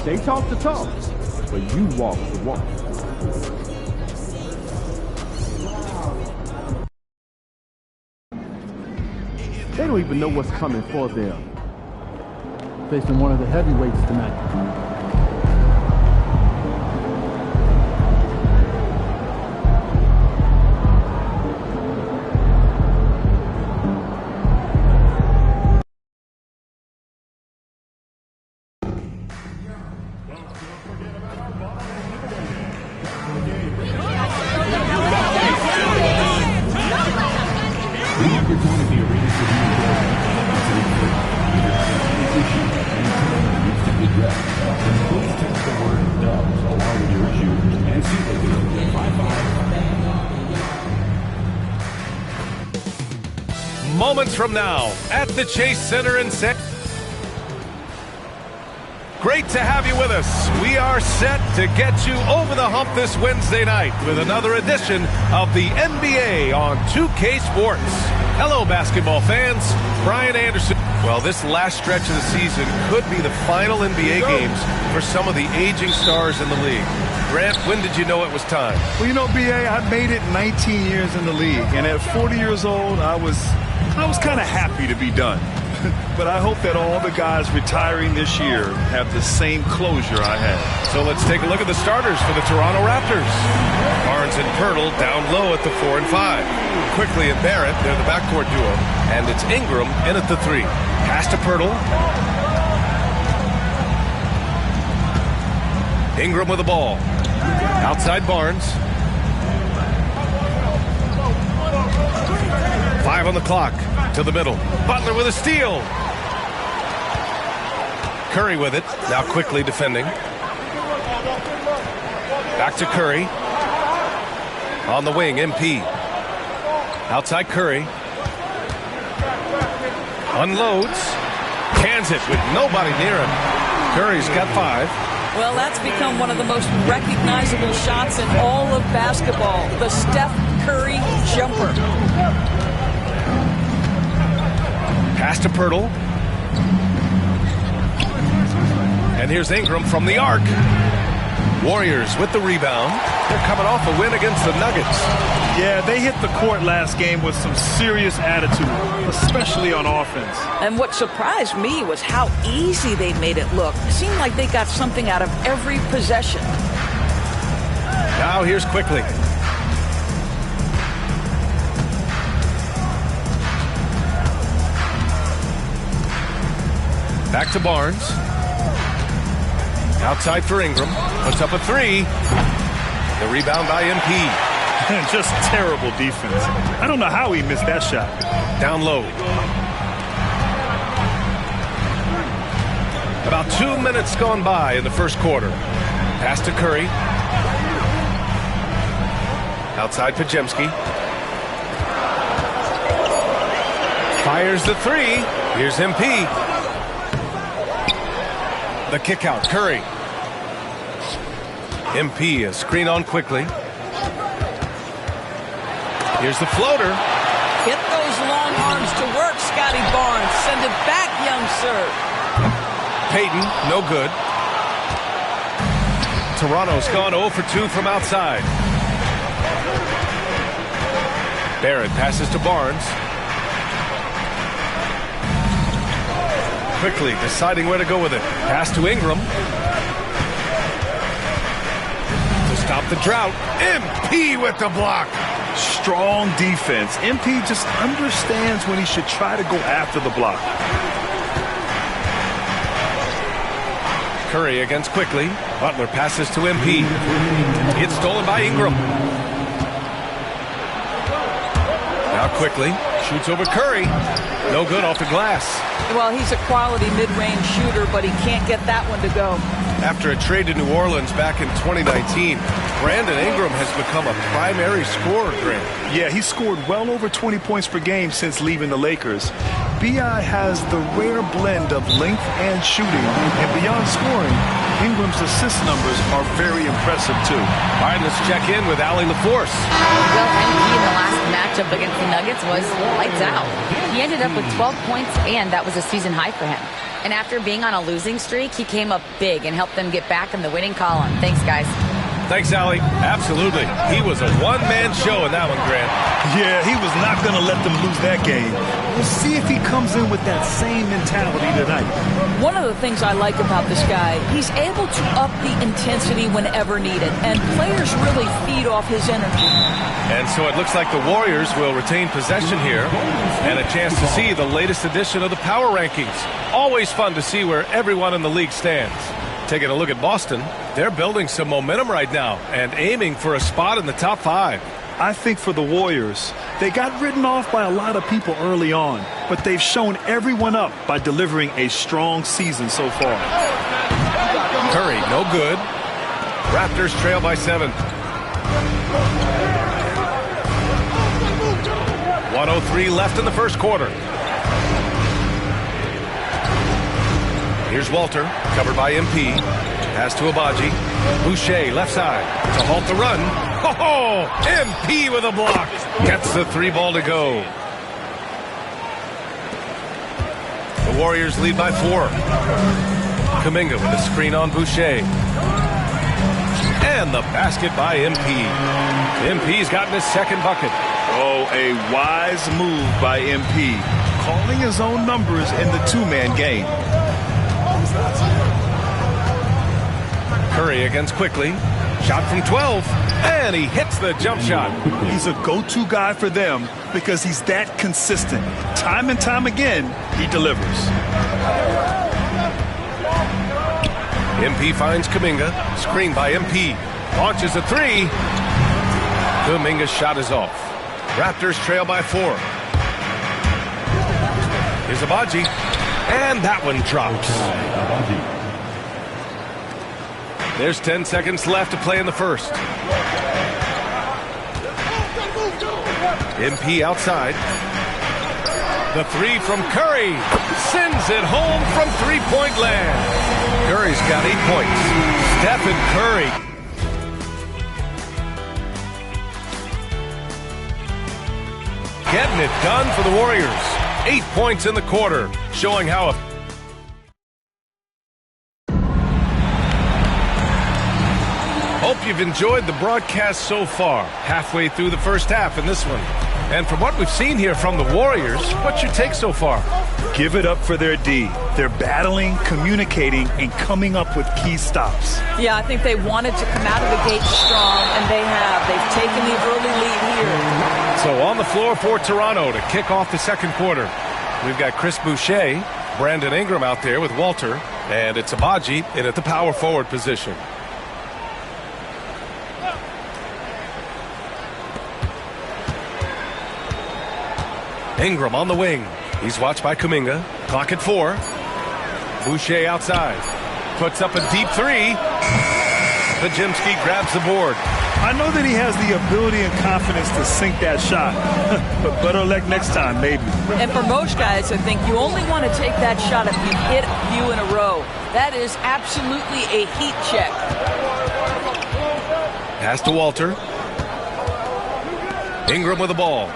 They talk the talk, but you walk the walk. They don't even know what's coming for them. Facing one of the heavyweights tonight. Moments from now at the Chase Center in San. Great to have you with us. We are set to get you over the hump this Wednesday night with another edition of the NBA on 2K Sports. Hello, basketball fans. Brian Anderson. Well, this last stretch of the season could be the final NBA games for some of the aging stars in the league. Grant, when did you know it was time? Well, you know, B.A., I made it 19 years in the league, and at 40 years old, I was kind of happy to be done. But I hope that all the guys retiring this year have the same closure I had. So let's take a look at the starters for the Toronto Raptors. Barnes and Pirtle down low at the 4 and 5. Quickly and Barrett, they're the backcourt duo. And it's Ingram in at the 3. Pass to Pirtle. Ingram with the ball. Outside Barnes. 5 on the clock. To the middle. Butler with a steal. Curry with it. Now quickly defending. Back to Curry. On the wing, MP. Outside Curry. Unloads. Cans it with nobody near him. Curry's got 5. Well, that's become one of the most recognizable shots in all of basketball. The Steph Curry jumper. Pass to Pirtle. And here's Ingram from the arc. Warriors with the rebound. They're coming off a win against the Nuggets. Yeah, they hit the court last game with some serious attitude, especially on offense. And what surprised me was how easy they made it look. It seemed like they got something out of every possession. Now here's Quickly. Back to Barnes. Outside for Ingram. Puts up a 3. The rebound by MP. Just terrible defense. I don't know how he missed that shot. Down low. About 2 minutes gone by in the first quarter. Pass to Curry. Outside Pajemski. Fires the 3. Here's MP. The kick out, Curry. MP, a screen on Quickly. Here's the floater. Get those long arms to work, Scotty Barnes. Send it back, young sir. Payton, no good. Toronto's gone 0 for 2 from outside. Barrett passes to Barnes. Quickly deciding where to go with it. Pass to Ingram. To stop the drought. MP with the block. Strong defense. MP just understands when he should try to go after the block. Curry against Quickly. Butler passes to MP. It's stolen by Ingram. Now Quickly shoots over Curry. No good off the glass. Well, he's a quality mid-range shooter, but he can't get that one to go. After a trade to New Orleans back in 2019, Brandon Ingram has become a primary scorer, Grant. Yeah, he scored well over 20 points per game since leaving the Lakers. B.I. has the rare blend of length and shooting, and beyond scoring, Ingram's assist numbers are very impressive, too. All right, let's check in with Allie LaForce. Well, MP in the last matchup against the Nuggets was lights out. He ended up with 12 points, and that was a season high for him. And after being on a losing streak, he came up big and helped them get back in the winning column. Thanks, guys. Thanks, Allie. Absolutely. He was a one-man show in that one, Grant. Yeah, he was not going to let them lose that game. We'll see if he comes in with that same mentality tonight. One of the things I like about this guy, he's able to up the intensity whenever needed, and players really feed off his energy. And so it looks like the Warriors will retain possession here and a chance to see the latest edition of the power rankings. Always fun to see where everyone in the league stands. Taking a look at Boston, they're building some momentum right now and aiming for a spot in the top 5. I think for the Warriors, they got written off by a lot of people early on, but they've shown everyone up by delivering a strong season so far. Curry, no good. Raptors trail by 7. 1:03 left in the first quarter. Here's Walter, covered by MP. Pass to Abaji. Boucher, left side, to halt the run. Oh, MP with a block. Gets the 3 ball to go. The Warriors lead by 4. Kuminga with a screen on Boucher. And the basket by MP. MP's gotten his second bucket. Oh, a wise move by MP. Calling his own numbers in the 2-man game. Curry against Quickly. Shot from 12. And he hits the jump shot. He's a go-to guy for them because he's that consistent. Time and time again, he delivers. MP finds Kuminga. Screen by MP. Launches a 3. Kuminga's shot is off. Raptors trail by 4. Here's Abaji. And that one drops. There's 10 seconds left to play in the first. MP outside. The 3 from Curry. Sends it home from three-point land. Curry's got 8 points. Steph and Curry. Getting it done for the Warriors. 8 points in the quarter, showing how Hope you've enjoyed the broadcast so far. Halfway through the first half in this one. And from what we've seen here from the Warriors, what's your take so far? Give it up for their D. They're battling, communicating, and coming up with key stops. Yeah, I think they wanted to come out of the gate strong, and they have. They've taken the early lead here. So on the floor for Toronto to kick off the second quarter, we've got Chris Boucher, Brandon Ingram out there with Walter, and it's Abaji in at the power forward position. Ingram on the wing. He's watched by Kuminga. Clock at 4. Boucher outside. Puts up a deep 3. Pajemski grabs the board. I know that he has the ability and confidence to sink that shot. But better luck next time, maybe. And for most guys, I think you only want to take that shot if you hit a few in a row. That is absolutely a heat check. Pass to Walter. Ingram with the ball.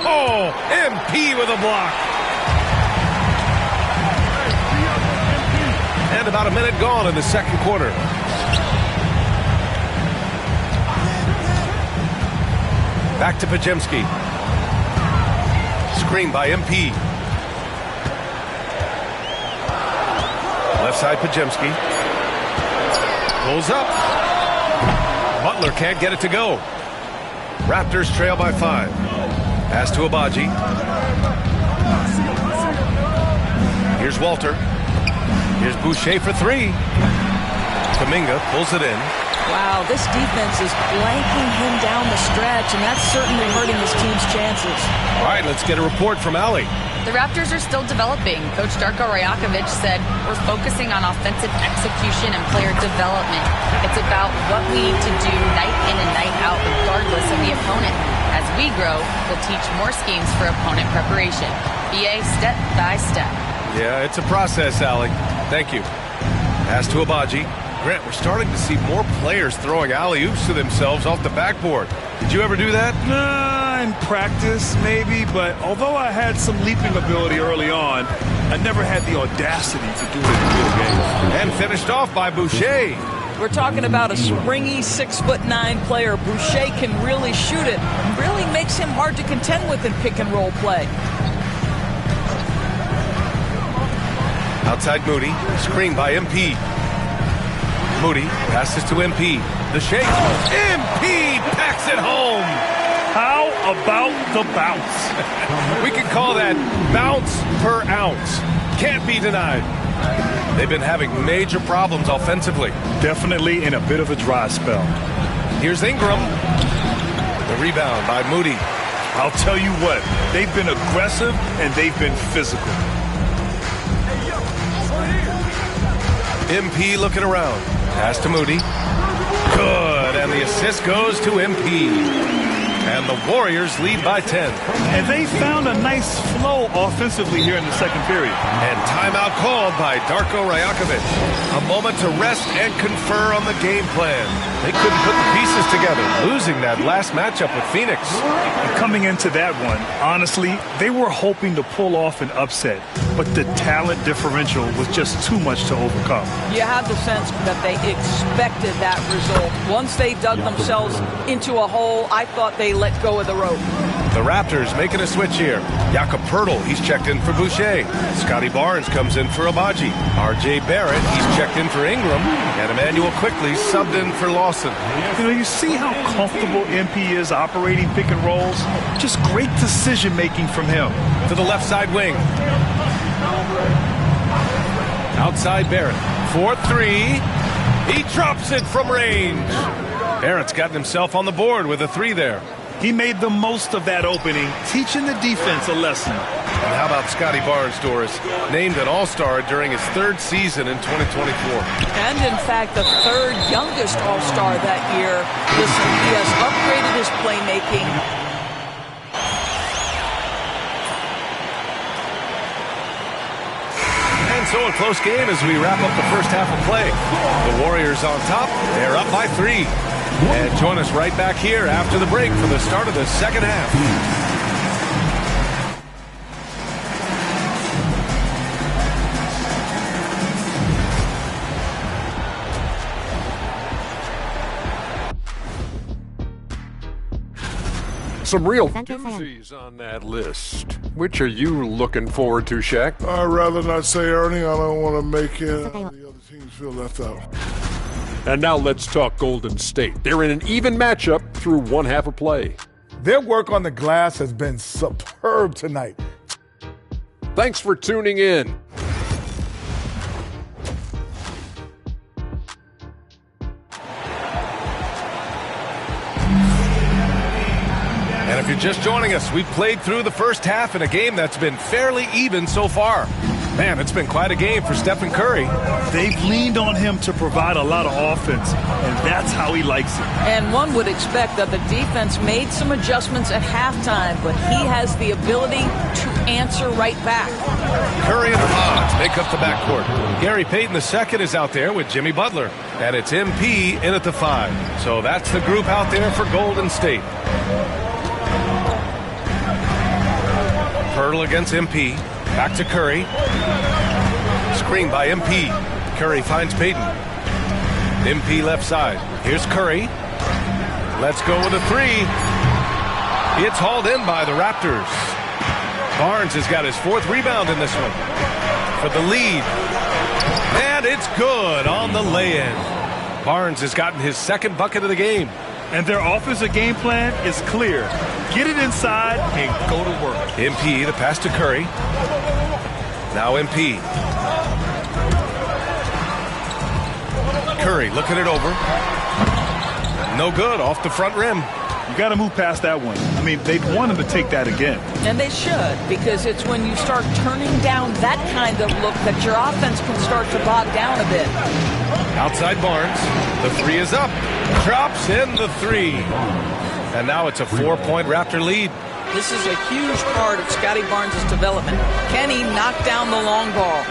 Oh, MP with a block. And about a minute gone in the second quarter. Back to Pajemski. Screen by MP. Left side Pajemski. Pulls up. Butler can't get it to go. Raptors trail by 5. Pass to Abaji. Here's Walter. Here's Boucher for 3. Kuminga pulls it in. Wow, this defense is blanking him down the stretch, and that's certainly hurting his team's chances. All right, let's get a report from Allie. The Raptors are still developing. Coach Darko Rajakovic said, we're focusing on offensive execution and player development. It's about what we need to do night in and night out, regardless of the opponent. As we grow, we'll teach more schemes for opponent preparation. BA step by step. Yeah, it's a process, Allie. Thank you. Pass to Abaji. Grant, we're starting to see more players throwing alley-oops to themselves off the backboard. Did you ever do that? In practice, maybe, but although I had some leaping ability early on, I never had the audacity to do it in real games. And finished off by Boucher. We're talking about a springy 6'9" player. Boucher can really shoot it. Really makes him hard to contend with in pick-and-roll play. Outside Moody. Screen by MP. Moody passes to MP. The shake. MP packs it home. How about the bounce? We can call that bounce per ounce. Can't be denied. They've been having major problems offensively. Definitely in a bit of a dry spell. Here's Ingram. The rebound by Moody. I'll tell you what, they've been aggressive and they've been physical. MP looking around. Pass to Moody. Good, and the assist goes to MP. And the Warriors lead by 10. And they found a nice flow offensively here in the second period. And timeout called by Darko Rajakovic. A moment to rest and confer on the game plan. They couldn't put the pieces together, losing that last matchup with Phoenix. And coming into that one, honestly, they were hoping to pull off an upset, but the talent differential was just too much to overcome. You have the sense that they expected that result. Once they dug themselves into a hole, I thought they let go of the rope. The Raptors making a switch here. Jakob Poeltl, he's checked in for Boucher. Scotty Barnes comes in for Abaji. R.J. Barrett, he's checked in for Ingram. And Emmanuel quickly subbed in for Lawson. You know, you see how comfortable MP is operating pick and rolls? Just great decision-making from him. To the left side wing. Outside Barrett. 4-3. He drops it from range. Barrett's gotten himself on the board with a 3 there. He made the most of that opening, teaching the defense a lesson. And how about Scotty Barnes, Doris? Named an All-Star during his 3rd season in 2024. And, in fact, the 3rd youngest All-Star that year. Listen, he has upgraded his playmaking. And so a close game as we wrap up the first half of play. The Warriors on top. They're up by 3. And join us right back here after the break for the start of the second half. Some real doozies on that list. Which are you looking forward to, Shaq? I'd rather not say, Ernie. I don't want to make the other teams feel left out. And now let's talk Golden State. They're in an even matchup through one half of play. Their work on the glass has been superb tonight. Thanks for tuning in. And if you're just joining us, we've played through the first half in a game that's been fairly even so far. Man, it's been quite a game for Stephen Curry. They've leaned on him to provide a lot of offense, and that's how he likes it. And one would expect that the defense made some adjustments at halftime, but he has the ability to answer right back. Curry and Hodge make up the backcourt. Gary Payton II is out there with Jimmy Butler, and it's MP in at the 5. So that's the group out there for Golden State. Poeltl against MP. Back to Curry. Screen by MP. Curry finds Payton. MP left side. Here's Curry. Let's go with a 3. It's hauled in by the Raptors. Barnes has got his 4th rebound in this one. For the lead. And it's good on the lay-in. Barnes has gotten his 2nd bucket of the game. And their offensive game plan is clear. Get it inside and go to work. MP, the pass to Curry. Now MP. Curry looking it over. No good, off the front rim. You got to move past that one. I mean, they'd want him to take that again. And they should, because it's when you start turning down that kind of look that your offense can start to bog down a bit. Outside Barnes. The 3 is up. Drops in the 3. And now it's a 4-point Raptor lead. This is a huge part of Scotty Barnes' development. Can he knock down the long ball?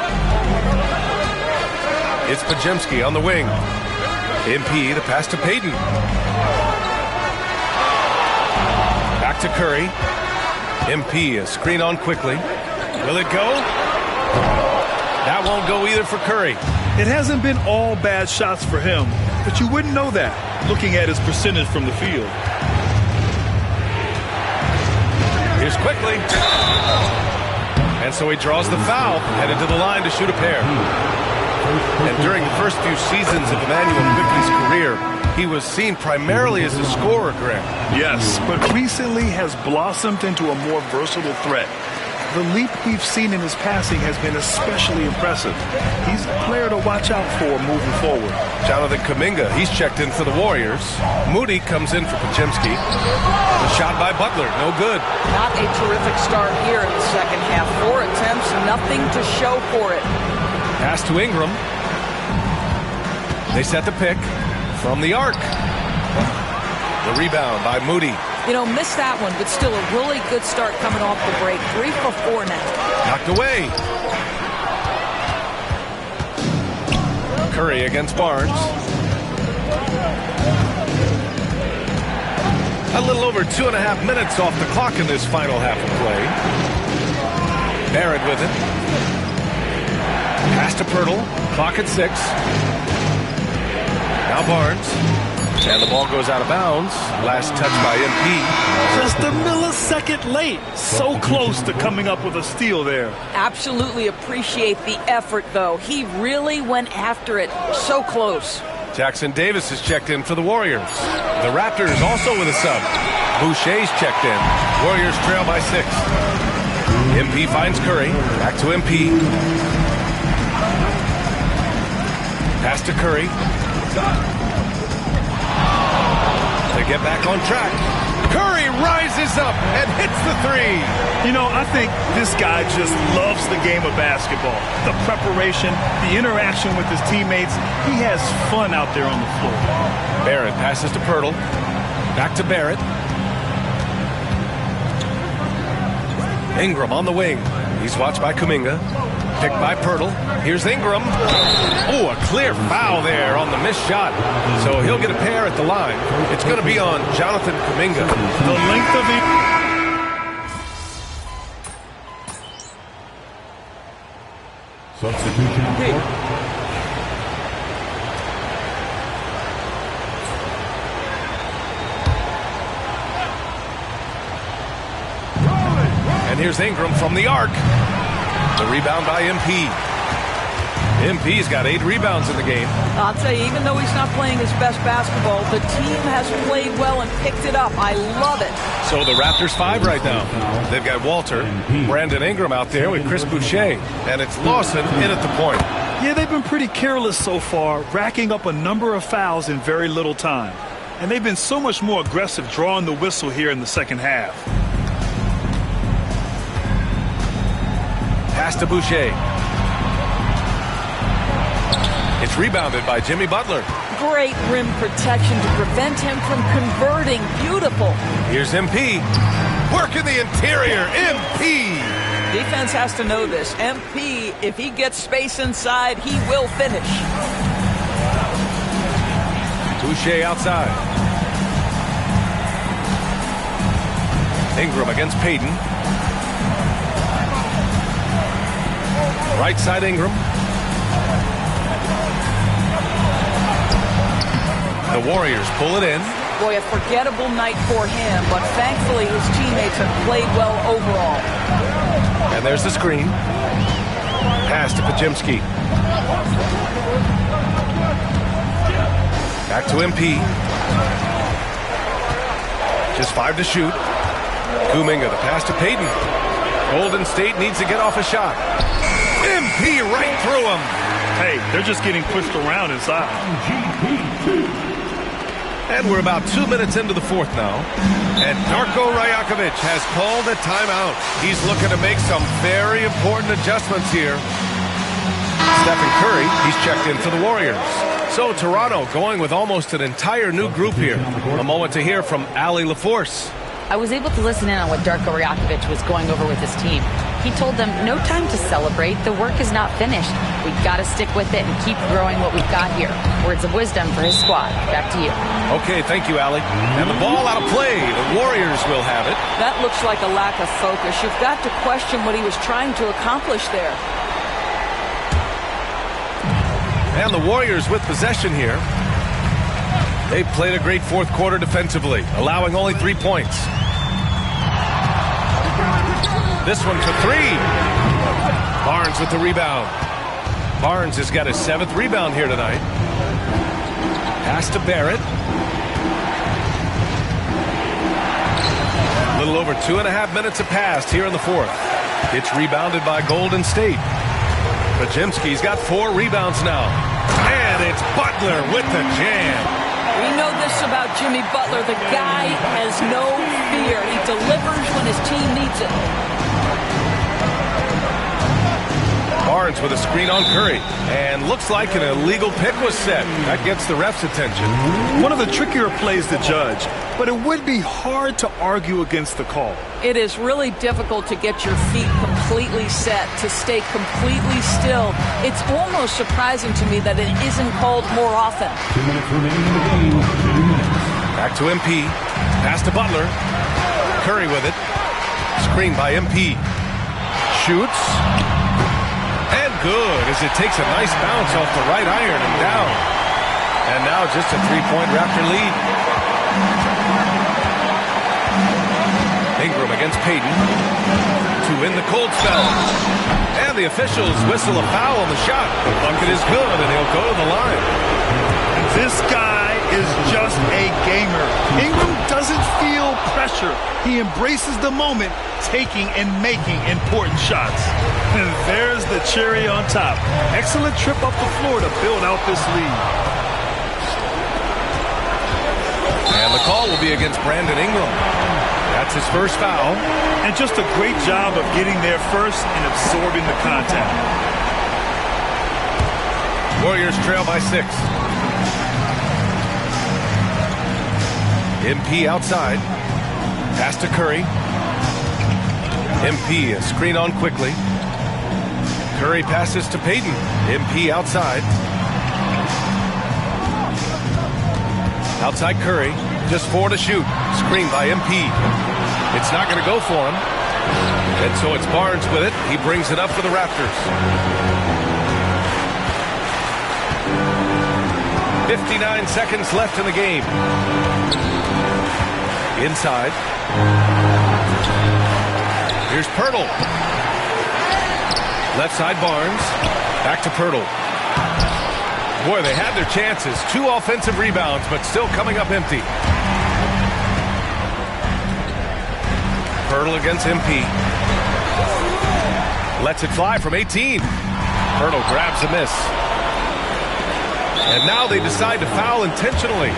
It's Pajemski on the wing. MP, the pass to Payton. Back to Curry. MP, a screen on quickly. Will it go? That won't go either for Curry. It hasn't been all bad shots for him, but you wouldn't know that looking at his percentage from the field. Here's quickly. And so he draws the foul, headed to the line to shoot a pair. And during the first few seasons of Emmanuel Quickley's career, he was seen primarily as a scorer, Greg. Yes, but recently has blossomed into a more versatile threat. The leap we've seen in his passing has been especially impressive. He's a player to watch out for moving forward. Jonathan Kuminga, he's checked in for the Warriors. Moody comes in for Pajemski. The shot by Butler, no good. Not a terrific start here in the second half. 4 attempts, nothing to show for it. Pass to Ingram. They set the pick from the arc. The rebound by Moody. You know, missed that one, but still a really good start coming off the break. 3 for 4 now. Knocked away. Curry against Barnes. A little over 2.5 minutes off the clock in this final half of play. Barrett with it. Pass to Pirtle. Clock at 6. Now Barnes. And the ball goes out of bounds. Last touch by MP. Just a millisecond late. So close to coming up with a steal there. Absolutely appreciate the effort, though. He really went after it. So close. Jackson Davis is checked in for the Warriors. The Raptors also with a sub. Boucher's checked in. Warriors trail by 6. MP finds Curry. Back to MP. Pass to Curry. To get back on track. Curry rises up and hits the 3. You know, I think this guy just loves the game of basketball. The preparation, the interaction with his teammates. He has fun out there on the floor. Barrett passes to Pirtle. Back to Barrett. Ingram on the wing. He's watched by Kuminga. Picked by Pirtle. Here's Ingram. Oh, a clear foul there on the missed shot. So he'll get a pair at the line. It's going to be on Jonathan Kuminga. The length of it. Substitution. And here's Ingram from the arc. The rebound by MP. MP's got 8 rebounds in the game. I'll tell you, even though he's not playing his best basketball, the team has played well and picked it up. I love it. So the Raptors 5 right now. They've got Walter, Brandon Ingram out there with Chris Boucher. And it's Lawson in at the point. Yeah, they've been pretty careless so far, racking up a number of fouls in very little time. And they've been so much more aggressive drawing the whistle here in the second half. Pass to Boucher. It's rebounded by Jimmy Butler. Great rim protection to prevent him from converting. Beautiful. Here's MP. Work in the interior. MP. Defense has to know this. MP, if he gets space inside, he will finish. Boucher outside. Ingram against Payton. Right side Ingram. The Warriors pull it in. Boy, a forgettable night for him, but thankfully his teammates have played well overall. And there's the screen. Pass to Pajemski. Back to MP. Just 5 to shoot. Kuminga, the pass to Payton. Golden State needs to get off a shot. MP right through him. Hey, they're just getting pushed around inside. And we're about 2 minutes into the fourth now. And Darko Rajakovic has called a timeout. He's looking to make some very important adjustments here. Stephen Curry, he's checked in for the Warriors. So Toronto going with almost an entire new group here. A moment to hear from Allie LaForce. I was able to listen in on what Darko Rajakovic was going over with his team. He told them, no time to celebrate. The work is not finished. We've got to stick with it and keep growing what we've got here. Words of wisdom for his squad. Back to you. Okay, thank you, Allie. And the ball out of play. The Warriors will have it. That looks like a lack of focus. You've got to question what he was trying to accomplish there. And the Warriors with possession here. They've played a great fourth quarter defensively, allowing only 3 points. This one for 3. Barnes with the rebound. Barnes has got his 7th rebound here tonight. Pass to Barrett. A little over 2.5 minutes have passed here in the fourth. It's rebounded by Golden State. Podziemski's got 4 rebounds now. And it's Butler with the jam. We know this about Jimmy Butler. The guy has no fear. He delivers when his team needs it. Barnes with a screen on Curry. And looks like an illegal pick was set. That gets the ref's attention. One of the trickier plays to judge, but it would be hard to argue against the call. It is really difficult to get your feet completely set, to stay completely still. It's almost surprising to me that it isn't called more often. 2 minutes remaining in the game. 2 minutes. Back to MP. Pass to Butler. Curry with it. Screen by MP. Shoots. And good as it takes a nice bounce off the right iron and down. And now just a 3-point Raptor lead. Ingram against Payton to win the cold spell. And the officials whistle a foul on the shot. The bucket is good, and he'll go to the line. This guy is just a gamer. Ingram doesn't feel pressure. He embraces the moment, taking and making important shots. And there's the cherry on top. Excellent trip up the floor to build out this lead. And the call will be against Brandon Ingram. That's his first foul. And just a great job of getting there first and absorbing the contact. Warriors trail by 6. MP outside. Pass to Curry. MP a screen on quickly. Curry passes to Payton. MP outside. Outside Curry. Just 4 to shoot. Screen by MP. It's not going to go for him. And so it's Barnes with it. He brings it up for the Raptors. 59 seconds left in the game. Inside. Here's Pirtle. Left side Barnes. Back to Pirtle. Boy, they had their chances. 2 offensive rebounds, but still coming up empty. Pirtle against MP. Lets it fly from 18. Pirtle grabs a miss. And now they decide to foul intentionally.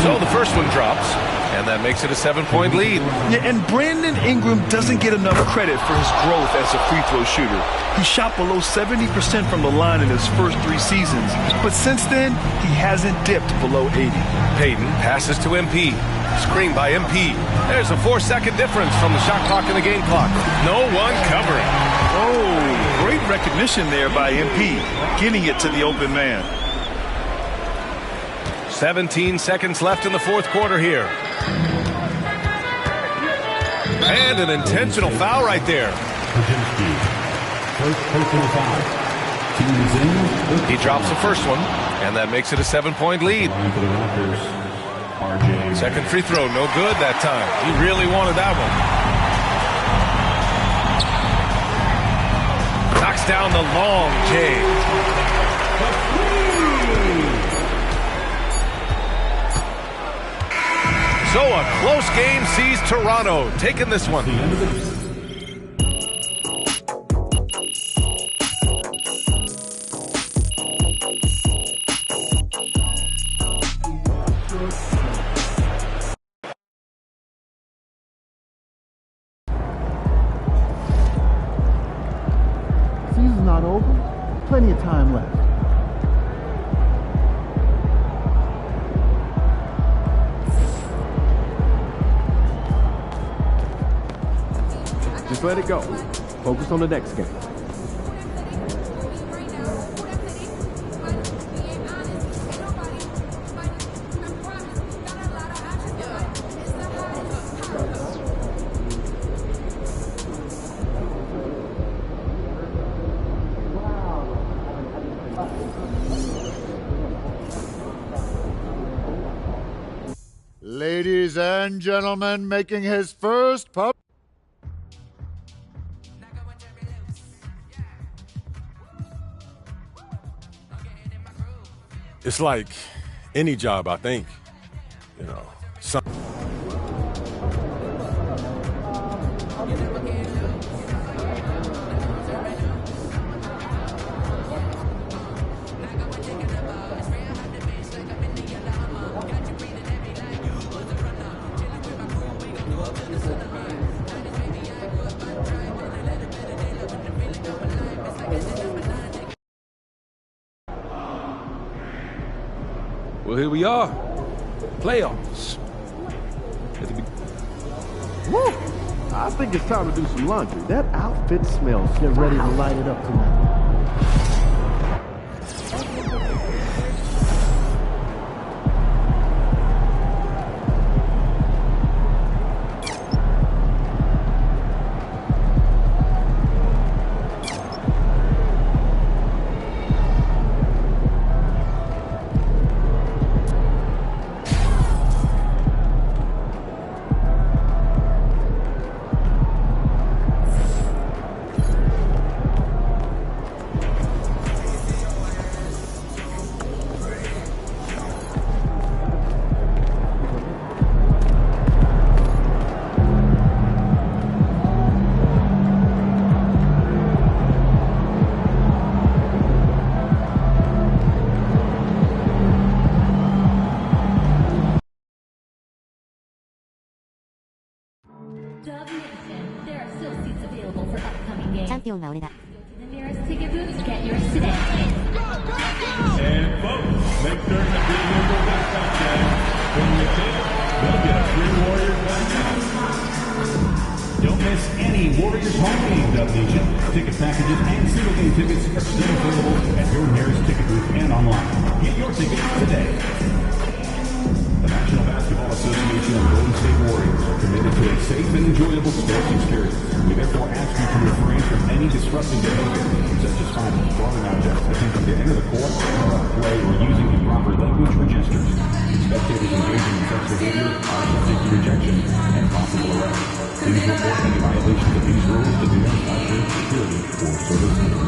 So the first one drops, and that makes it a 7-point lead. Yeah, and Brandon Ingram doesn't get enough credit for his growth as a free throw shooter. He shot below 70% from the line in his first 3 seasons, but since then, he hasn't dipped below 80. Payton passes to MP. Screen by MP. There's a 4-second difference from the shot clock and the game clock. No one covering. Oh, great recognition there by MP, getting it to the open man. 17 seconds left in the fourth quarter here. And an intentional foul right there. He drops the first one, and that makes it a 7-point lead. Second free throw, no good that time. He really wanted that one. Knocks down the long J. So a close game sees Toronto taking this one. Season's not over. Plenty of time left. Just let it go. Focus on the next game. Ladies and gentlemen, making his first pub. It's like any job, I think. You know, Well, here we are. Playoffs. Woo! I think it's time to do some laundry. That outfit smells. Get ready to light it up tonight. There are still seats available for upcoming games. チャンピオンは俺だ。 The nearest ticket booth to get yours today. And folks, make sure to be here for this time. When you take, they'll get a free Warriors backpack. Don't miss any Warriors home games up nation. Ticket packages and single game tickets are still available at your nearest ticket booth and online. Get your tickets today. The National Basketball Association and Golden State Warriors are committed to a safe and enjoyable sports experience. We therefore ask you to refrain from any disruptive behavior, such as finding, throwing objects, attempting to enter the court, play, or using improper language or gestures. Spectators engaging in such behavior are subject to rejection and possible arrest. Please report any violations of these rules to the nearest usher, security, or service center.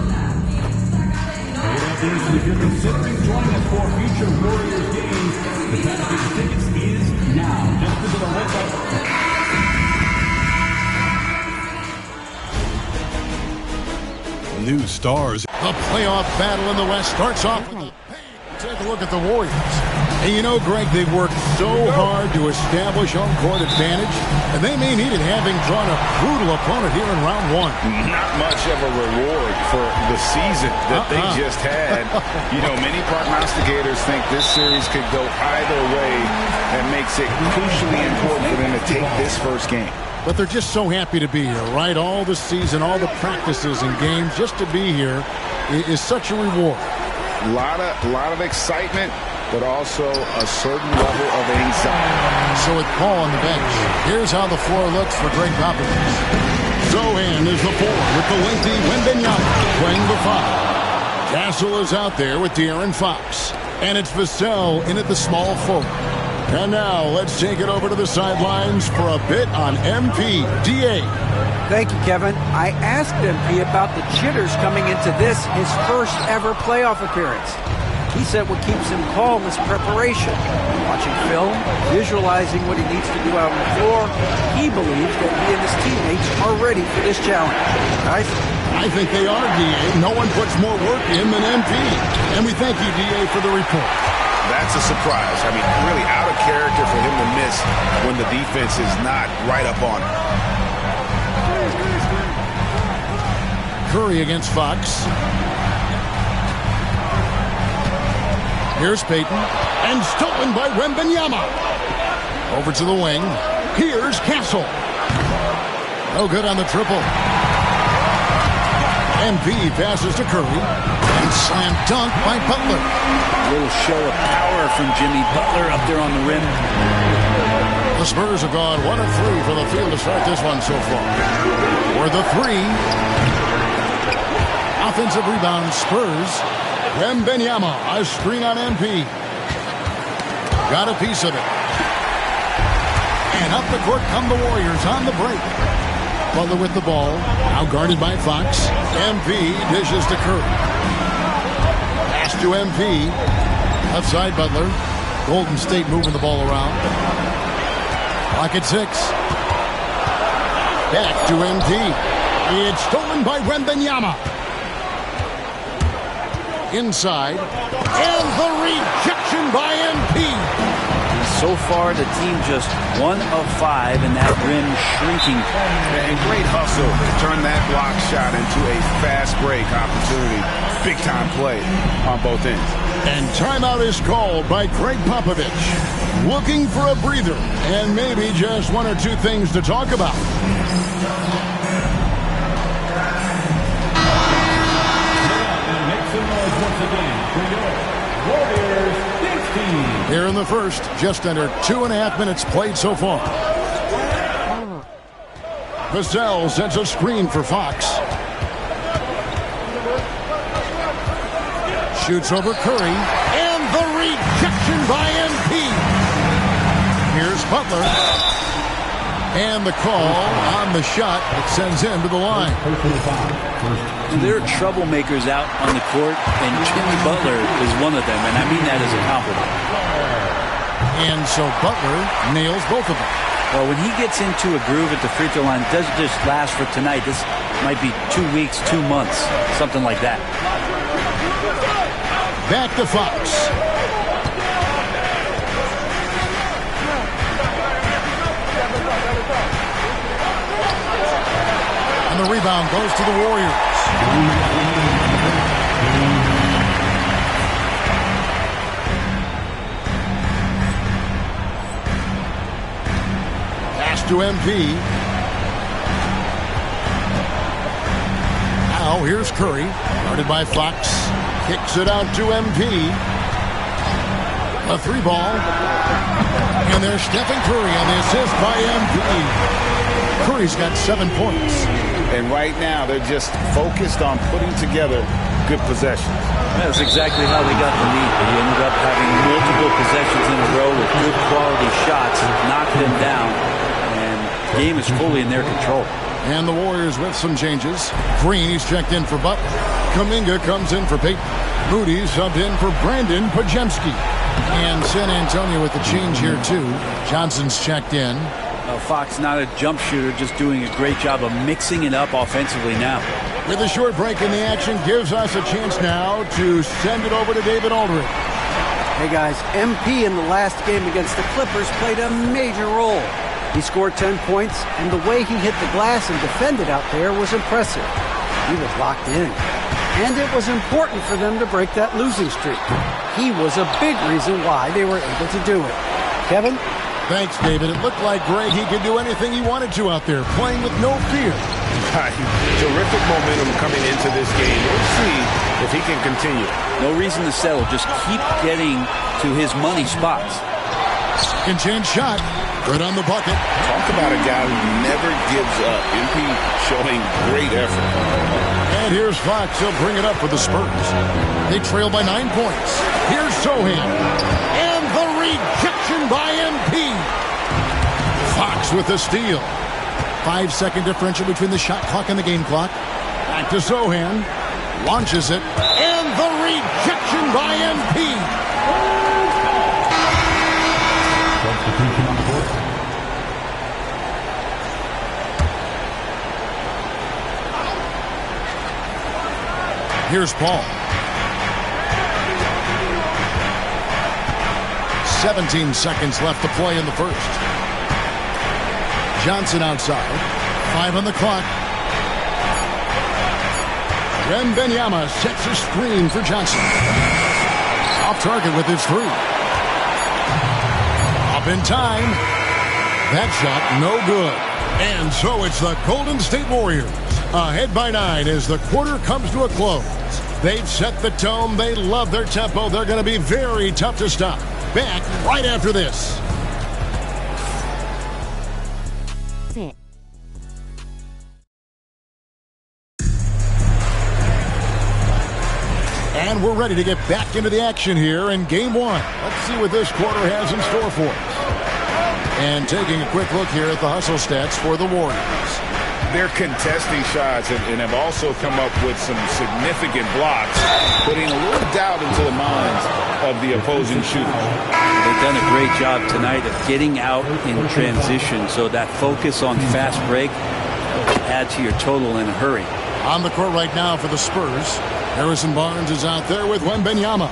Hey, that means if you're considering joining us for future Warriors games, the package tickets is now. Just visit our website. New stars. The playoff battle in the West starts off. Take a look at the Warriors. And you know, Greg, they worked so hard to establish home court advantage, and they may need it, having drawn a brutal opponent here in round one. Not much of a reward for the season that they just had. You know, many prognosticators think this series could go either way. That makes it crucially important for them to take this first game. But they're just so happy to be here, right? All the season, all the practices and games, just to be here is such a reward. A lot of excitement, but also a certain level of anxiety. So with Paul on the bench, here's how the floor looks for Greg Popovich. Zohan is the 4 with the lengthy Wembanyama playing the 5. Castle is out there with De'Aaron Fox. And it's Vassell in at the small forward. And now let's take it over to the sidelines for a bit on MP. DA. Thank you, Kevin. I asked MP about the jitters coming into this, his first ever playoff appearance. He said what keeps him calm is preparation. Watching film, visualizing what he needs to do out on the floor, he believes that he and his teammates are ready for this challenge. I think they are, DA. No one puts more work in than MP. And we thank you, DA, for the report. That's a surprise. I mean, really out of character for him to miss when the defense is not right up on him. Curry against Fox. Here's Payton. And stolen by Wembanyama. Over to the wing. Here's Castle. No good on the triple. MP passes to Curry. And slam dunk by Butler. A little show of power from Jimmy Butler up there on the rim. The Spurs have gone 1 of 3 for the field to start this one so far. For the 3. Offensive rebound, Spurs. Wembanyama, a screen on MP. Got a piece of it. And up the court come the Warriors on the break. Butler with the ball, now guarded by Fox. MP dishes to Curry. Pass to MP. Left side Butler. Golden State moving the ball around. Clock at 6. Back to MP. It's stolen by Wembanyama. Inside. And the rejection by MP. So far, the team just 1 of 5, and that rim shrinking. And great hustle to turn that block shot into a fast break opportunity. Big-time play on both ends. And timeout is called by Greg Popovich. Looking for a breather and maybe just 1 or 2 things to talk about. Make some noise once again for your Warriors. Here in the first, just under 2.5 minutes played so far. Vassell sends a screen for Fox. Shoots over Curry. And the rejection by MP. Here's Butler. And the call on the shot that sends him to the line. There are troublemakers out on the court, and Jimmy Butler is one of them, and I mean that as a compliment. And so Butler nails both of them. Well, when he gets into a groove at the free throw line, it doesn't just last for tonight. This might be 2 weeks, 2 months, something like that. Back to Fox. And the rebound goes to the Warriors. Pass to MP. Now here's Curry. Guarded by Fox. Kicks it out to MP. A 3 ball. And there's Stephen Curry on the assist by MP. Curry's got 7 points. And right now, they're just focused on putting together good possessions. That's exactly how they got the lead. They ended up having multiple possessions in a row with good quality shots, knocked them down, and the game is fully in their control. And the Warriors with some changes. Green, he's checked in for Butler. Kuminga comes in for Peyton. Moody subbed in for Brandon Pajemski. And San Antonio with the change here, too. Johnson's checked in. Fox not a jump shooter, just doing a great job of mixing it up offensively now. With a short break in the action, gives us a chance now to send it over to David Aldridge. Hey guys, MP in the last game against the Clippers played a major role. He scored 10 points, and the way he hit the glass and defended out there was impressive. He was locked in. And it was important for them to break that losing streak. He was a big reason why they were able to do it. Kevin? Thanks, David. It looked like Greg, he could do anything he wanted to out there, playing with no fear. Terrific momentum coming into this game. We'll see if he can continue. No reason to settle. Just keep getting to his money spots. Second chance shot. Good on the bucket. Talk about a guy who never gives up. MP showing great effort. And here's Fox. He'll bring it up for the Spurs. They trail by 9 points. Here's Sohan. And the rejection by MP. Fox with the steal. 5-second differential between the shot clock and the game clock. Back to Sohan. Launches it. And the rejection by MP. Substitution on the court. Here's Paul. 17 seconds left to play in the first. Johnson outside. 5 on the clock. Wembanyama sets a screen for Johnson. Off target with his 3. Up in time. That shot no good. And so it's the Golden State Warriors, ahead by 9 as the quarter comes to a close. They've set the tone. They love their tempo. They're going to be very tough to stop. Back right after this. And we're ready to get back into the action here in Game 1. Let's see what this quarter has in store for us. And taking a quick look here at the hustle stats for the Warriors. They're contesting shots and have also come up with some significant blocks, putting a little doubt into the minds of the opposing shooters. They've done a great job tonight of getting out in transition, so that focus on fast break will add to your total in a hurry. On the court right now for the Spurs, Harrison Barnes is out there with Wembanyama.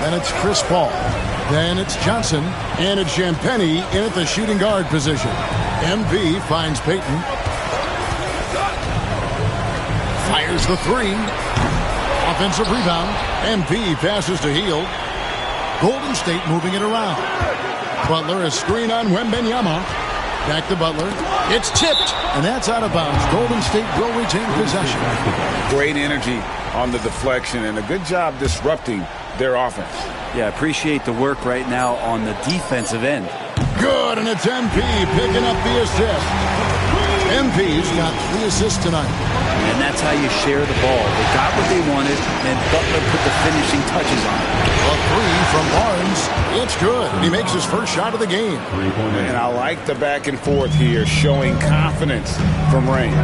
Then it's Chris Paul. Then it's Johnson. And it's Champagnie in at the shooting guard position. MV finds Payton. Fires the three. Offensive rebound. MV passes to Hield. Golden State moving it around. Butler, a screen on Wembanyama. Back to Butler. It's tipped. And that's out of bounds. Golden State will retain possession. Great energy on the deflection and a good job disrupting their offense. Yeah, appreciate the work right now on the defensive end. Good, and it's MP picking up the assist. MP's got 3 assists tonight. And that's how you share the ball. They got what they wanted, and Butler put the finishing touches on it. A 3 from Barnes. It's good. He makes his first shot of the game. And I like the back and forth here, showing confidence from range.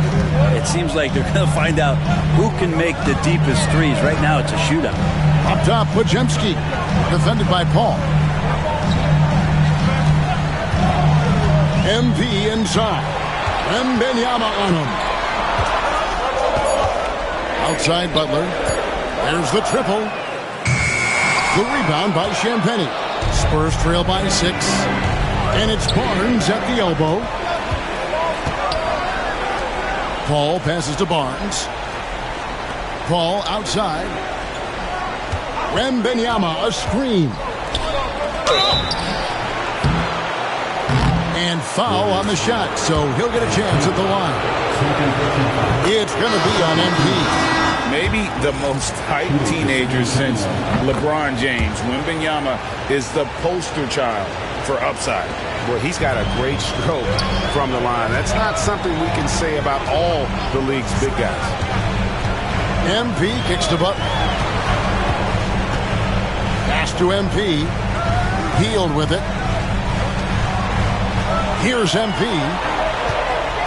It seems like they're going to find out who can make the deepest threes. Right now, it's a shootout. Up top, Podziemski, defended by Paul. MP inside. Wembanyama on him. Outside Butler. There's the triple. The rebound by Champagnie. Spurs trail by 6. And it's Barnes at the elbow. Paul passes to Barnes. Paul outside. Wembanyama, a screen. And foul on the shot, so he'll get a chance at the line. It's going to be on MP. Maybe the most hyped teenager since LeBron James. Wembanyama is the poster child for upside. Well, he's got a great stroke from the line. That's not something we can say about all the league's big guys. MP kicks to Butler. Pass to MP. Hield with it. Here's MP.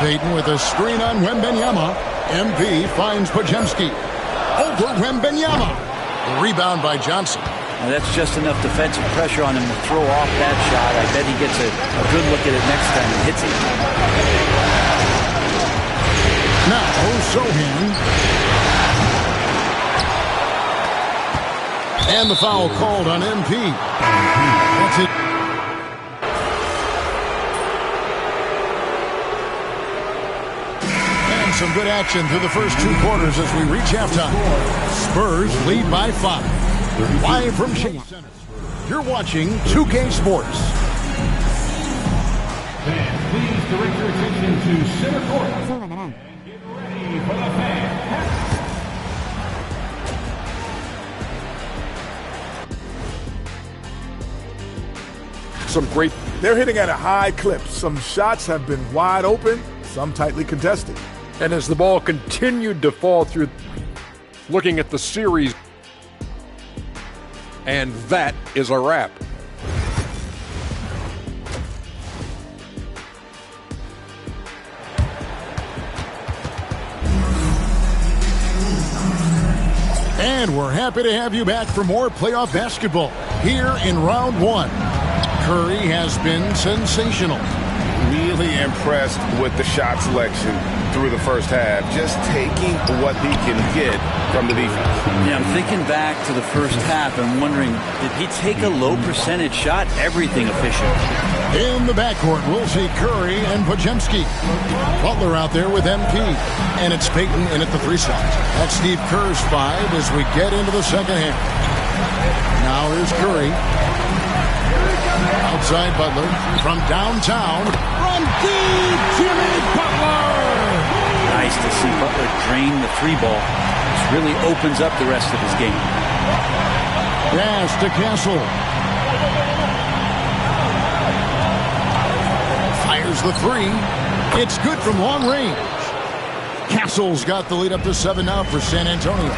Payton with a screen on Wembanyama. MP finds Podziemski. Over Wembanyama. The rebound by Johnson. Now that's just enough defensive pressure on him to throw off that shot. I bet he gets a good look at it next time and hits it. Now, Sohan. And the foul called on MP. That's it. And some good action through the first 2 quarters as we reach halftime. Spurs lead by 5. Live from Chase Center. You're watching 2K Sports. Fans, please direct your attention to center court. And get ready for the fan. Some great. They're hitting at a high clip. Some shots have been wide open, some tightly contested. And as the ball continued to fall through, looking at the series, and that is a wrap. And we're happy to have you back for more playoff basketball here in round 1. Curry has been sensational. Really impressed with the shot selection through the first half. Just taking what he can get from the defense. Yeah, I'm thinking back to the first half and wondering, did he take a low percentage shot? Everything efficient. In the backcourt, we'll see Curry and Podziemski. Butler out there with MP. And it's Payton in at the free side. That's Steve Kerr's 5 as we get into the second half. Now here's Curry. Outside Butler from downtown. From deep, Jimmy Butler! Nice to see Butler drain the three ball. This really opens up the rest of his game. Pass to Castle. Fires the three. It's good from long range. Castle's got the lead up to 7 now for San Antonio.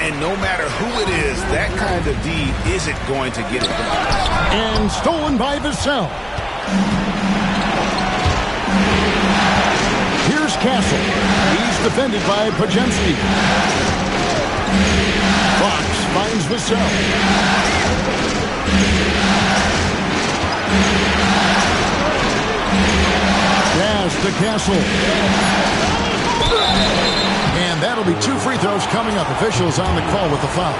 And no matter who it is, that kind of D isn't going to get it done. And stolen by Vassell. Here's Castle. He's defended by Pajemski. Fox finds Vassell. Pass to Castle. And that'll be 2 free throws coming up. Officials on the call with the foul.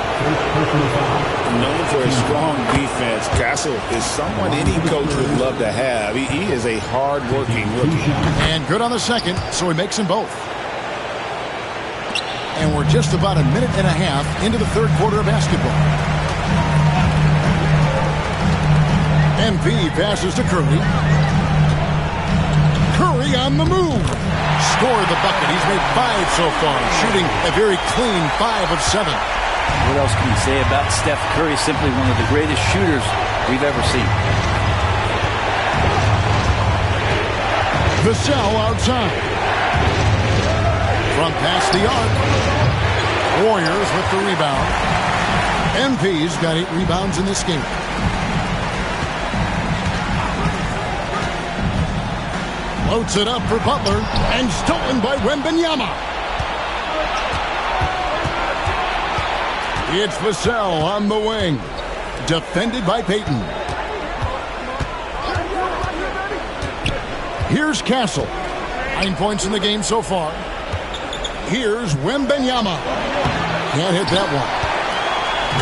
Known for his strong defense, Castle is someone any coach would love to have. He is a hard-working rookie. And good on the second, so he makes them both. And we're just about a minute and a half into the third quarter of basketball. MP passes to Curry. Curry on the move. Scored the bucket. He's made 5 so far, shooting a very clean 5 of 7. What else can you say about Steph Curry? Simply one of the greatest shooters we've ever seen. Vassell outside. From past the arc. Warriors with the rebound. MP's got 8 rebounds in this game. Floats it up for Butler, and stolen by Wembanyama. It's Vassell on the wing. Defended by Payton. Here's Castle. 9 points in the game so far. Here's Wembanyama. Can't hit that one.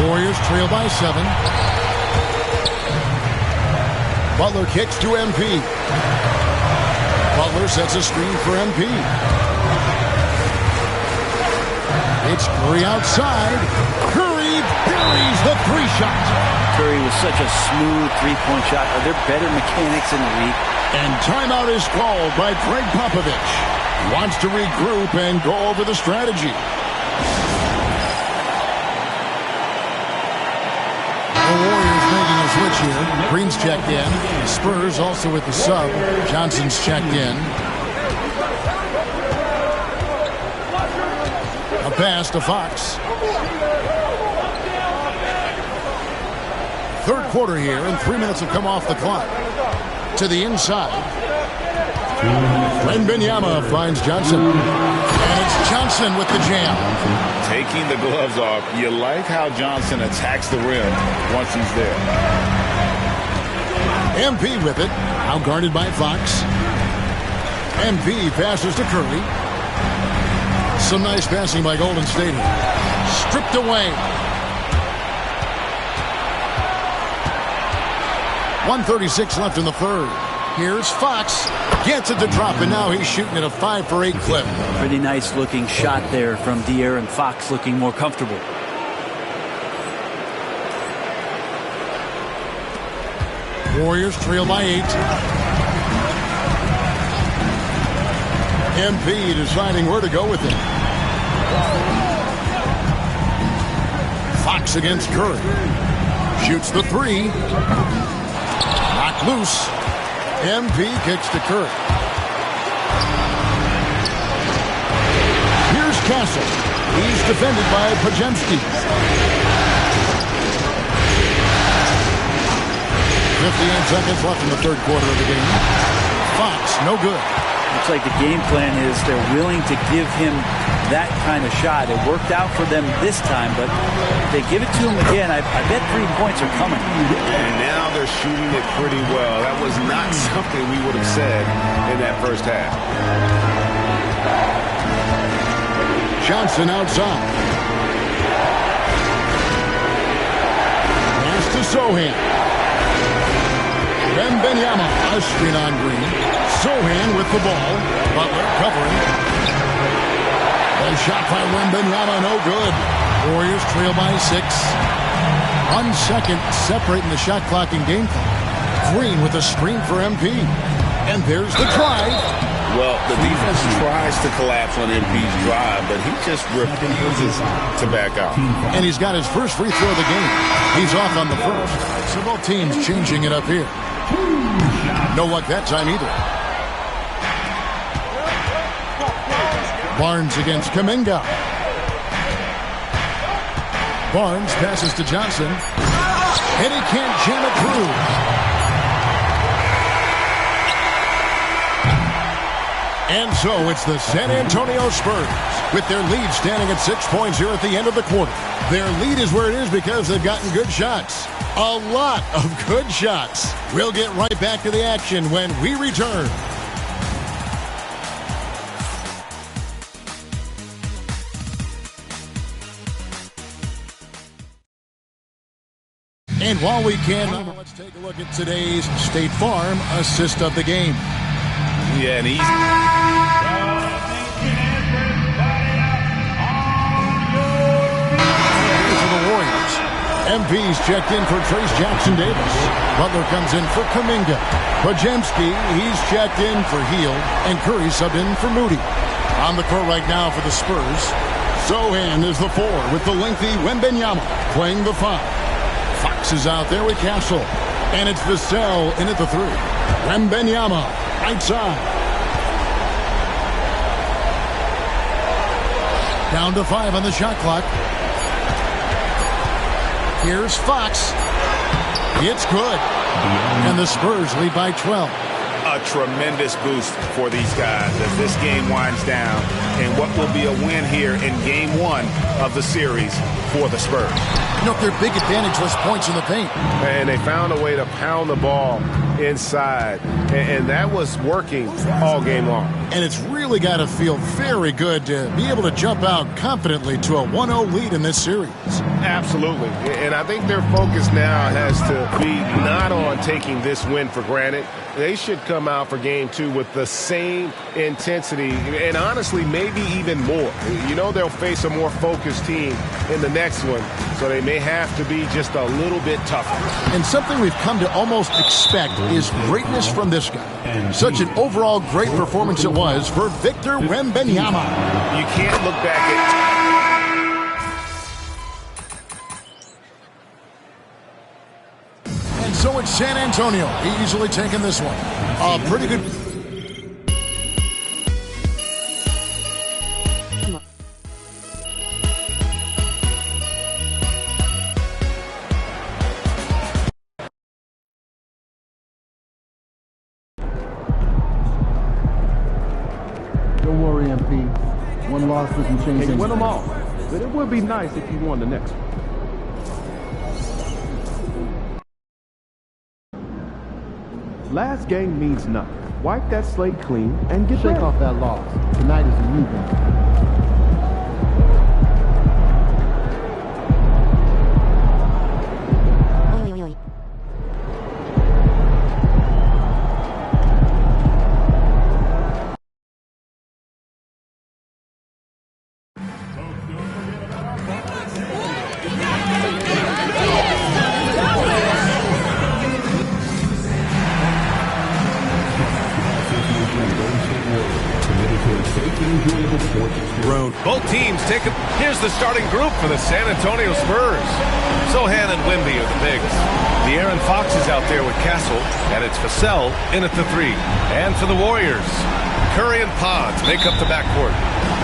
Warriors trail by 7. Butler kicks to MP. Butler sets a screen for MP. It's Curry outside. Curry buries the 3-shot. Curry was such a smooth 3-point shot. Are there better mechanics in the league? And timeout is called by Greg Popovich. He wants to regroup and go over the strategy. The Warriors making a switch here. Green's checked in. The Spurs also with the sub. Johnson's checked in. A pass to Fox. Third quarter here, and 3 minutes have come off the clock. To the inside. Wembanyama finds Johnson. And it's Johnson with the jam. Taking the gloves off. You like how Johnson attacks the rim once he's there. MP with it. Now guarded by Fox. MP passes to Curry. Some nice passing by Golden State. Stripped away. 1:36 left in the third. Here's Fox. Gets it to drop, and now he's shooting at a 5 for 8 clip. Pretty nice looking shot there from De'Aaron Fox, looking more comfortable. Warriors trail by 8. MP deciding where to go with it. Fox against Curry. Shoots the 3. Knocked loose. MP kicks to Curry. Here's Castle. He's defended by Pajemski. 58 seconds left in the third quarter of the game. Fox, no good. Looks like the game plan is they're willing to give him that kind of shot. It worked out for them this time, but if they give it to him again, I bet 3 points are coming. And now they're shooting it pretty well. That was not something we would have said in that first half. Johnson outside. Pass to Sohan. Wembanyama, a screen on Green. Sohan with the ball. Butler covering. A shot by Wembanyama, no good. Warriors trail by 6. 1 second separating the shot clock and game clock. Green with a screen for MP. And there's the drive. Well, the defense tries to collapse on MP's drive, but he just refuses to back out. And he's got his first free throw of the game. He's off on the first. So both teams changing it up here. No luck that time either. Barnes against Kuminga. Barnes passes to Johnson. And he can't jam it through. And so it's the San Antonio Spurs with their lead standing at 6 points here at the end of the quarter. Their lead is where it is because they've gotten good shots. A lot of good shots. We'll get right back to the action when we return. And while we can, let's take a look at today's State Farm assist of the game. Yeah, and he's... For the Warriors. MP's checked in for Trace Jackson Davis. Butler comes in for Kuminga. Podziemski, he's checked in for Hield. And Curry subbed in for Moody. On the court right now for the Spurs. Sohan is the 4 with the lengthy Wembanyama playing the 5. Fox is out there with Castle. And it's Vassell in at the 3. Wembanyama, right side. Down to 5 on the shot clock. Here's Fox. It's good. And the Spurs lead by 12. A tremendous boost for these guys as this game winds down and what will be a win here in game 1 of the series for the Spurs. You know, their big advantage was points in the paint. And they found a way to pound the ball inside, and that was working all game long. And it's really got to feel very good to be able to jump out confidently to a 1-0 lead in this series. Absolutely. And I think their focus now has to be not on taking this win for granted. They should come out for game 2 with the same intensity and honestly maybe even more. You know, they'll face a more focused team in the next one, so they may have to be just a little bit tougher. And something we've come to almost expect is greatness from this guy. Such an overall great performance it was for Victor Wembanyama. You can't look back at... And so it's San Antonio easily taking this one. A pretty good... Don't worry, MP. One loss doesn't change anything. You win them all, but it would be nice if you won the next one. Last game means nothing. Wipe that slate clean and get Shake off that loss. Tonight is a new game. Both teams take it. Here's the starting group for the San Antonio Spurs. Sohan and Wemby are the bigs. De'Aaron Fox is out there with Castle, and it's Vassell in at the 3. And for the Warriors, Curry and Pons make up the backcourt.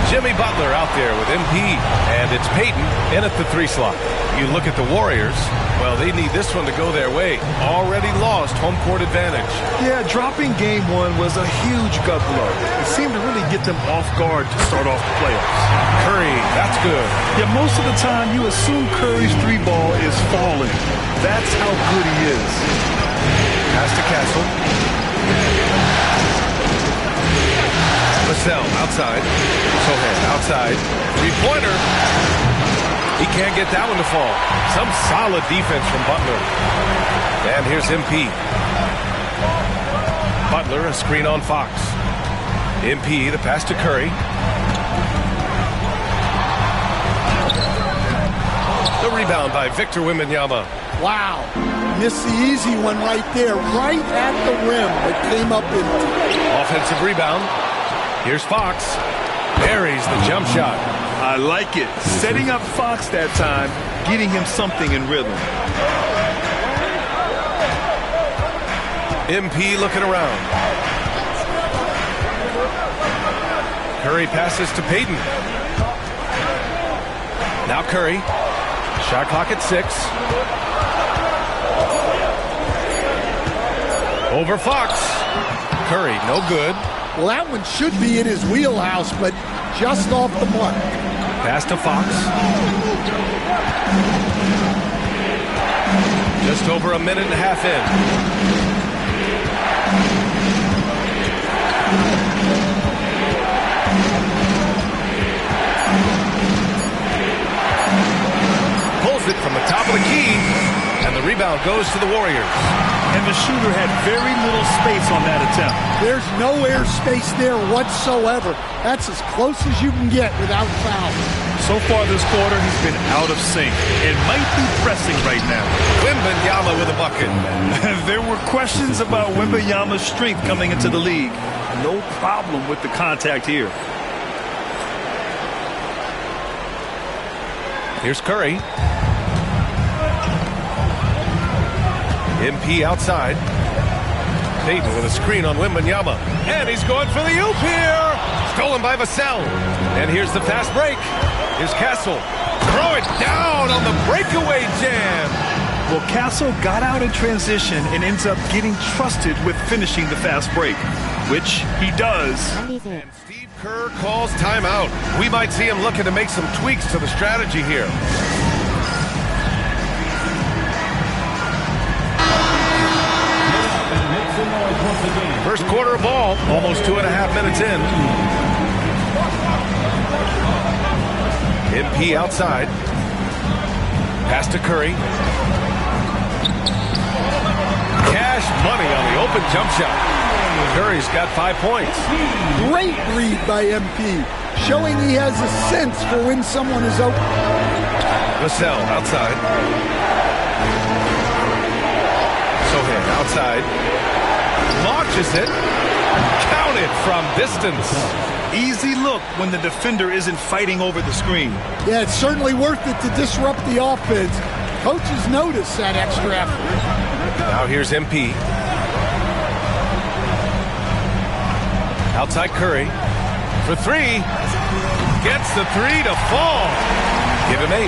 Jimmy Butler out there with MP, and it's Payton in at the 3 slot. You look at the Warriors, well, they need this one to go their way. Already lost home court advantage. Yeah, dropping game 1 was a huge gut blow. It seemed to really get them off guard to start off the playoffs. Curry, that's good. Yeah, most of the time you assume Curry's 3 ball is falling. That's how good he is. Pass to Castle. Vassell outside. Sohan outside. 3-pointer. He can't get that one to fall. Some solid defense from Butler. And here's MP. Butler, a screen on Fox. MP, the pass to Curry. The rebound by Victor Wembanyama. Wow. Missed the easy one right there, right at the rim. It came up in. Offensive rebound. Here's Fox. Buries the jump shot. I like it. Setting up Fox that time, getting him something in rhythm. MP looking around. Curry passes to Payton. Now Curry. Shot clock at 6. Over Fox. Curry, no good. Well, that one should be in his wheelhouse, but just off the mark. Pass to Fox. Just over a minute and a half in. Pulls it from the top of the key, and the rebound goes to the Warriors. And the shooter had very little space on that attempt. There's no air space there whatsoever. That's as close as you can get without foul. So far this quarter, he's been out of sync and might be pressing right now. Wembanyama with a bucket. There were questions about Wembanyama's strength coming into the league. No problem with the contact here. Here's Curry. MP outside. Payton with a screen on Wembanyama. And he's going for the oop here. Stolen by Vassell. And here's the fast break. Here's Castle. Throw it down on the breakaway jam. Well, Castle got out in transition and ends up getting trusted with finishing the fast break, which he does. And Steve Kerr calls timeout. We might see him looking to make some tweaks to the strategy here. First quarter of ball, almost 2.5 minutes in. MP outside. Pass to Curry. Cash money on the open jump shot. Curry's got 5 points. Great read by MP, showing he has a sense for when someone is open. Vassell outside. Sohan outside. Launches it. Counted from distance. Easy look when the defender isn't fighting over the screen. Yeah, it's certainly worth it to disrupt the offense. Coaches notice that extra effort. Now here's MP. Outside Curry. For 3. Gets the 3 to fall. Give him 8.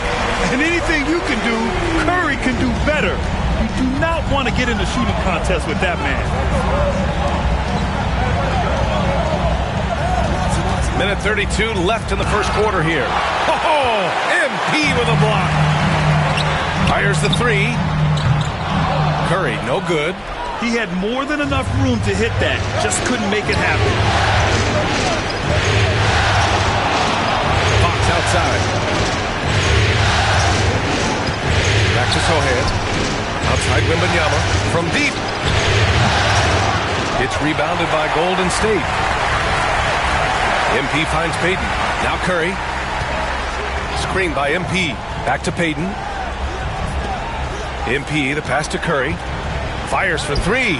And anything you can do, Curry can do better. You do not want to get in a shooting contest with that man. Minute 32 left in the first quarter here. Oh, MP with a block. Fires the 3. Curry, no good. He had more than enough room to hit that. Just couldn't make it happen. Fox outside. Back to Sohan. Outside Wembanyama from deep. It's rebounded by Golden State. MP finds Payton. Now Curry. Screen by MP. Back to Payton. MP, the pass to Curry. Fires for 3.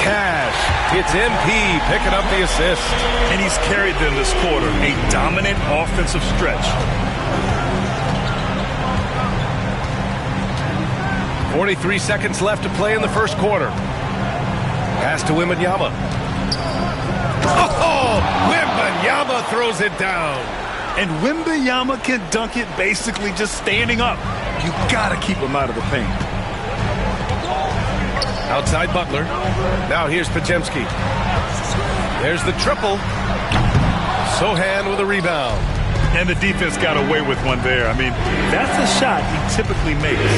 Cash. It's MP picking up the assist. And he's carried them this quarter. A dominant offensive stretch. 43 seconds left to play in the first quarter. Pass to Wembanyama. Oh! Wembanyama throws it down. And Wembanyama can dunk it basically just standing up. You gotta keep him out of the paint. Outside Butler. Now here's Podziemski. There's the triple. Sohan with a rebound. And the defense got away with one there. I mean, that's a shot he typically makes.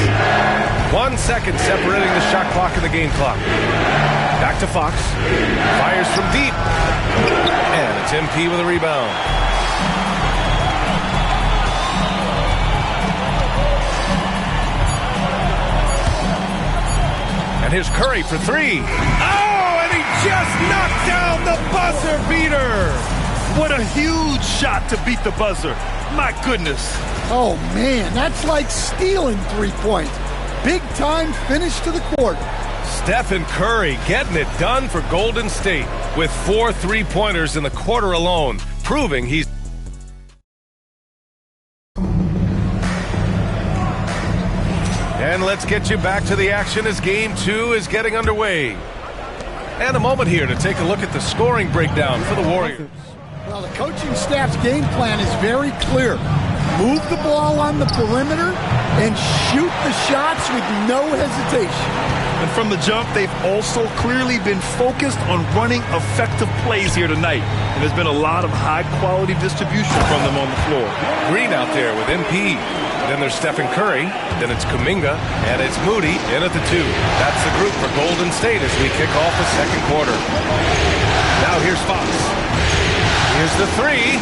1 second separating the shot clock and the game clock. Back to Fox. Fires from deep. And it's MP with a rebound. And here's Curry for 3. Oh, and he just knocked down the buzzer beater. What a huge shot to beat the buzzer. My goodness. Oh, man, that's like stealing 3 points. Big time finish to the quarter. Stephen Curry getting it done for Golden State with 4 3-pointers in the quarter alone, proving he's... And let's get you back to the action as Game 2 is getting underway. And a moment here to take a look at the scoring breakdown for the Warriors. Well, the coaching staff's game plan is very clear. Move the ball on the perimeter and shoot the shots with no hesitation. And from the jump, they've also clearly been focused on running effective plays here tonight. And there's been a lot of high-quality distribution from them on the floor. Green out there with MP. Then there's Stephen Curry. Then it's Kuminga. And it's Moody in at the 2. That's the group for Golden State as we kick off the second quarter. Now here's Fox. Here's the 3.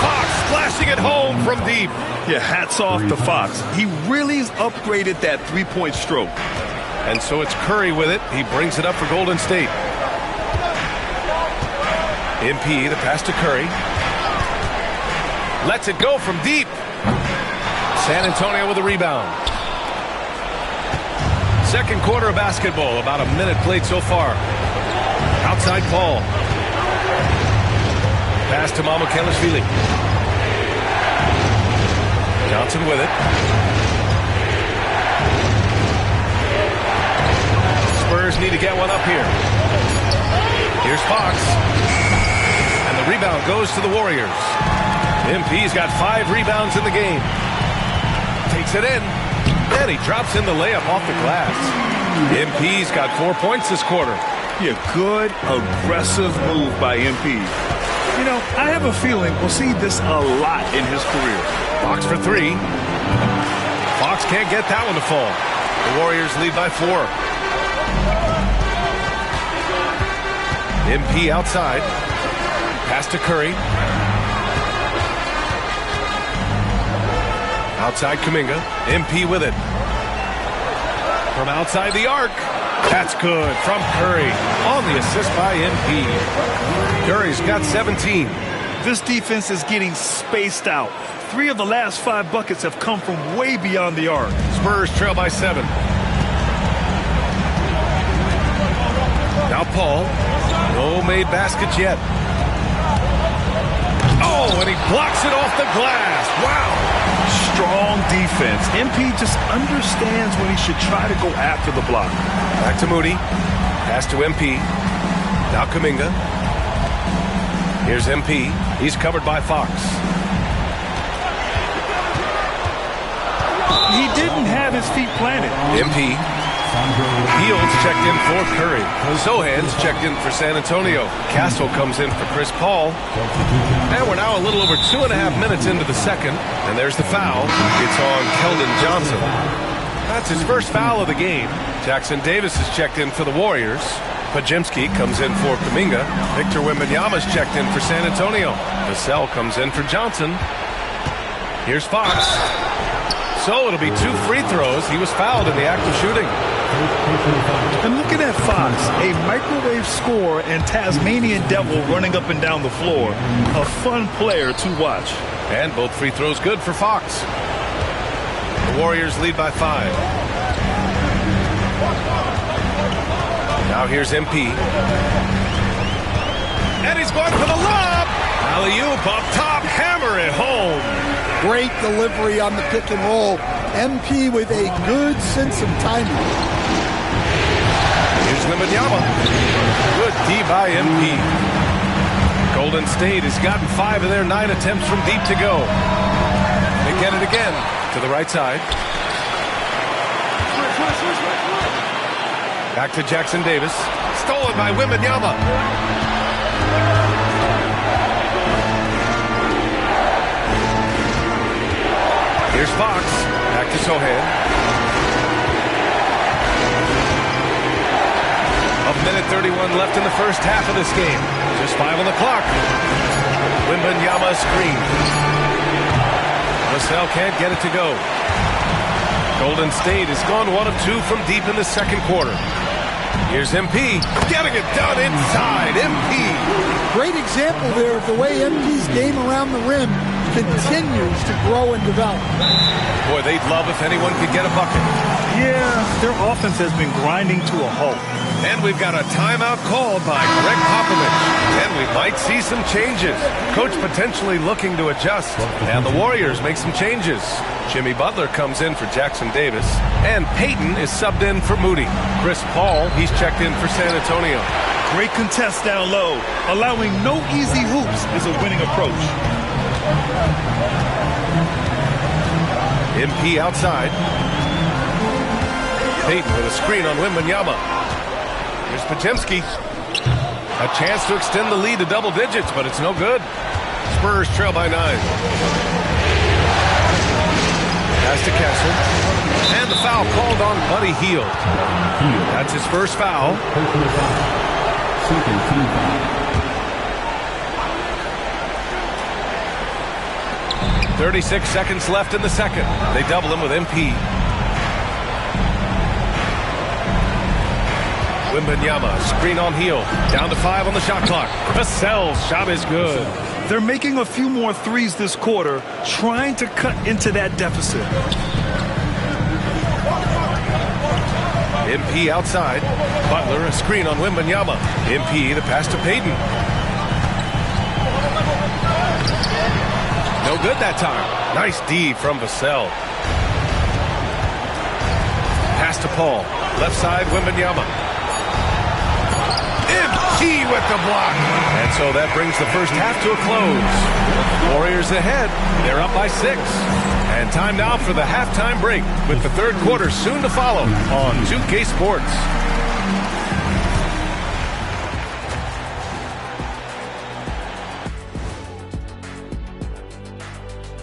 Fox flashing it home from deep. Yeah, hats off to Fox. He really has upgraded that three-point stroke. And so it's Curry with it. He brings it up for Golden State. MP, the pass to Curry. Lets it go from deep. San Antonio with a rebound. Second quarter of basketball. About a minute played so far. Outside Paul. Pass to Mamukelashvili. Johnson with it. Spurs need to get one up here. Here's Fox. And the rebound goes to the Warriors. MP's got 5 rebounds in the game. Takes it in. And he drops in the layup off the glass. MP's got 4 points this quarter. Yeah, good, aggressive move by MP. You know, I have a feeling we'll see this a lot in his career. Fox for 3. Fox can't get that one to fall. The Warriors lead by 4. MP outside. Pass to Curry. Outside Kuminga. MP with it. From outside the arc. That's good from Curry on the assist by MP. Curry's got 17. This defense is getting spaced out. 3 of the last 5 buckets have come from way beyond the arc. Spurs trail by 7. Now Paul. No made baskets yet. Oh, and he blocks it off the glass. Wow. Strong defense. MP just understands when he should try to go after the block. Back to Moody. Pass to MP. Now Kuminga. Here's MP. He's covered by Fox. He didn't have his feet planted. MP. Fields checked in for Curry. Sohan's checked in for San Antonio. Castle comes in for Chris Paul. And we're now a little over 2.5 minutes into the second. And there's the foul. It's on Keldon Johnson. That's his first foul of the game. Jackson Davis is checked in for the Warriors. Pajimski comes in for Kuminga. Victor Wembanyama's checked in for San Antonio. Vassell comes in for Johnson. Here's Fox. So it'll be 2 free throws. He was fouled in the act of shooting. And looking at Fox, a microwave scorer and Tasmanian devil running up and down the floor. A fun player to watch. And both free throws good for Fox. The Warriors lead by 5. Now here's MP. And he's going for the lob. Alley-oop up top. Hammer it home. Great delivery on the pick and roll. MP with a good sense of timing. Here's Wembanyama. Good D by MP. Golden State has gotten 5 of their 9 attempts from deep to go. They get it again to the right side. Back to Jackson Davis. Stolen by Wembanyama. Here's Fox. Back to Sohan. A minute 31 left in the first half of this game. Just 5 on the clock. Wembanyama screen. Vassell can't get it to go. Golden State has gone 1 of 2 from deep in the second quarter. Here's MP. Getting it done inside. MP. Great example there of the way MP's game around the rim. continues to grow and develop. Boy, they'd love if anyone could get a bucket. Yeah, their offense has been grinding to a halt. And we've got a timeout called by Greg Popovich. And we might see some changes. Coach potentially looking to adjust. And the Warriors make some changes. Jimmy Butler comes in for Jackson Davis. And Payton is subbed in for Moody. Chris Paul, he's checked in for San Antonio. Great contest down low. Allowing no easy hoops is a winning approach. MP outside. Payton with a screen on Wembanyama. Here's Podziemski. A chance to extend the lead to double digits, but it's no good. Spurs trail by 9. Pass to Kessler. And the foul called on Buddy Hield. That's his first foul. 36 seconds left in the second. They double him with MP. Wembanyama, screen on Hield. Down to 5 on the shot clock. Vassell's shot is good. They're making a few more threes this quarter, trying to cut into that deficit. MP outside. Butler, a screen on Wembanyama. MP, the pass to Payton. No good that time. Nice D from Vassell. Pass to Paul. Left side, Wembanyama. MP with the block. And so that brings the first half to a close. Warriors ahead. They're up by 6. And time now for the halftime break, with the third quarter soon to follow on 2K Sports.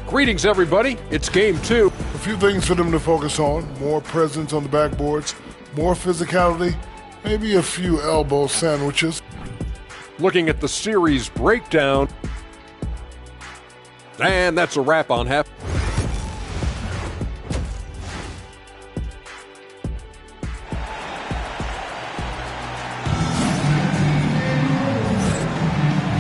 Greetings, everybody. It's game 2. A few things for them to focus on. More presence on the backboards, more physicality, maybe a few elbow sandwiches. Looking at the series breakdown. And that's a wrap on half.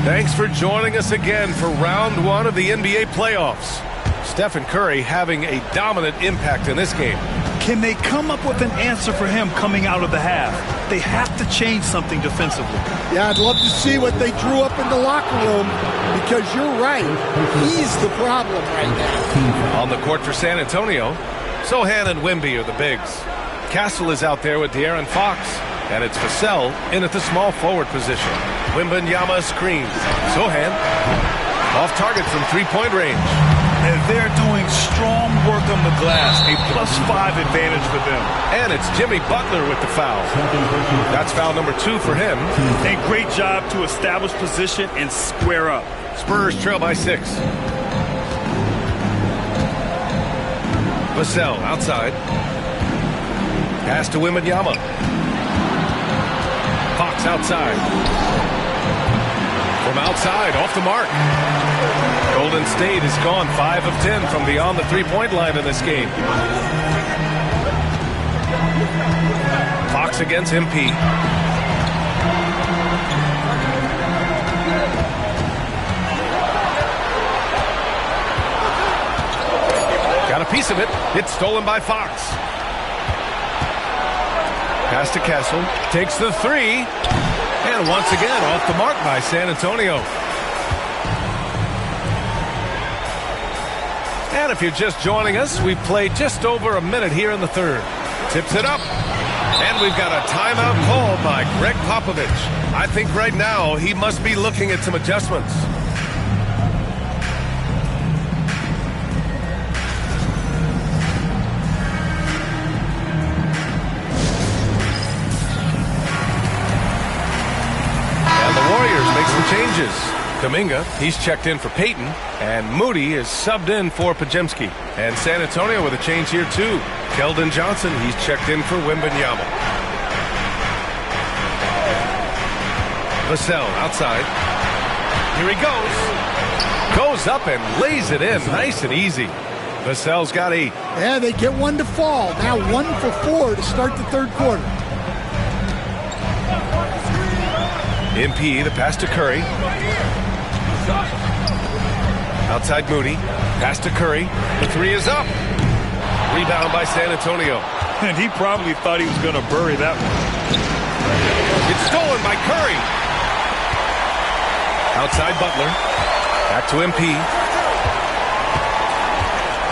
Thanks for joining us again for round 1 of the NBA playoffs. Stephen Curry having a dominant impact in this game. Can they come up with an answer for him coming out of the half? They have to change something defensively. Yeah, I'd love to see what they drew up in the locker room, because you're right. He's the problem right now. On the court for San Antonio, Sohan and Wemby are the bigs. Castle is out there with De'Aaron Fox, and it's Vassell in at the small forward position. Wembanyama screens. Sohan off target from three-point range. And they're doing strong work on the glass. A +5 advantage for them. And it's Jimmy Butler with the foul. That's foul number 2 for him. A great job to establish position and square up. Spurs trail by 6. Vassell outside. Pass to Wembanyama. Fox outside. From outside, off the mark. Golden State has gone 5 of 10 from beyond the three-point line in this game. Fox against MP. Got a piece of it. It's stolen by Fox. Pass to Kessel. Takes the 3. And once again, off the mark by San Antonio. And if you're just joining us, we've played just over a minute here in the third. Tips it up. And we've got a timeout called by Greg Popovich. I think right now he must be looking at some adjustments. Changes. Kuminga, he's checked in for Payton, and Moody is subbed in for Podziemski. And San Antonio with a change here too. Keldon Johnson, he's checked in for Wembanyama. Vassell outside. Here he goes. Goes up and lays it in nice and easy. Vassell's got 8. Yeah, they get 1 to fall. Now 1 for 4 to start the third quarter. MP, the pass to Curry. Outside Moody. Pass to Curry. The three is up. Rebound by San Antonio. And he probably thought he was going to bury that one. It's stolen by Curry. Outside Butler. Back to MP.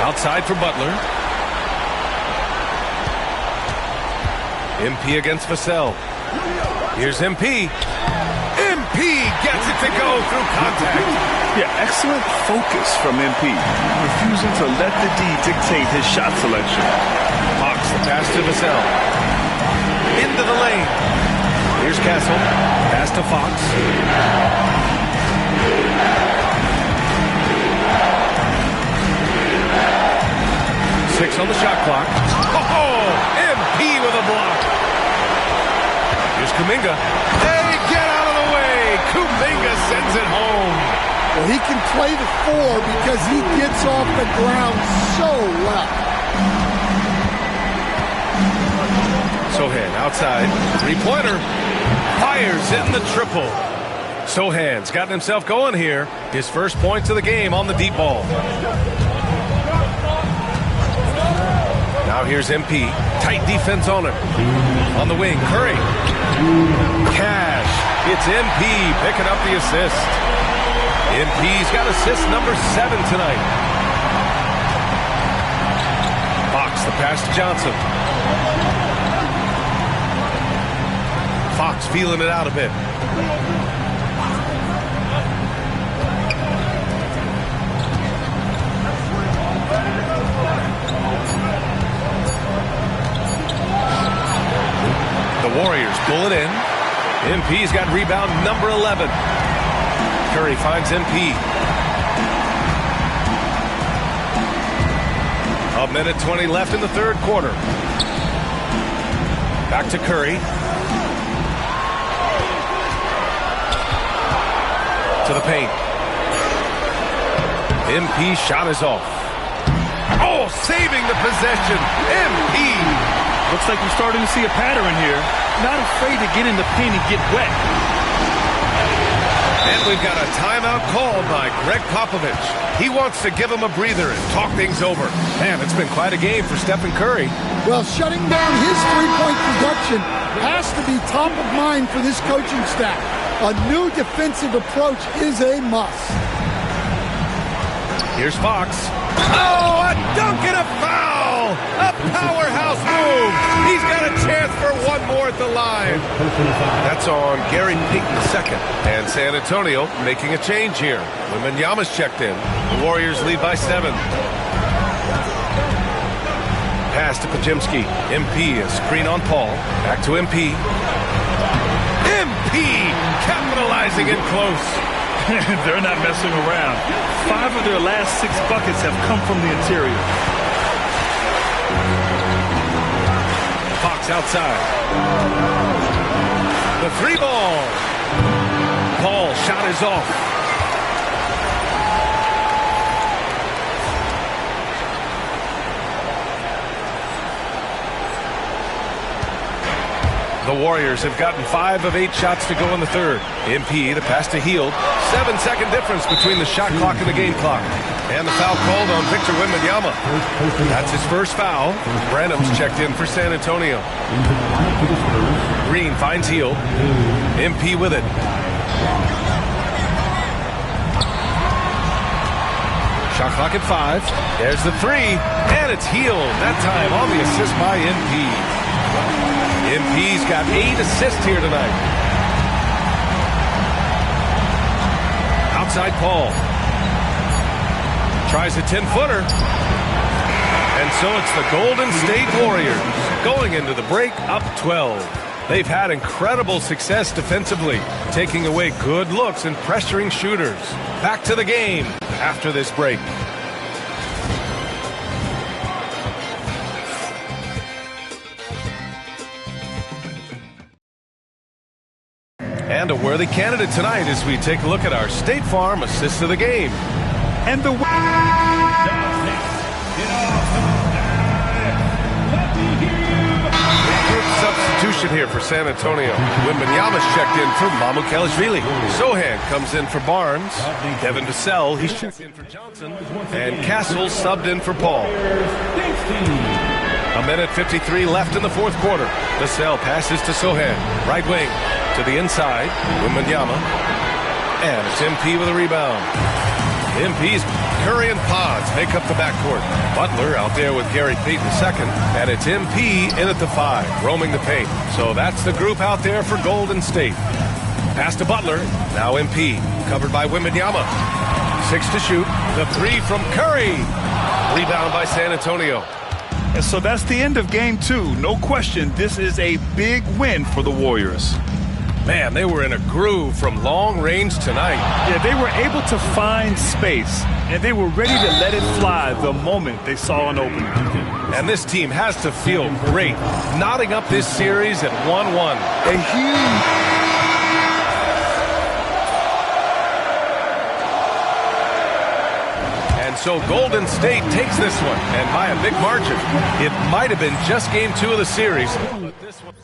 Outside for Butler. MP against Vassell. Here's MP. MP gets it to go through contact. Yeah, excellent focus from MP. Refusing to let the D dictate his shot selection. Fox, the pass to Vassell. Into the lane. Here's Castle. Pass to Fox. Six on the shot clock. Oh, MP with a block. Here's Kuminga. They get out of the way. Kuminga sends it home. Well, he can play the four because he gets off the ground so well. Sohan outside. Three-pointer. Fires in the triple. Sohan's gotten himself going here. His first points of the game on the deep ball. Now here's MP. Tight defense on him. On the wing, Curry. Cash. It's MP picking up the assist. MP's got assist number 7 tonight. Fox, the pass to Johnson. Fox feeling it out a bit. The Warriors pull it in. MP's got rebound number 11. Curry finds MP. A minute 20 left in the third quarter. Back to Curry. To the paint. MP shot is off. Oh, saving the possession. MP. Looks like we're starting to see a pattern here. Not afraid to get in the paint and get wet. And we've got a timeout called by Greg Popovich. He wants to give him a breather and talk things over. Man, it's been quite a game for Stephen Curry. Well, shutting down his three-point production has to be top of mind for this coaching staff. A new defensive approach is a must. Here's Fox. Oh, a dunk and a foul! A powerhouse move! He's got a chance for one more at the line. That's on Gary Payton second. And San Antonio making a change here. Wembanyama's checked in. The Warriors lead by 7. Pass to Pajimski. MP, a screen on Paul. Back to MP. MP capitalizing in close. They're not messing around. 5 of their last 6 buckets have come from the interior. Fox outside. The 3-ball. Paul shot is off. The Warriors have gotten 5 of 8 shots to go in the third. MP, the pass to Hield. 7-second difference between the shot clock and the game clock. And the foul called on Victor Wembanyama. That's his first foul. Branham's checked in for San Antonio. Green finds Hield. MP with it. Shot clock at 5. There's the 3. And it's Hield. That time on the assist by MP. MP's got 8 assists here tonight. Outside Paul. Tries a 10-footer. And so it's the Golden State Warriors going into the break up 12. They've had incredible success defensively, taking away good looks and pressuring shooters. Back to the game after this break. And a worthy candidate tonight as we take a look at our State Farm assist of the game. And the substitution here for San Antonio. Wembanyama's checked in for Mamukelashvili. Sohan comes in for Barnes. Devin Vassell, he's checked in for Johnson. And Castle subbed in for Paul. A minute 53 left in the fourth quarter. Vassell passes to Sohan. Right wing to the inside. Wembanyama. And it's MP with a rebound. MP's Curry and Pods make up the backcourt. Butler out there with Gary Payton second. And it's MP in at the 5, roaming the paint. So that's the group out there for Golden State. Pass to Butler. Now MP. Covered by Wembanyama. 6 to shoot. The 3 from Curry. Rebound by San Antonio. And so that's the end of game 2. No question, this is a big win for the Warriors. Man, they were in a groove from long range tonight. Yeah, they were able to find space, and they were ready to let it fly the moment they saw an opening. And this team has to feel great, knotting up this series at 1-1. A huge... So Golden State takes this one, and by a big margin. It might have been just game 2 of the series. But this one...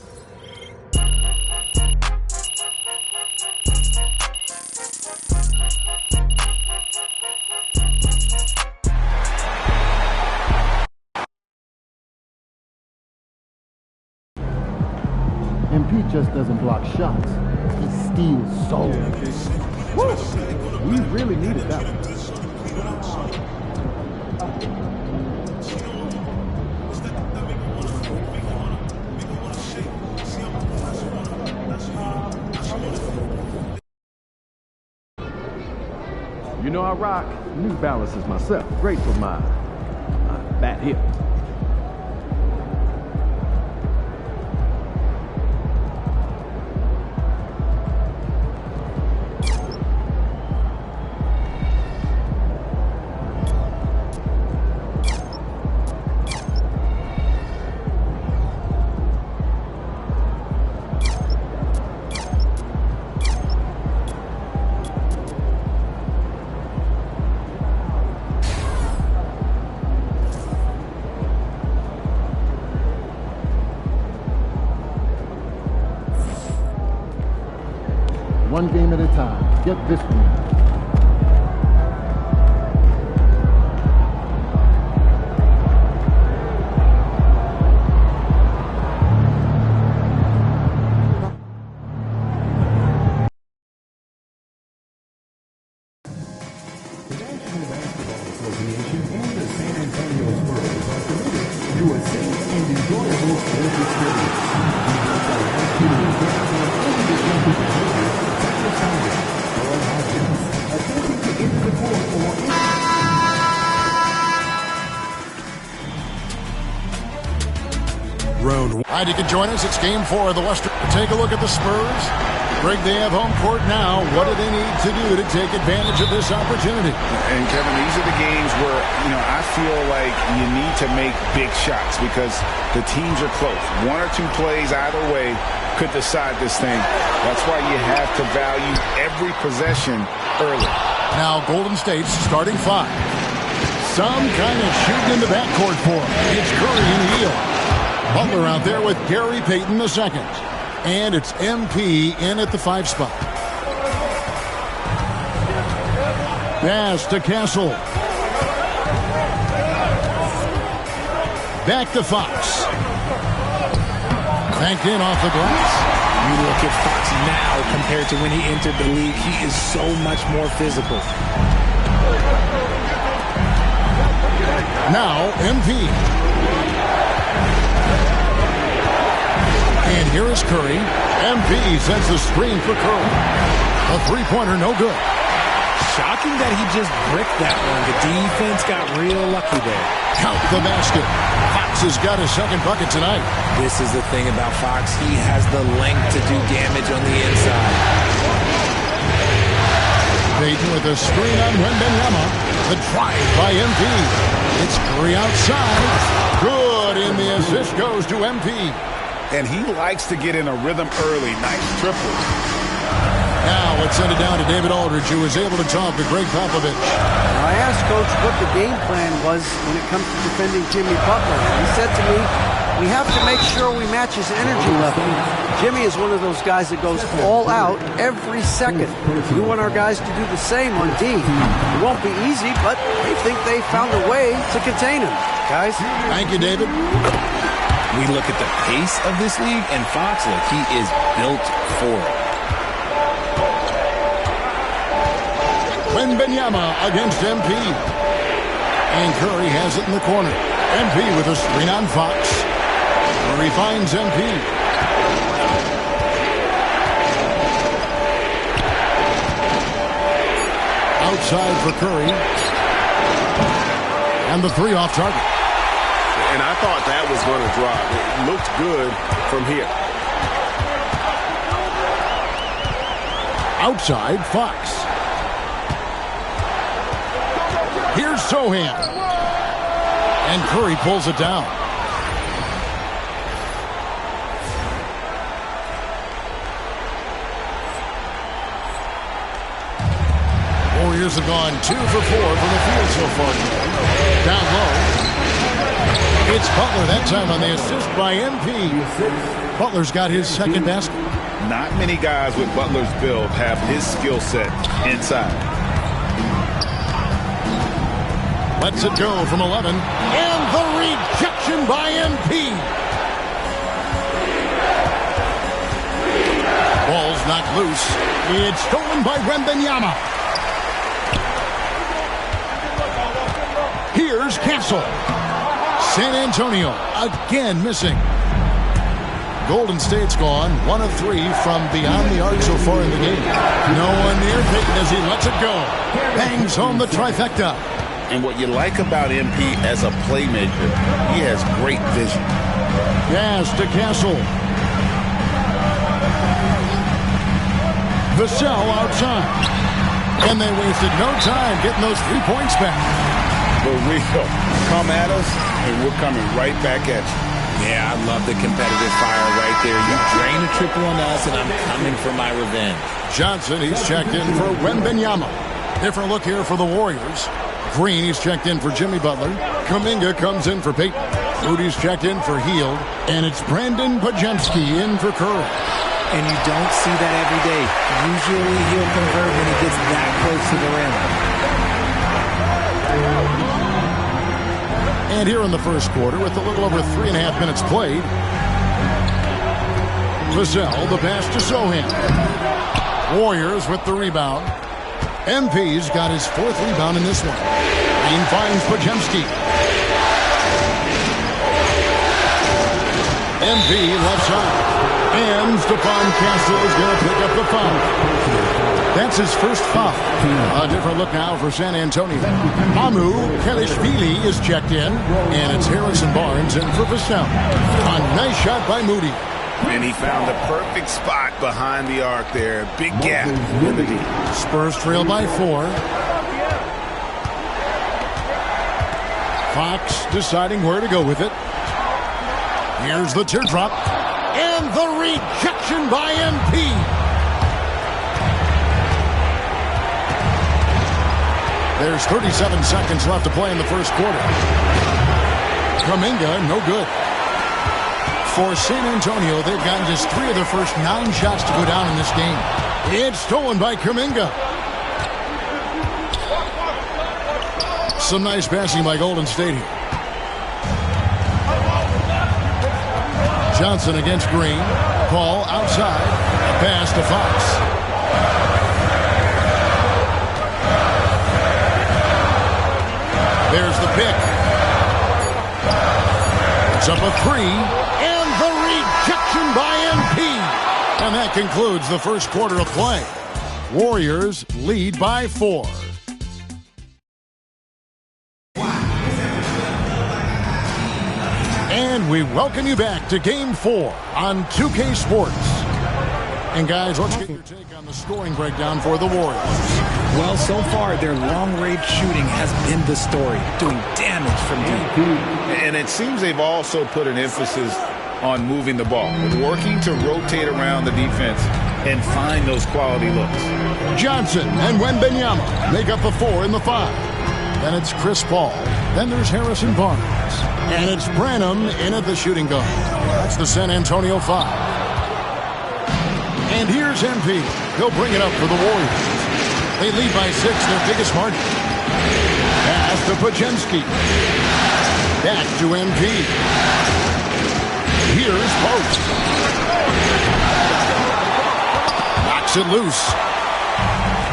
MP just doesn't block shots. He steals souls. Woo! We really needed that one. You know I rock New Balances myself. Great for my bad hip. One game at a time. Get this one. All right, you can join us. It's game 4 of the Western. Take a look at the Spurs. Greg, they have home court now. What do they need to do to take advantage of this opportunity? And Kevin, these are the games where, I feel like you need to make big shots because the teams are close. 1 or 2 plays either way could decide this thing. That's why you have to value every possession early. Now Golden State's starting 5. Some kind of shooting in the backcourt for him. It's Curry and Hill. Butler out there with Gary Payton II. And it's MP in at the 5 spot. Pass to Castle. Back to Fox. Banked in off the glass. You look at Fox now compared to when he entered the league. He is so much more physical. Now MP. And here is Curry. MP sends the screen for Curry. A three-pointer, no good. Shocking that he just bricked that one. The defense got real lucky there. Count the basket. Fox has got his second bucket tonight. This is the thing about Fox. He has the length to do damage on the inside. Payton with a screen on Wembanyama. The drive by MP. It's Curry outside. Good, and the assist goes to MP. And he likes to get in a rhythm early. Nice triple. Now let's send it down to David Aldridge, who was able to talk to Greg Popovich. I asked Coach what the game plan was when it comes to defending Jimmy Butler. He said to me, We have to make sure we match his energy level. Jimmy is one of those guys that goes all out every second. We want our guys to do the same on D. It won't be easy, but they think they found a way to contain him. Guys? Thank you, David. We look at the pace of this league, and Fox, look, he is built for it. Wembanyama against MP. And Curry has it in the corner. MP with a screen on Fox. Curry finds MP. Outside for Curry. And the three off target. And I thought that was going to drop. It looked good from here. Outside, Fox. Here's Sohan. And Curry pulls it down. Warriors have gone 2 for 4 from the field so far. Down low. It's Butler that time on the assist by MP. Butler's got his second basket. Not many guys with Butler's build have his skill set inside. Lets it go from 11. And the rejection by MP. Ball's knocked loose. It's stolen by Wembanyama. Here's Castle. San Antonio again missing. Golden State's gone 1 of 3 from beyond the arc so far in the game. No one near Payton as he lets it go. Bangs home the trifecta. And what you like about MP as a playmaker, he has great vision. Pass to Castle. Vassell outside. And they wasted no time getting those 3 points back. For real. Come at us, and we're coming right back at you. Yeah, I love the competitive fire right there. You drain a triple on us, and I'm coming for my revenge. Johnson, he's checked in for Wembanyama. Different look here for the Warriors. Green, he's checked in for Jimmy Butler. Kuminga comes in for Payton. Moody's checked in for Hield. And it's Brandon Pajemski in for Curry. And you don't see that every day. Usually he'll convert when he gets that close to the rim. And here in the first quarter, with a little over 3.5 minutes played, Vassell, the pass to Sohan. Warriors with the rebound. MP's got his 4th rebound in this one. Green finds Pajemski. MP left side. And Stephon Castle is going to pick up the foul. That's his first foul. A different look now for San Antonio. Amu Kelishvili is checked in. And it's Harrison Barnes in for Vassell. A nice shot by Moody. And he found the perfect spot behind the arc there. Big gap in the D. Spurs trail by 4. Fox deciding where to go with it. Here's the teardrop. And the rejection by MP. There's 37 seconds left to play in the first quarter. Kuminga, no good. For San Antonio, they've gotten just 3 of their first 9 shots to go down in this game. It's stolen by Kuminga. Some nice passing by Golden State here. Johnson against Green. Paul outside. Pass to Fox. There's the pick. It's up a 3. And the rejection by MP. And that concludes the first quarter of play. Warriors lead by 4. And we welcome you back to Game 4 on 2K Sports. And guys, let's get your take on the scoring breakdown for the Warriors. Well, so far, their long-range shooting has been the story, doing damage from deep. And it seems they've also put an emphasis on moving the ball, working to rotate around the defense and find those quality looks. Johnson and Wembanyama make up the 4 and the 5. Then it's Chris Paul. Then there's Harrison Barnes. And it's Branham in at the shooting guard. That's the San Antonio 5. And here's MP. He'll bring it up for the Warriors. They lead by 6, their biggest margin. Pass to Pajemski. Back to MP. Here's Post. Knocks it loose.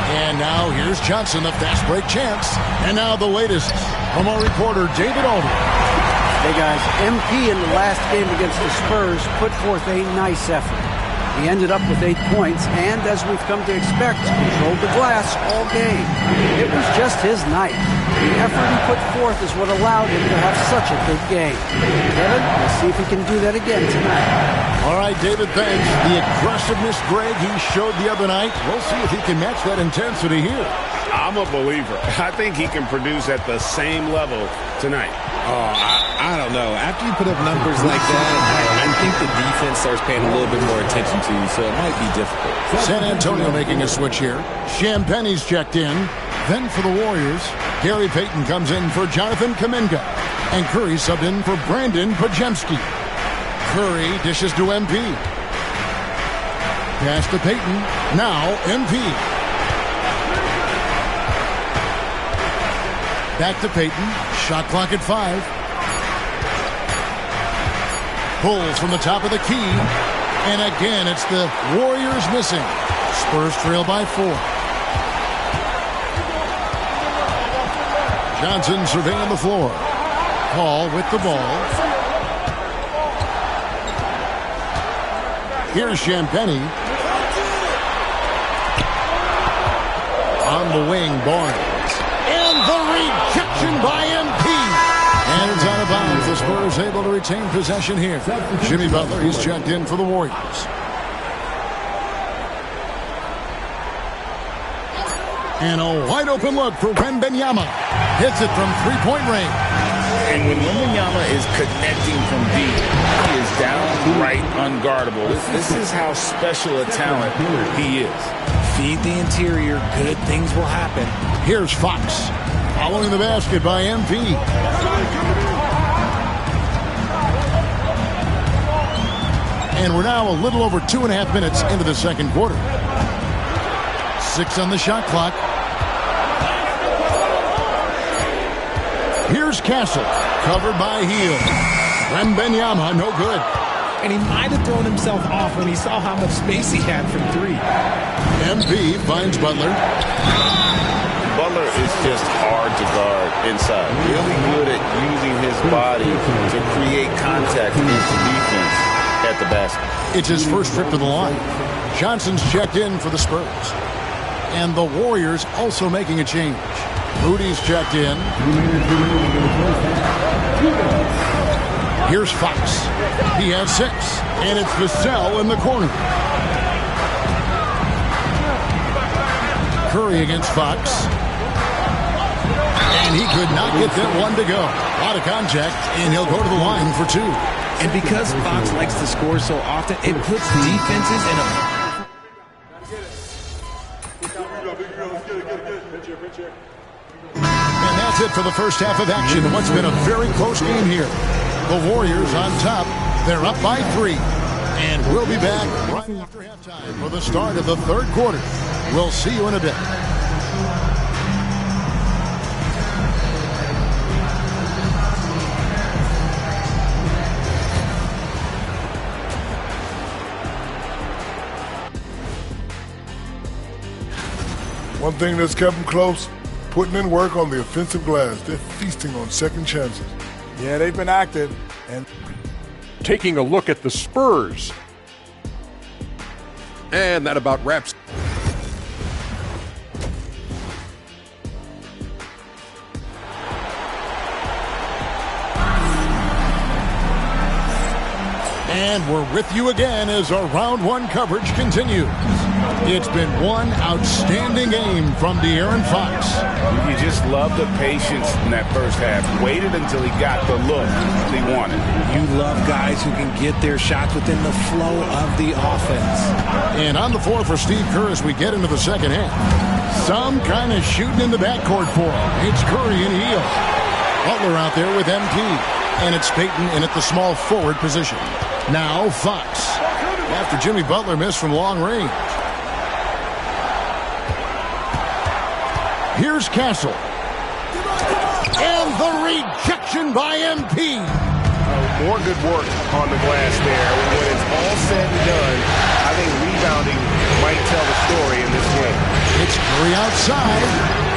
And now here's Johnson, the fast break chance. And now the latest from our reporter, David Aldridge. Hey guys, MP in the last game against the Spurs put forth a nice effort. He ended up with 8 points and, as we've come to expect, controlled the glass all game. It was just his night. The effort he put forth is what allowed him to have such a big game. Kevin, we'll see if he can do that again tonight. All right, David, thanks. The aggressiveness, Greg, he showed the other night. We'll see if he can match that intensity here. I'm a believer. I think he can produce at the same level tonight. Oh, I don't know. After you put up numbers like that, I think the defense starts paying a little bit more attention to you, so it might be difficult. San Antonio making a switch here. Champagne's checked in. Then for the Warriors, Gary Payton comes in for Jonathan Kuminga. And Curry subbed in for Brandon Pajemski. Curry dishes to MP. Pass to Payton. Now MP. Back to Payton. Shot clock at 5. Pulls from the top of the key. And again, it's the Warriors missing. Spurs trail by 4. Johnson surveying the floor. Paul with the ball. Here's Champagnie. On the wing, Barnes. And the rejection by MP. And it's out of bounds. The Spurs able to retain possession here. Jimmy Butler, he's checked in for the Warriors. And a wide open look for Wembanyama. Hits it from three-point range. And when Wembanyama is connecting from deep, he is downright unguardable. This is how special a talent he is. Feed the interior, good things will happen. Here's Fox. Following the basket by MP. And we're now a little over 2.5 minutes into the second quarter. 6 on the shot clock. Here's Castle, covered by Hield. Wembanyama, no good. And he might have thrown himself off when he saw how much space he had from 3. MP finds Butler. Butler is just hard to guard inside. Really good at using his body to create contact against the defense at the basket. It's his first trip to the line. Johnson's checked in for the Spurs. And the Warriors also making a change. Moody's checked in. Here's Fox. He has 6. And it's Vassell in the corner. Curry against Fox. And he could not get that one to go. A lot of contact, and he'll go to the line for 2. And because Fox likes to score so often, it puts defenses in a... And that's it for the first half of action in what's been a very close game here. The Warriors on top. They're up by 3. And we'll be back right after halftime for the start of the third quarter. We'll see you in a bit. One thing that's kept them close, putting in work on the offensive glass. They're feasting on second chances. Yeah, they've been active. And taking a look at the Spurs. And that about wraps. And we're with you again as our round 1 coverage continues. It's been one outstanding game from De'Aaron Fox. You just love the patience in that first half. Waited until he got the look he wanted. You love guys who can get their shots within the flow of the offense. And on the floor for Steve Kerr as we get into the second half. Some kind of shooting in the backcourt for him. It's Curry and Hield. Butler out there with MP. And it's Payton in at the small forward position. Now Fox. After Jimmy Butler missed from long range. Here's Castle. And the rejection by MP. More good work on the glass there. When it's all said and done, I think rebounding might tell the story in this game. It's Curry outside.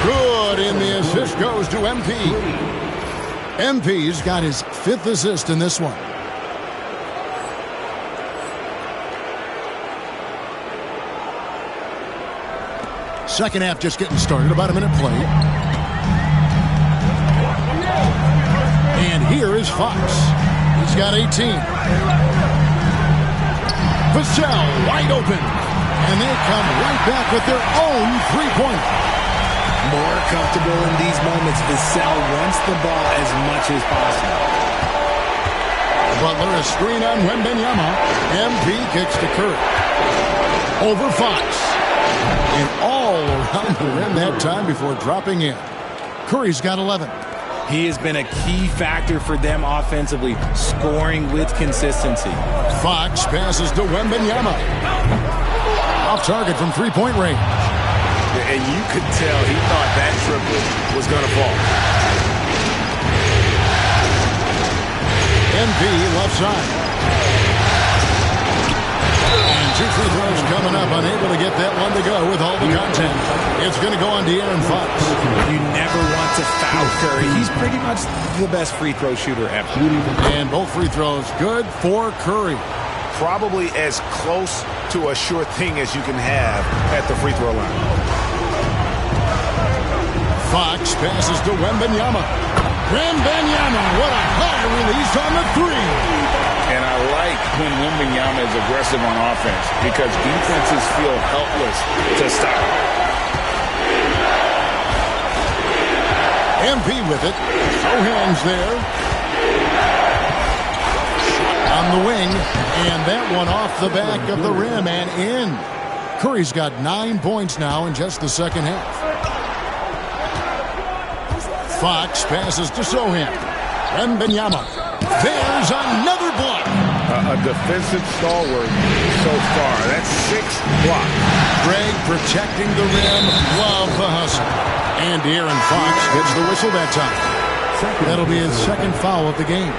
Good, and the assist goes to MP. MP's got his 5th assist in this one. Second half just getting started, about a minute played. And here is Fox. He's got 18. Vassell wide open. And they come right back with their own three-pointer. More comfortable in these moments. Vassell wants the ball as much as possible. Butler, a screen on Wembanyama. MP kicks to Curry. Over Fox. And all around the rim that time before dropping in. Curry's got 11. He has been a key factor for them offensively, scoring with consistency. Fox passes to Wembanyama. Off target from three-point range. And you could tell he thought that triple was going to fall. NB left side. And 2 free throws coming up. Unable to get that one to go with all the content. It's going to go on De'Aaron Fox. You never want to foul Curry. He's pretty much the best free throw shooter ever. And both free throws good for Curry. Probably as close to a sure thing as you can have at the free throw line. Fox passes to Wembanyama. Wembanyama, what a high release on the three. And I like when Wembanyama is aggressive on offense because defenses feel helpless to stop. MP with it. No hands there. On the wing. And that one off the back of the rim and in. Curry's got 9 points now in just the second half. Fox passes to Sohan. Wembanyama. There's another block. A defensive stalwart so far. That's 6 blocks. Greg protecting the rim. Love the hustle. And De'Aaron Fox gets the whistle that time. That'll be his second foul of the game.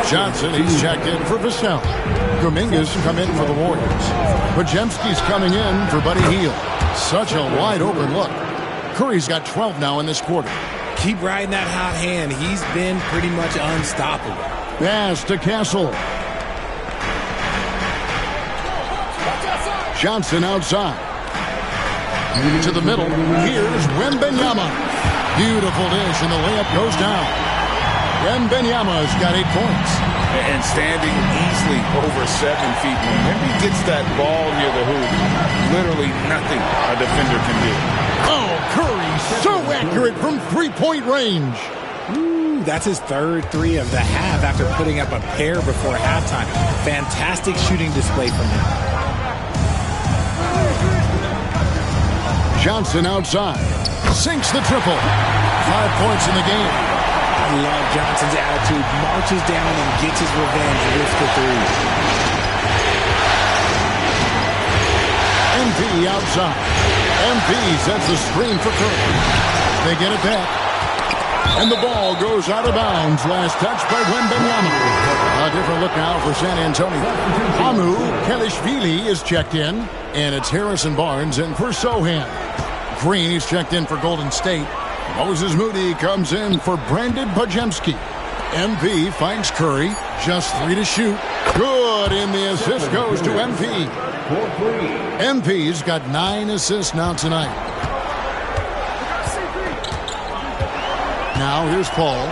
Johnson, he's checked in for Vassell. Kuminga's come in for the Warriors. Podziemski's coming in for Buddy Hield. Such a wide open look. Curry's got 12 now in this quarter. Keep riding that hot hand. He's been pretty much unstoppable. Pass to Castle. Johnson outside. To the middle. Here's Wembanyama. Beautiful dish, and the layup goes down. Wembanyama's got 8 points. And standing easily over 7 feet. When he gets that ball near the hoop, literally nothing a defender can do. Oh, Curry, so accurate from three-point range. Ooh, that's his 3rd three of the half after putting up a pair before halftime. Fantastic shooting display from him. Johnson outside. Sinks the triple. 5 points in the game. I love Johnson's attitude. Marches down and gets his revenge with the three. MP outside. MP sets the screen for Curry. They get it back. And the ball goes out of bounds. Last touch by Wembanyama. A different look now for San Antonio. Hamu Kelishvili is checked in. And it's Harrison Barnes in for Sohan. Green is checked in for Golden State. Moses Moody comes in for Brandon Podziemski. MP finds Curry. Just 3 to shoot. Good, and the assist goes to MP. MP's got 9 assists now tonight. Now here's Paul.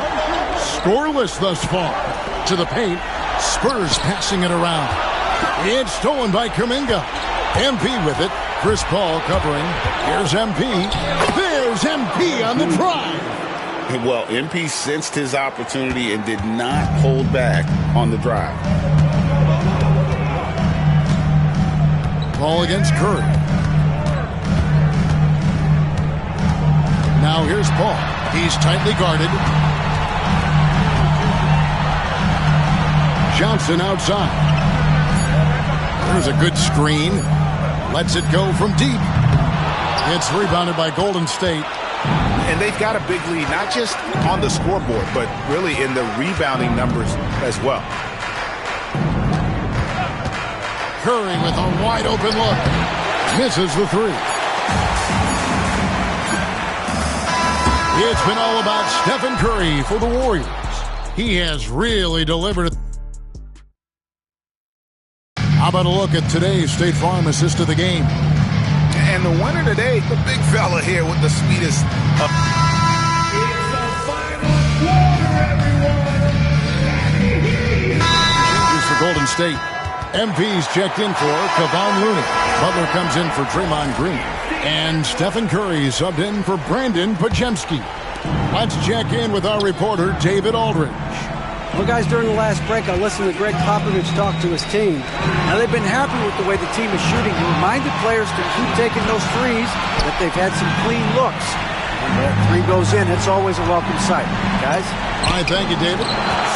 Scoreless thus far. To the paint. Spurs passing it around. It's stolen by Kuminga. MP with it. Chris Paul covering. Here's MP. There's MP on the drive. Well, MP sensed his opportunity and did not hold back on the drive. Ball against Curry. Now here's Paul. He's tightly guarded. Johnson outside. There's a good screen. Lets it go from deep. It's rebounded by Golden State. And they've got a big lead, not just on the scoreboard, but really in the rebounding numbers as well. Curry with a wide open look. Misses the three. It's been all about Stephen Curry for the Warriors. He has really delivered. How about a look at today's State Farm assist of the game? And the winner today, the big fella here with the sweetest of... It's the final quarter, everyone. Changes for Golden State. MP's checked in for Kevon Looney. Butler comes in for Draymond Green. And Stephen Curry subbed in for Brandon Pajemski. Let's check in with our reporter, David Aldridge. Well, guys, during the last break, I listened to Greg Popovich talk to his team. Now, they've been happy with the way the team is shooting. He reminded players to keep taking those threes, that they've had some clean looks. When that three goes in, it's always a welcome sight. Guys? All right, thank you, David.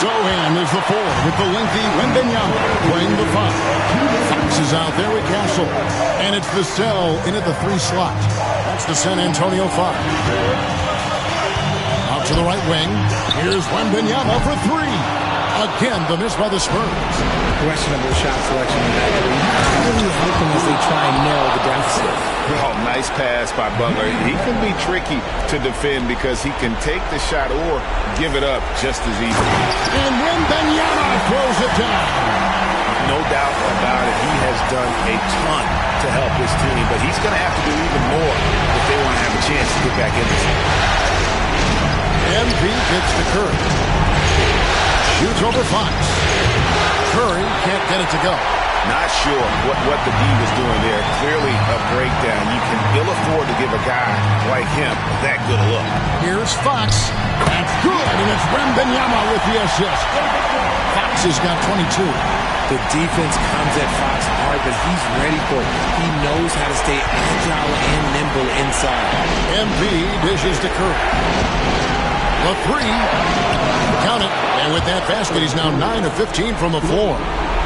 Sohan is the four with the lengthy Wembanyama playing the five. Fox is out there with Castle. And it's Vassell in at the three slot. That's the San Antonio Fox. Out to the right wing. Here's Wembanyama for three. Again, the miss by the Spurs. Questionable shot selection in that three. Really hoping as they try and narrow the deficit. Oh, nice pass by Butler. He can be tricky to defend because he can take the shot or give it up just as easily. And Wembanyama throws it down. No doubt about it. He has done a ton to help his team, but he's going to have to do even more if they want to have a chance to get back in this game. MP gets to Curry. Shoots over Fox. Curry can't get it to go. Not sure what the D was doing there. Clearly a breakdown. You can ill afford to give a guy like him that good a look. Here's Fox. That's good, and it's Wembanyama with the assist. Fox has got 22. The defense comes at Fox hard, but he's ready for it. He knows how to stay agile and nimble inside. MP dishes to Curry. The three. Count it. And with that basket, he's now 9 of 15 from the floor.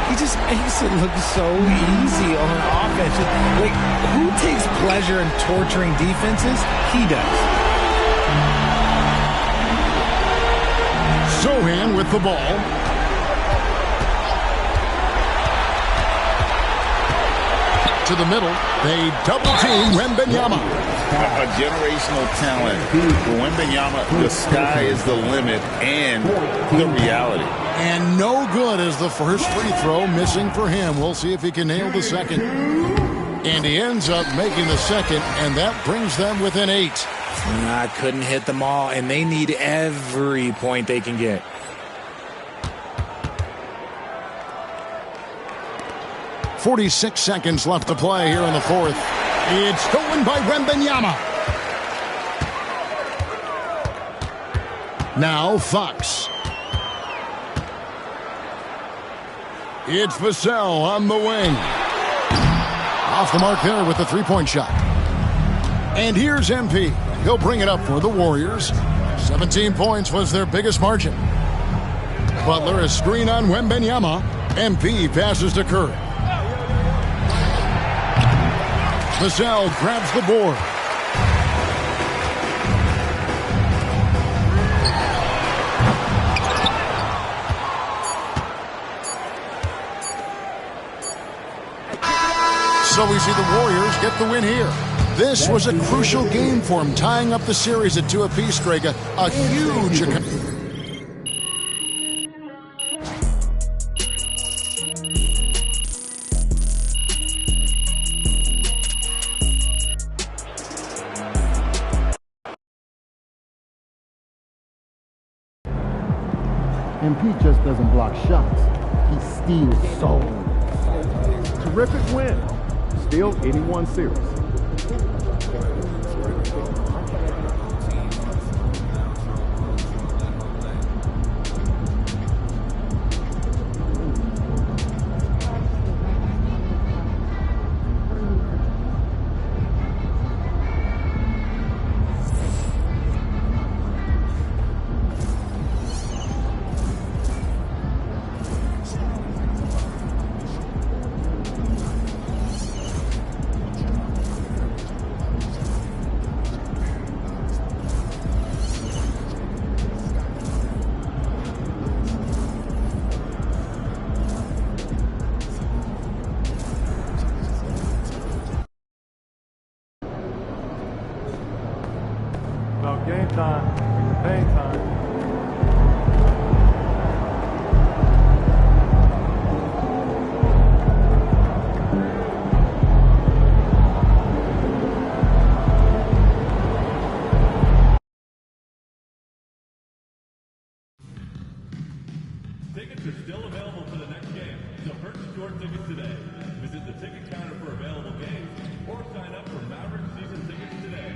He just makes it look so easy on offense. Like, who takes pleasure in torturing defenses? He does. Sohan with the ball. To the middle. They double team Wembanyama. A generational talent. For Wembanyama, the sky is the limit and the reality. And no good as the first free throw, missing for him. We'll see if he can nail the second. And he ends up making the second, and that brings them within 8. I couldn't hit them all, and they need every point they can get. .46 seconds left to play here in the fourth. It's stolen by Wembanyama. Now Fox. It's Vassell on the wing. Off the mark there with the three-point shot. And here's MP. He'll bring it up for the Warriors. 17 points was their biggest margin. Butler is screen on Wembanyama. MP passes to Curry. Vassell grabs the board. So we see the Warriors get the win here. This was a crucial game for them, tying up the series at 2 apiece, Greg. A huge... MP just doesn't block shots. He steals so. Terrific win. Still anyone serious. Game time, pay time. Tickets are still available for the next game, so purchase your tickets today. Visit the ticket counter for available games or sign up for Maverick season tickets today.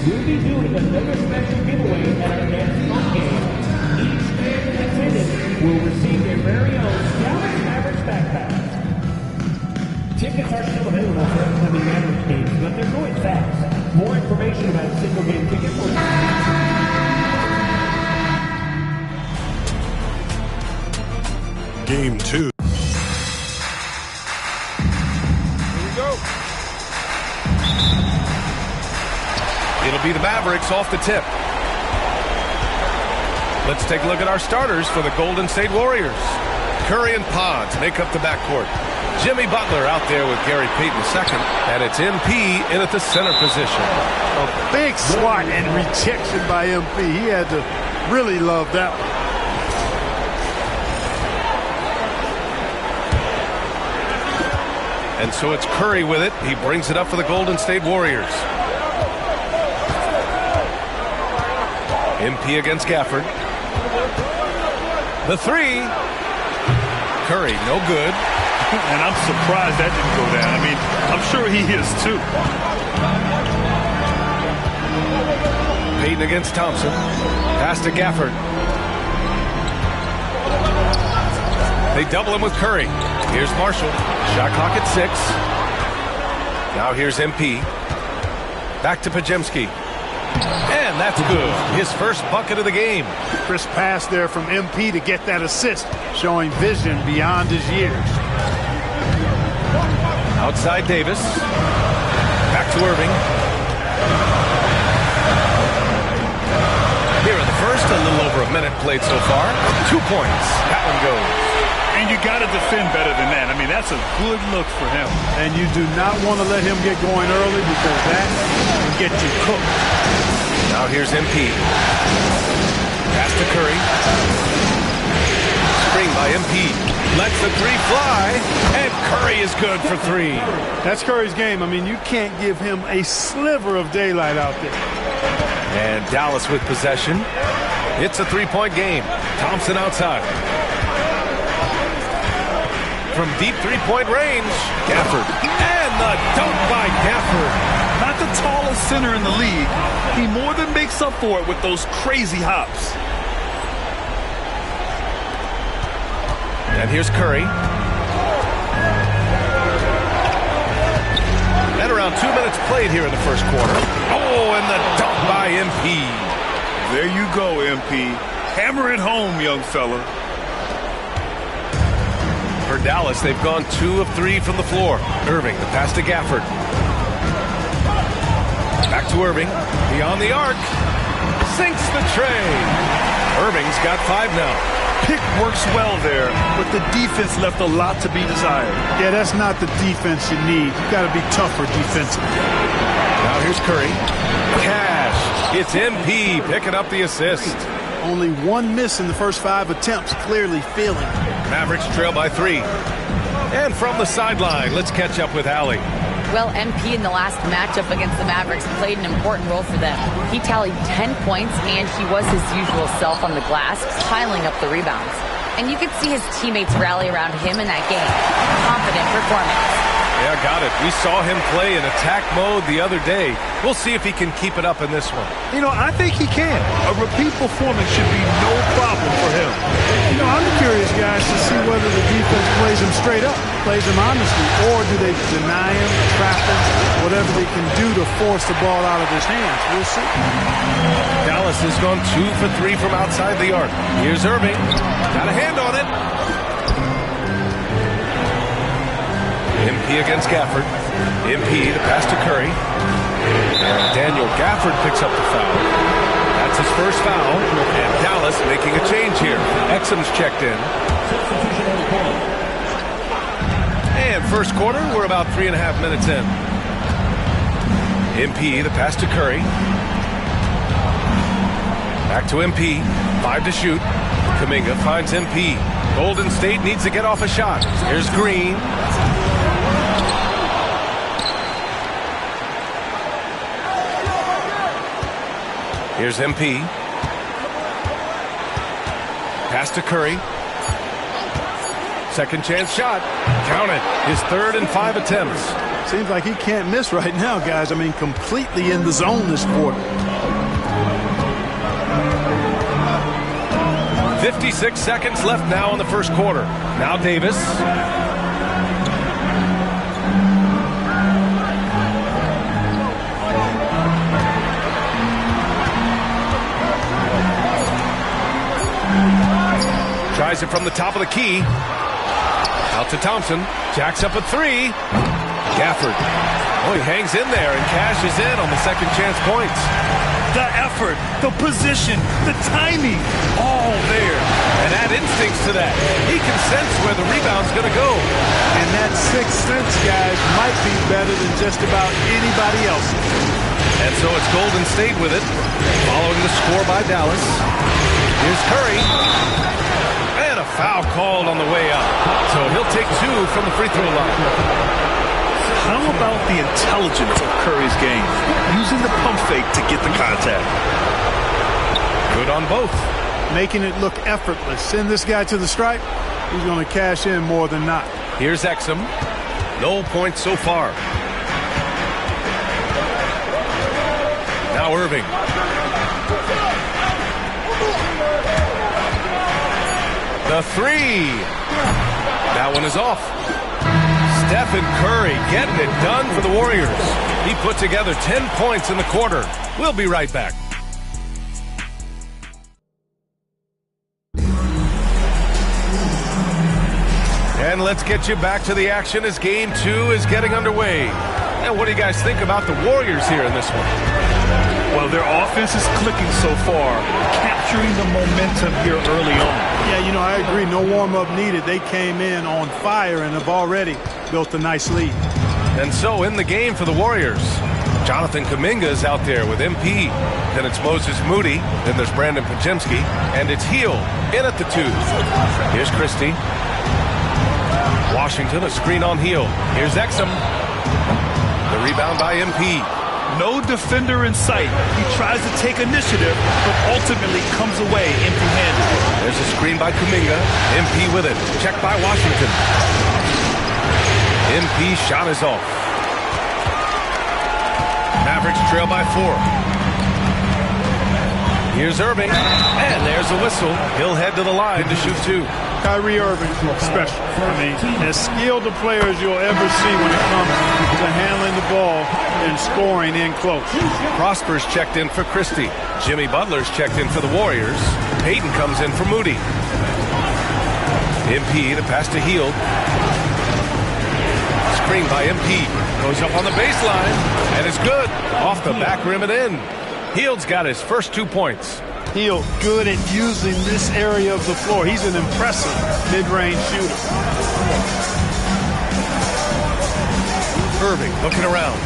We'll be doing another special giveaway at our next home game. Each fan in attendance will receive their very own Dallas Mavericks backpack. Tickets are still available for upcoming Mavericks games, but they're going fast. More information about single game tickets will... Game 2. It'll be the Mavericks off the tip. Let's take a look at our starters for the Golden State Warriors. Curry and Pods make up the backcourt. Jimmy Butler out there with Gary Payton II, and it's MP in at the center position. A big swat and rejection by MP. He had to really love that one. And so it's Curry with it. He brings it up for the Golden State Warriors. MP against Gafford. The three. Curry, no good. And I'm surprised that didn't go down. I mean, I'm sure he is too. Payton against Thompson. Pass to Gafford. They double him with Curry. Here's Marshall. Shot clock at 6. Now here's MP. Back to Pajemski. And that's good. His first bucket of the game. Crisp pass there from MP to get that assist, showing vision beyond his years. Outside Davis. Back to Irving. Here in the first, a little over a minute played so far. 2 points. That one goes. And you got to defend better than that. I mean, that's a good look for him. And you do not want to let him get going early because that can get you cooked. Now here's MP. Pass to Curry. Screen by MP. Lets the three fly. And Curry is good for 3. That's Curry's game. I mean, you can't give him a sliver of daylight out there. And Dallas with possession. It's a 3-point game. Thompson outside. From deep 3-point range, Gafford. And the dunk by Gafford. Not the tallest center in the league. He more than makes up for it with those crazy hops. And here's Curry. And around 2 minutes played here in the first quarter. Oh, and the dunk by MP. There you go, MP. Hammer it home, young fella. For Dallas, they've gone 2 of 3 from the floor. Irving, the pass to Gafford. Back to Irving. Beyond the arc. Sinks the tray. Irving's got 5 now. Pick works well there, but the defense left a lot to be desired. Yeah, that's not the defense you need. You got to be tougher defensively. Now here's Curry. Cash. It's MP picking up the assist. Only one miss in the first 5 attempts. Clearly feeling it. Mavericks trail by 3. And from the sideline, let's catch up with Allie. Well, MP in the last matchup against the Mavericks played an important role for them. He tallied 10 points, and he was his usual self on the glass, piling up the rebounds. And you could see his teammates rally around him in that game. Confident performance. Yeah, got it. We saw him play in attack mode the other day. We'll see if he can keep it up in this one. You know, I think he can. A repeat performance should be no problem for him. You know, I'm curious, guys, to see whether the defense plays him straight up, plays him honestly, or do they deny him, trap him, whatever they can do to force the ball out of his hands. We'll see. Dallas has gone 2 for 3 from outside the arc. Here's Irving. Got a hand on it. MP against Gafford. MP, the pass to Curry. And Daniel Gafford picks up the foul. That's his first foul. And Dallas making a change here. Exum's checked in. And first quarter, we're about 3.5 minutes in. MP, the pass to Curry. Back to MP. 5 to shoot. Kuminga finds MP. Golden State needs to get off a shot. Here's Green. Here's MP. Pass to Curry. Second chance shot. Count it. His 3rd and 5 attempts. Seems like he can't miss right now, guys. I mean, completely in the zone this quarter. 56 seconds left now in the first quarter. Now Davis. Tries it from the top of the key. Out to Thompson. Jacks up a 3. Gafford. Oh, he hangs in there and cashes in on the second chance points. The effort, the position, the timing, all there. And add instincts to that. He can sense where the rebound's going to go. And that sixth sense, guys, might be better than just about anybody else's. And so it's Golden State with it, following the score by Dallas. Here's Curry. And a foul called on the way up. So he'll take 2 from the free throw line. How about the intelligence of Curry's game? Using the pump fake to get the contact. Good on both. Making it look effortless. Send this guy to the stripe. He's going to cash in more than not. Here's Exum. No points so far. Now Irving. The 3. That one is off. Stephen Curry getting it done for the Warriors. He put together 10 points in the quarter. We'll be right back. And let's get you back to the action as Game 2 is getting underway. And what do you guys think about the Warriors here in this one? Well, their offense is clicking so far, capturing the momentum here early on. Yeah, you know, I agree. No warm-up needed. They came in on fire and have already built a nice lead. And so in the game for the Warriors, Jonathan Kuminga is out there with MP. Then it's Moses Moody. Then there's Brandon Podziemski. And it's Hield in at the 2. Here's Christie. Washington, a screen on Hield. Here's Exum. The rebound by MP. No defender in sight. He tries to take initiative, but ultimately comes away empty-handed. There's a screen by Kuminga. MP with it. Checked by Washington. MP shot is off. Mavericks trail by 4. Here's Irving. And there's a whistle. He'll head to the line to shoot 2. Kyrie Irving, special. I mean, as skilled a player as you'll ever see when it comes to handling the ball and scoring in close. Prosper's checked in for Christie. Jimmy Butler's checked in for the Warriors. Payton comes in for Moody. MP, the pass to Hield. Screen by MP. Goes up on the baseline. And it's good. Off the back rim and in. Hield's got his first 2 points. Hill good at using this area of the floor. He's an impressive mid-range shooter. Irving looking around.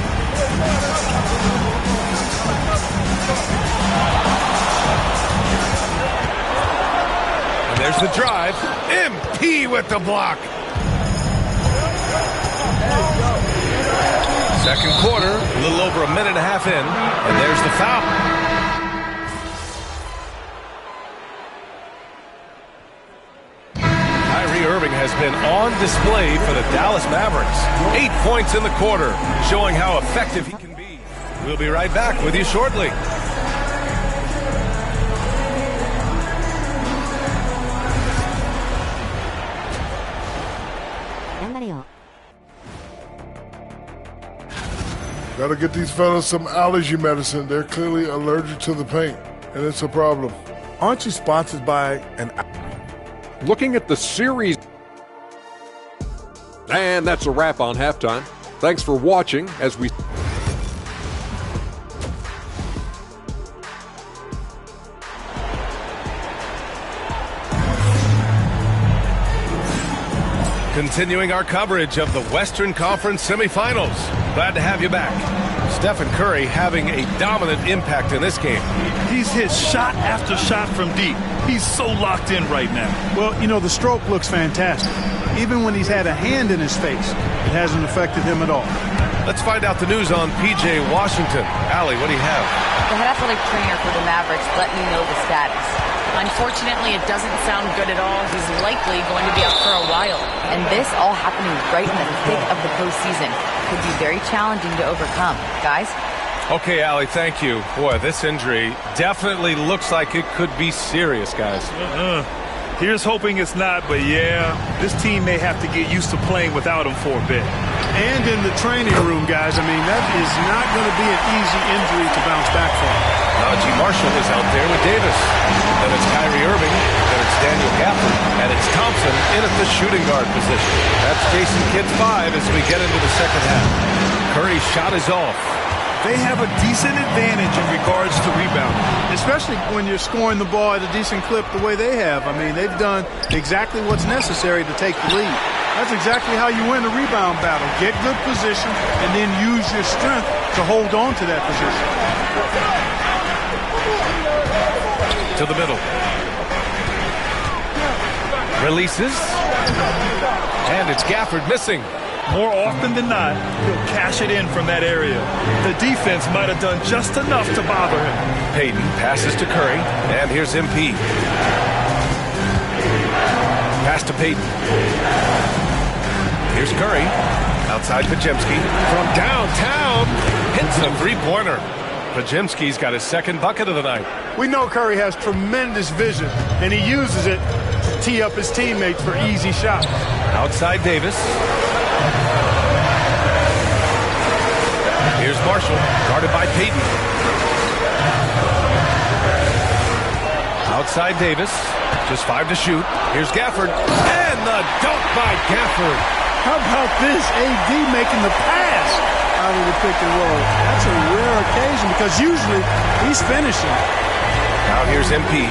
And there's the drive. MP with the block. Second quarter, a little over a minute and a half in, and there's the foul. Kyrie Irving has been on display for the Dallas Mavericks. 8 points in the quarter, showing how effective he can be. We'll be right back with you shortly. Gotta get these fellas some allergy medicine. They're clearly allergic to the paint, and it's a problem. Aren't you sponsored by an... Looking at the series. And that's a wrap on halftime. Thanks for watching as we... Continuing our coverage of the Western Conference semifinals. Glad to have you back. Stephen Curry having a dominant impact in this game. He's hit shot after shot from deep. He's so locked in right now. Well, you know, the stroke looks fantastic. Even when he's had a hand in his face, it hasn't affected him at all. Let's find out the news on P.J. Washington. Allie, what do you have? The head athletic trainer for the Mavericks let me know the status. Unfortunately, it doesn't sound good at all. He's likely going to be out for a while. And this all happening right in the thick of the postseason could be very challenging to overcome. Guys? Okay, Allie, thank you. Boy, this injury definitely looks like it could be serious, guys. Here's hoping it's not, but yeah, this team may have to get used to playing without him for a bit. And in the training room, guys, I mean, that is not going to be an easy injury to bounce back from. G. Marshall is out there with Davis. Then it's Kyrie Irving. Then it's Daniel Gafford. And it's Thompson in at the shooting guard position. That's Jason Kidd's 5 as we get into the second half. Curry's shot is off. They have a decent advantage in regards to rebounding. Especially when you're scoring the ball at a decent clip the way they have. I mean, they've done exactly what's necessary to take the lead. That's exactly how you win a rebound battle. Get good position and then use your strength to hold on to that position. To the middle. Releases. And it's Gafford missing. More often than not, he'll cash it in from that area. The defense might have done just enough to bother him. Payton passes to Curry, and here's MP. Pass to Payton. Here's Curry. Outside Pajemski. From downtown, hits a three-pointer. Pajemski's got his second bucket of the night. We know Curry has tremendous vision, and he uses it to tee up his teammates for easy shots. Outside Davis. Here's Marshall, guarded by Payton. Outside Davis, just 5 to shoot. Here's Gafford, and the dunk by Gafford. How about this? AD making the pass out of the pick and roll. That's a rare occasion because usually he's finishing. Now here's MP.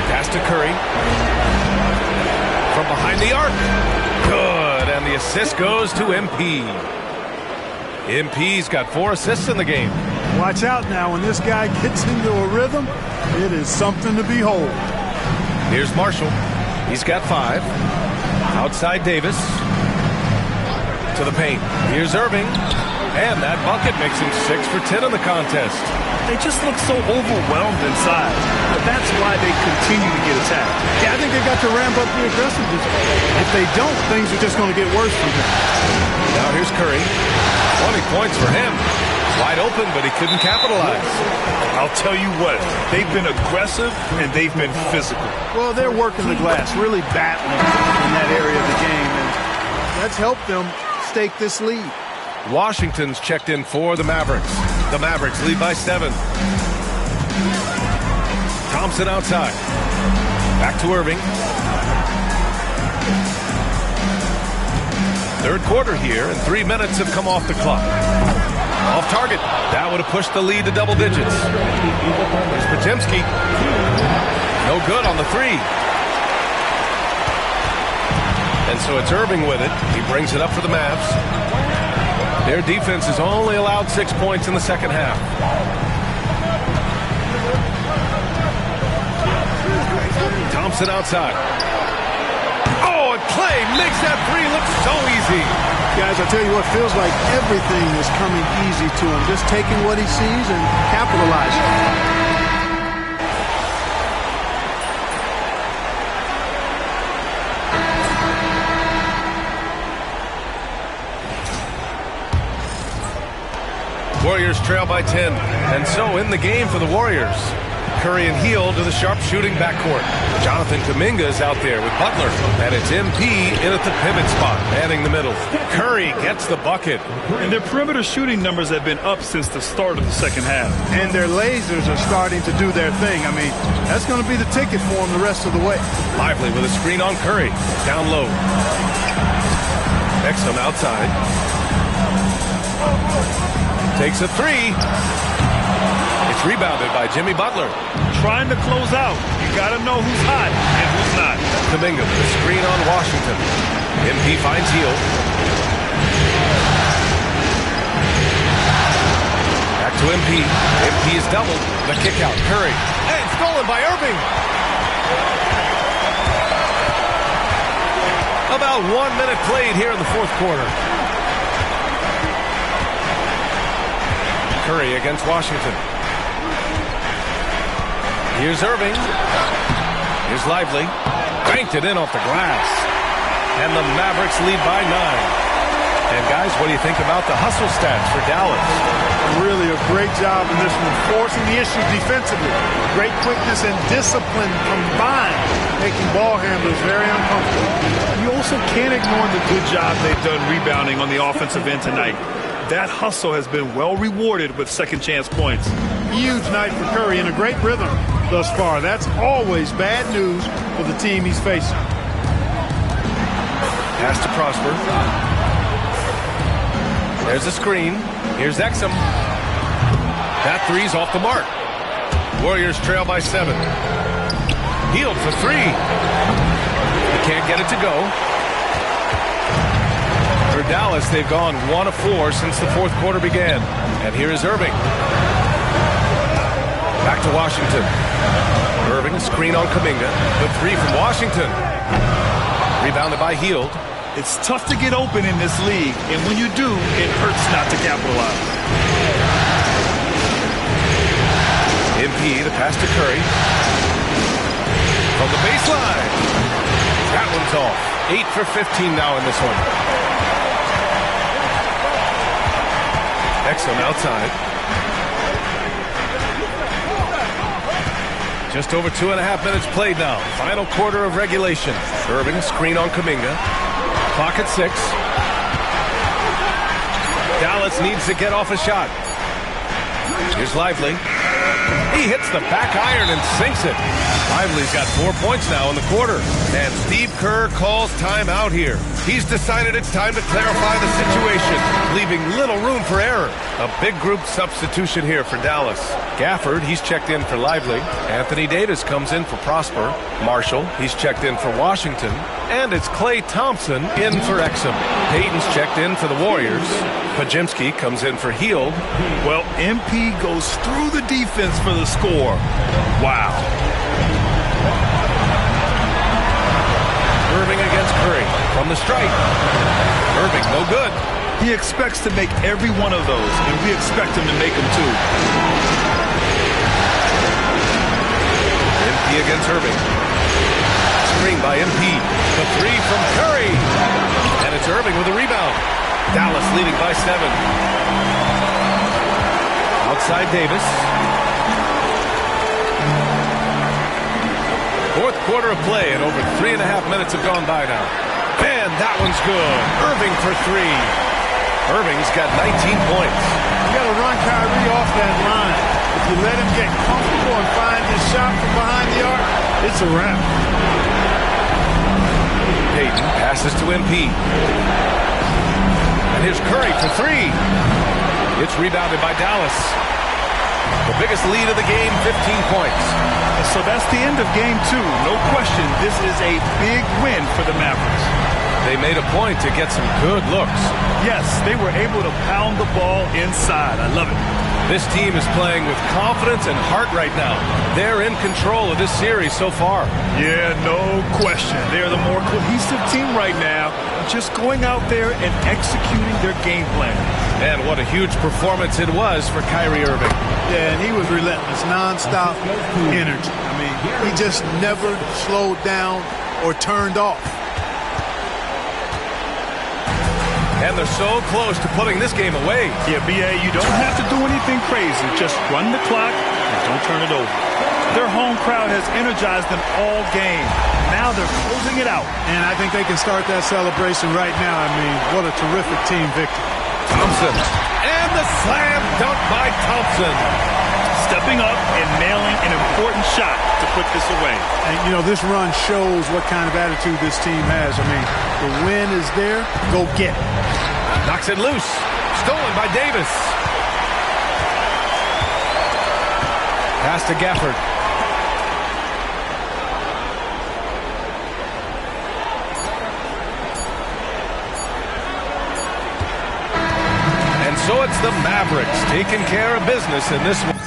Pass to Curry. From behind the arc. Good, and the assist goes to MP. MP's got 4 assists in the game. Watch out now. When this guy gets into a rhythm, it is something to behold. Here's Marshall. He's got 5. Outside Davis. To the paint. Here's Irving. And that bucket makes him 6 for 10 in the contest. They just look so overwhelmed inside. But that's why they continue to get attacked. Yeah, I think they got to ramp up the aggressiveness. If they don't, things are just going to get worse from them. Now here's Curry. 20 points for him. Wide open, but he couldn't capitalize. I'll tell you what, they've been aggressive and they've been physical. Well, they're working the glass, really battling in that area of the game, and that's helped them stake this lead. Washington's checked in for the Mavericks. The Mavericks lead by 7. Thompson outside. Back to Irving. Third quarter here, and 3 minutes have come off the clock. Off target. That would have pushed the lead to double digits. Here's Podziemski. No good on the three. And so it's Irving with it. He brings it up for the Mavs. Their defense has only allowed 6 points in the second half. Thompson outside. Oh, and Clay makes that three look so easy. Guys, I tell you what, feels like everything is coming easy to him. Just taking what he sees and capitalizing. Warriors trail by 10. And so in the game for the Warriors, Curry and Hield to the sharpshooting backcourt. Jonathan Kuminga is out there with Butler. And it's MP in at the pivot spot, manning the middle. Curry gets the bucket. And their perimeter shooting numbers have been up since the start of the second half. And their lasers are starting to do their thing. I mean, that's going to be the ticket for them the rest of the way. Lively with a screen on Curry. Down low. Exum outside. Takes a three. It's rebounded by Jimmy Butler. Trying to close out. You got to know who's hot and who's not. Kuminga with a screen on Washington. MP finds Hield. Back to MP. MP is doubled. The kick out. Curry. And stolen by Irving. About 1 minute played here in the fourth quarter. Curry against Washington. Here's Irving. Here's Lively. Banked it in off the glass. And the Mavericks lead by 9. And guys, what do you think about the hustle stats for Dallas? Really a great job in this one, forcing the issue defensively. Great quickness and discipline combined, making ball handlers very uncomfortable. You also can't ignore the good job they've done rebounding on the offensive end tonight. That hustle has been well rewarded with second chance points. Huge night for Curry and a great rhythm thus far. That's always bad news for the team he's facing. Pass to Prosper. There's a screen. Here's Exum. That three's off the mark. Warriors trail by 7. Hield for 3. He can't get it to go. For Dallas, they've gone 1 of 4 since the fourth quarter began. And here is Irving. Back to Washington. Irving, screen on Kuminga. The 3 from Washington. Rebounded by Hield. It's tough to get open in this league, and when you do, it hurts not to capitalize. MP, the pass to Curry. From the baseline. That one's off. 8 for 15 now in this one. Exum outside. Just over 2.5 minutes played now. Final quarter of regulation. Irving, screen on Kuminga. Clock at 6. Dallas needs to get off a shot. Here's Lively. He hits the back iron and sinks it. Lively's got 4 points now in the quarter. And Steve Kerr calls timeout here. He's decided it's time to clarify the situation, leaving little room for error. A big group substitution here for Dallas. Gafford, he's checked in for Lively. Anthony Davis comes in for Prosper. Marshall, he's checked in for Washington. And it's Klay Thompson in for Exum. Payton's checked in for the Warriors. Podziemski comes in for Hield. Well, MP goes through the defense for the score. Wow. Irving against Curry from the stripe. Irving, no good. He expects to make every one of those, and we expect him to make them too. MP against Irving. Screen by MP. The 3 from Curry. And it's Irving with a rebound. Dallas leading by 7. Outside Davis. Fourth quarter of play, and over 3.5 minutes have gone by now. And that one's good. Irving for 3. Irving's got 19 points. You got to run Kyrie off that line. If you let him get comfortable and find his shot from behind the arc, it's a wrap. Payton passes to MP. And here's Curry for 3. It's rebounded by Dallas. The biggest lead of the game, 15 points. So that's the end of game 2. No question, this is a big win for the Mavericks. They made a point to get some good looks. Yes, they were able to pound the ball inside. I love it. This team is playing with confidence and heart right now. They're in control of this series so far. Yeah, no question. They're the more cohesive team right now, just going out there and executing their game plan. And what a huge performance it was for Kyrie Irving. Yeah, and he was relentless, nonstop energy. I mean, he just never slowed down or turned off. And they're so close to putting this game away. Yeah, B.A., you don't have to do anything crazy. Just run the clock and don't turn it over. Their home crowd has energized them all game. Now they're closing it out. And I think they can start that celebration right now. I mean, what a terrific team victory. Thompson. And the slam dunk by Thompson. Stepping up and nailing an important shot to put this away. And, you know, this run shows what kind of attitude this team has. I mean, the win is there. Go get it. Knocks it loose. Stolen by Davis. Pass to Gafford. And so it's the Mavericks taking care of business in this one.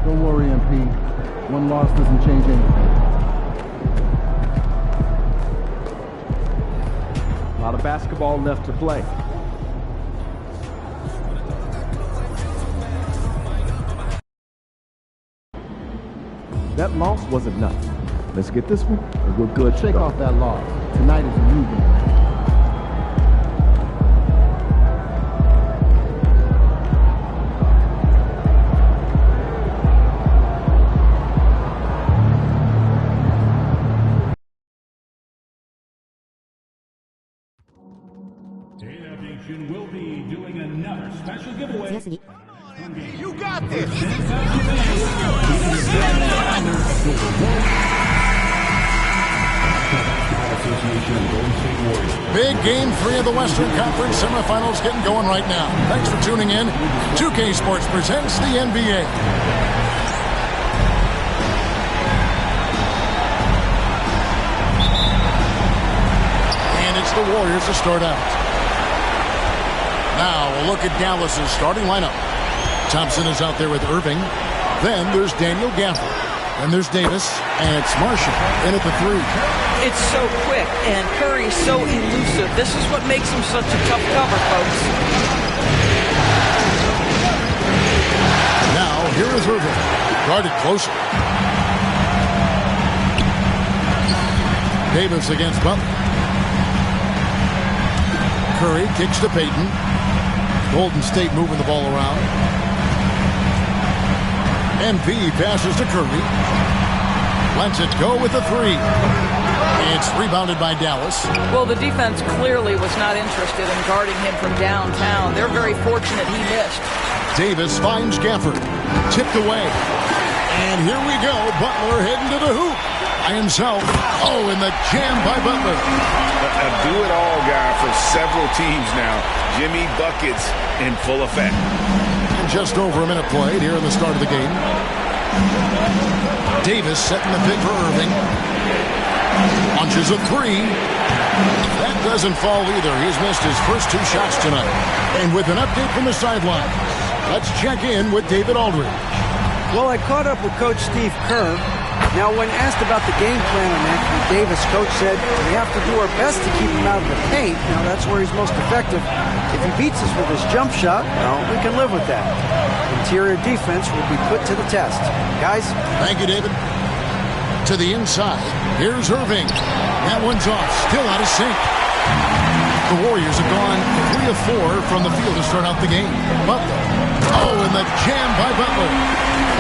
Don't worry, MP. One loss doesn't change anything. A lot of basketball left to play. That loss wasn't nothing. Let's get this one, and we're good. Shake off that loss. Tonight is a new game. Big Jun will be doing another special giveaway. You got this. Big game 3 of the Western Conference semifinals getting going right now. Thanks for tuning in. 2K Sports presents the NBA. And it's the Warriors to start out. Now we'll look at Dallas's starting lineup. Thompson is out there with Irving. Then there's Daniel Gafford. Then there's Davis. And it's Marshall in at the 3. It's so quick, and Curry's so elusive. This is what makes him such a tough cover, folks. Now, here is Irving. Guarded closer. Davis against Butler. Curry kicks to Payton. Golden State moving the ball around. MP passes to Curry. Lets it go with the 3. It's rebounded by Dallas. Well, the defense clearly was not interested in guarding him from downtown. They're very fortunate he missed. Davis finds Gafford. Tipped away. And here we go. Butler heading to the hoop. By himself. Oh, and the jam by Butler. A do-it-all guy for several teams now. Jimmy buckets in full effect. And just over a minute played here in the start of the game. Davis setting the pick for Irving. Launches a 3. That doesn't fall either. He's missed his first 2 shots tonight. And with an update from the sideline, let's check in with David Aldridge. Well, I caught up with Coach Steve Kerr. Now, when asked about the game plan on Anthony Davis, Coach said, we have to do our best to keep him out of the paint. Now, that's where he's most effective. If he beats us with his jump shot, well, we can live with that. Interior defense will be put to the test. Guys? Thank you, David. To the inside, here's Irving. That one's off, still out of sync. The Warriors have gone 3 of 4 from the field to start out the game. Butler. Oh, and the jam by Butler.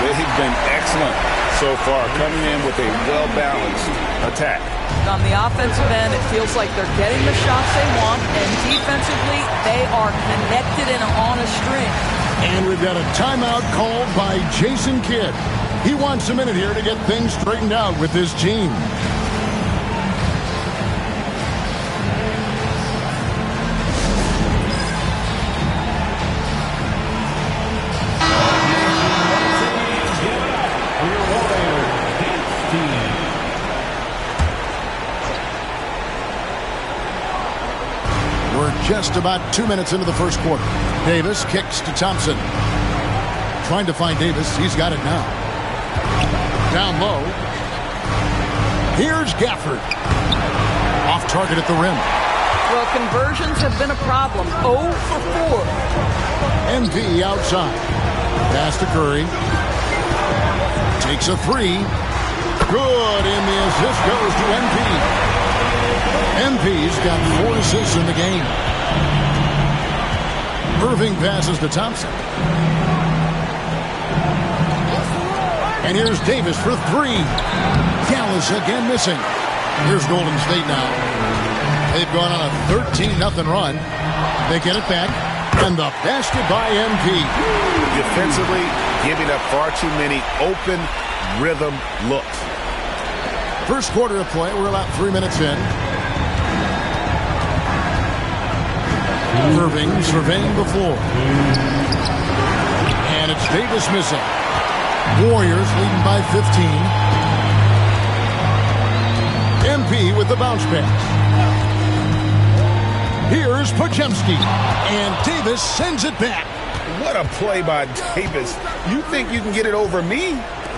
They've been excellent so far, coming in with a well-balanced attack. On the offensive end, it feels like they're getting the shots they want, and defensively, they are connected and on a string. And we've got a timeout called by Jason Kidd. He wants a minute here to get things straightened out with his team. Just about 2 minutes into the first quarter. Davis kicks to Thompson. Trying to find Davis. He's got it now. Down low. Here's Gafford. Off target at the rim. Well, conversions have been a problem. 0 for 4. MP outside. Pass to Curry. Takes a three. Good, and the assist goes to MP. MP's got 4 assists in the game. Irving passes to Thompson. And here's Davis for 3. Dallas again missing. Here's Golden State now. They've gone on a 13-0 run. They get it back. And the basket by MP. Defensively, giving up far too many open rhythm looks. First quarter of play. We're about 3 minutes in. Irving surveying the floor. And it's Davis missing. Warriors leading by 15. MP with the bounce pass. Here's Podziemski. And Davis sends it back. What a play by Davis. You think you can get it over me?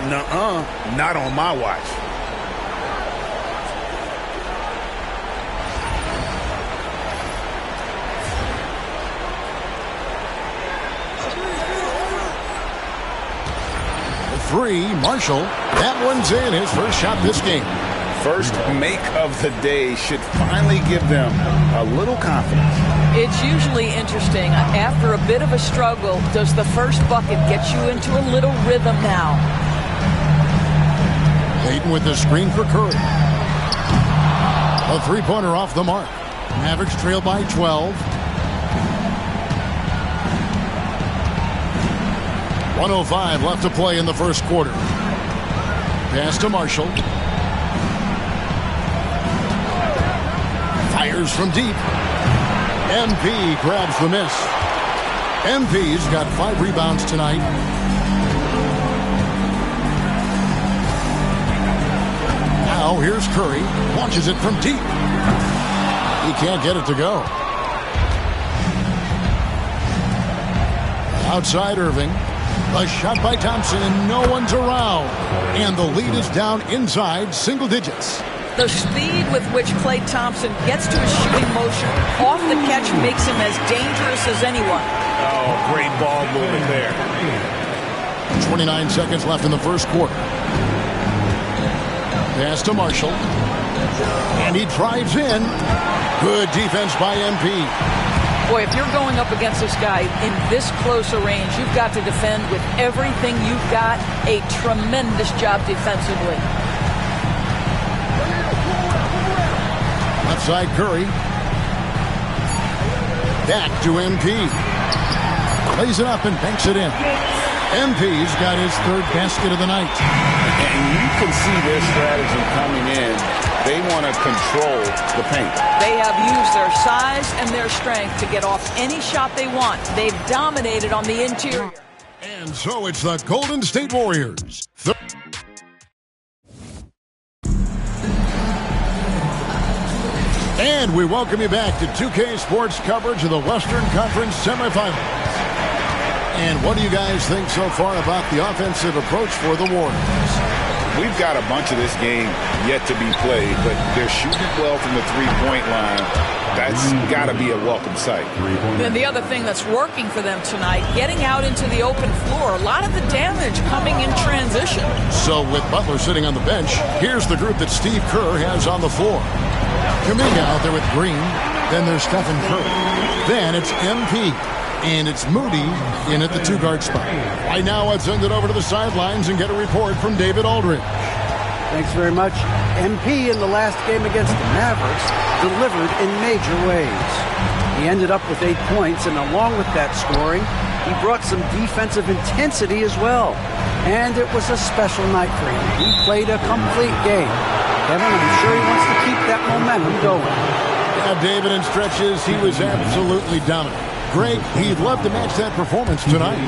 Nuh-uh. Not on my watch. Three, Marshall. That one's in, his first shot this game. First make of the day should finally give them a little confidence. It's usually interesting. After a bit of a struggle, does the first bucket get you into a little rhythm now? Payton with the screen for Curry. A three-pointer off the mark. Mavericks trail by 12. 1:05 left to play in the first quarter. Pass to Marshall. Fires from deep. MP grabs the miss. MP's got 5 rebounds tonight. Now here's Curry. Launches it from deep. He can't get it to go. Outside Irving. A shot by Thompson, and no one's around. And the lead is down inside single digits. The speed with which Klay Thompson gets to his shooting motion off the catch makes him as dangerous as anyone. Oh, great ball movement there. 29 seconds left in the first quarter. Pass to Marshall. And he drives in. Good defense by MP. Boy, if you're going up against this guy in this close a range, you've got to defend with everything you've got. A tremendous job defensively. Left side Curry. Back to MP. Lays it up and banks it in. MP's got his 3rd basket of the night. And you can see their strategy coming in. They want to control the paint. They have used their size and their strength to get off any shot they want. They've dominated on the interior. And so it's the Golden State Warriors. And we welcome you back to 2K Sports coverage of the Western Conference semifinals. And what do you guys think so far about the offensive approach for the Warriors? We've got a bunch of this game yet to be played, but they're shooting well from the three-point line. That's got to be a welcome sight. And the other thing that's working for them tonight, getting out into the open floor, a lot of the damage coming in transition. So with Butler sitting on the bench, here's the group that Steve Kerr has on the floor. Kuminga out there with Green, then there's Stephen Curry. Then it's MP. And it's Moody in at the 2-guard spot. Right now, let's send it over to the sidelines and get a report from David Aldridge. Thanks very much. MP in the last game against the Mavericks delivered in major ways. He ended up with 8 points, and along with that scoring, he brought some defensive intensity as well. And it was a special night for him. He played a complete game. Kevin, I'm sure he wants to keep that momentum going. Yeah, David, in stretches, he was absolutely dominant. Greg, he'd love to match that performance tonight.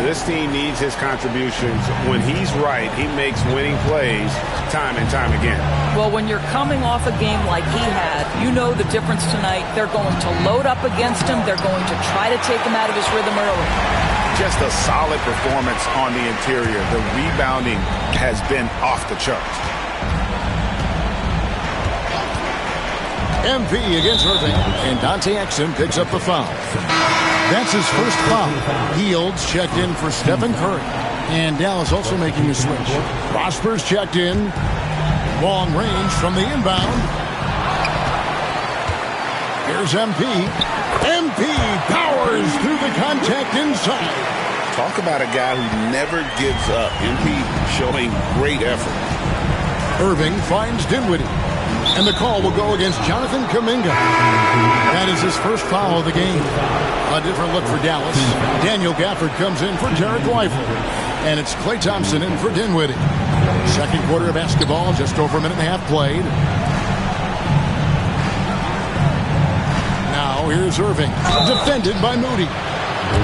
This team needs his contributions. When he's right, he makes winning plays time and time again. Well, when you're coming off a game like he had, you know the difference tonight. They're going to load up against him. They're going to try to take him out of his rhythm early. Just a solid performance on the interior. The rebounding has been off the charts. MP against Irving, and Dante Exum picks up the foul. That's his first foul. Fields checked in for Stephen Curry, and Dallas also making the switch. Prosper's checked in. Long range from the inbound. Here's MP. MP powers through the contact inside. Talk about a guy who never gives up. MP showing great effort. Irving finds Dinwiddie. And the call will go against Jonathan Kuminga. That is his first foul of the game. A different look for Dallas. Daniel Gafford comes in for Derek Whitefield. And it's Klay Thompson in for Dinwiddie. Second quarter of basketball, just over a minute and a half played. Now here's Irving, defended by Moody.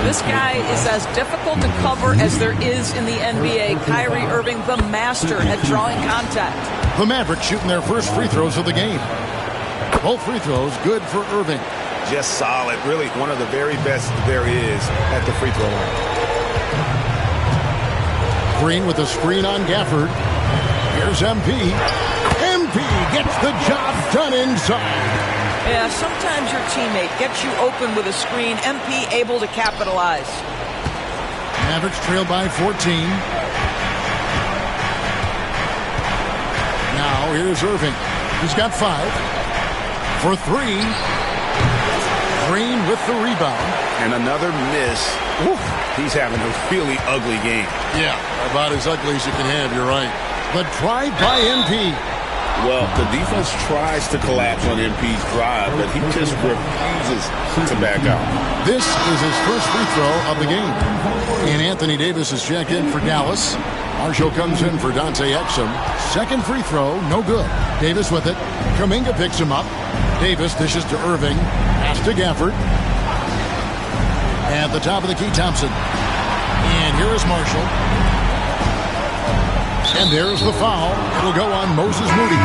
This guy is as difficult to cover as there is in the NBA. Kyrie Irving, the master at drawing contact. The Mavericks shooting their first free throws of the game. Both free throws good for Irving. Just solid. Really one of the very best there is at the free throw line. Green with a screen on Gafford. Here's MP. MP gets the job done inside. Yeah, sometimes your teammate gets you open with a screen. MP able to capitalize. Mavericks trail by 14. Now here's Irving. He's got 5. For 3. Green with the rebound. And another miss. Oof. He's having a really ugly game. Yeah, about as ugly as you can have, you're right. But tried by MP. Well, the defense tries to collapse on MP's drive, but he just refuses to back out. This is his first free throw of the game. And Anthony Davis is checked in for Dallas. Marshall comes in for Dante Exum. Second free throw, no good. Davis with it. Kuminga picks him up. Davis dishes to Irving. Pass to Gafford. At the top of the key, Thompson. And here is Marshall. And there's the foul. It'll go on Moses Moody.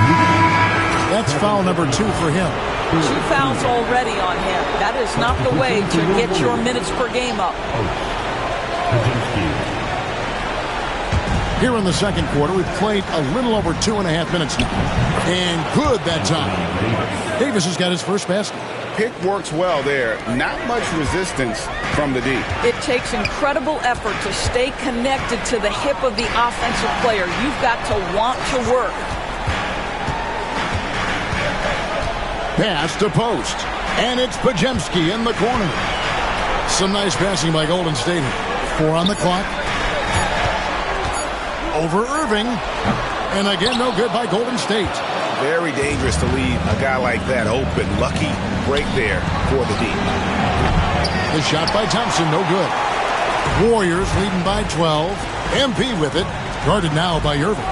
That's foul number 2 for him. 2 fouls already on him. That is not the way to get your minutes per game up. Here in the second quarter, we've played a little over 2.5 minutes now. And good that time. Davis has got his first basket. Pick works well there. Not much resistance from the D. It takes incredible effort to stay connected to the hip of the offensive player. You've got to want to work. Pass to post. And it's Pajemski in the corner. Some nice passing by Golden State. 4 on the clock. Over Irving. And again, no good by Golden State. Very dangerous to leave a guy like that open. Lucky break there for the D. The shot by Thompson, no good. Warriors leading by 12. MP with it. Guarded now by Irving.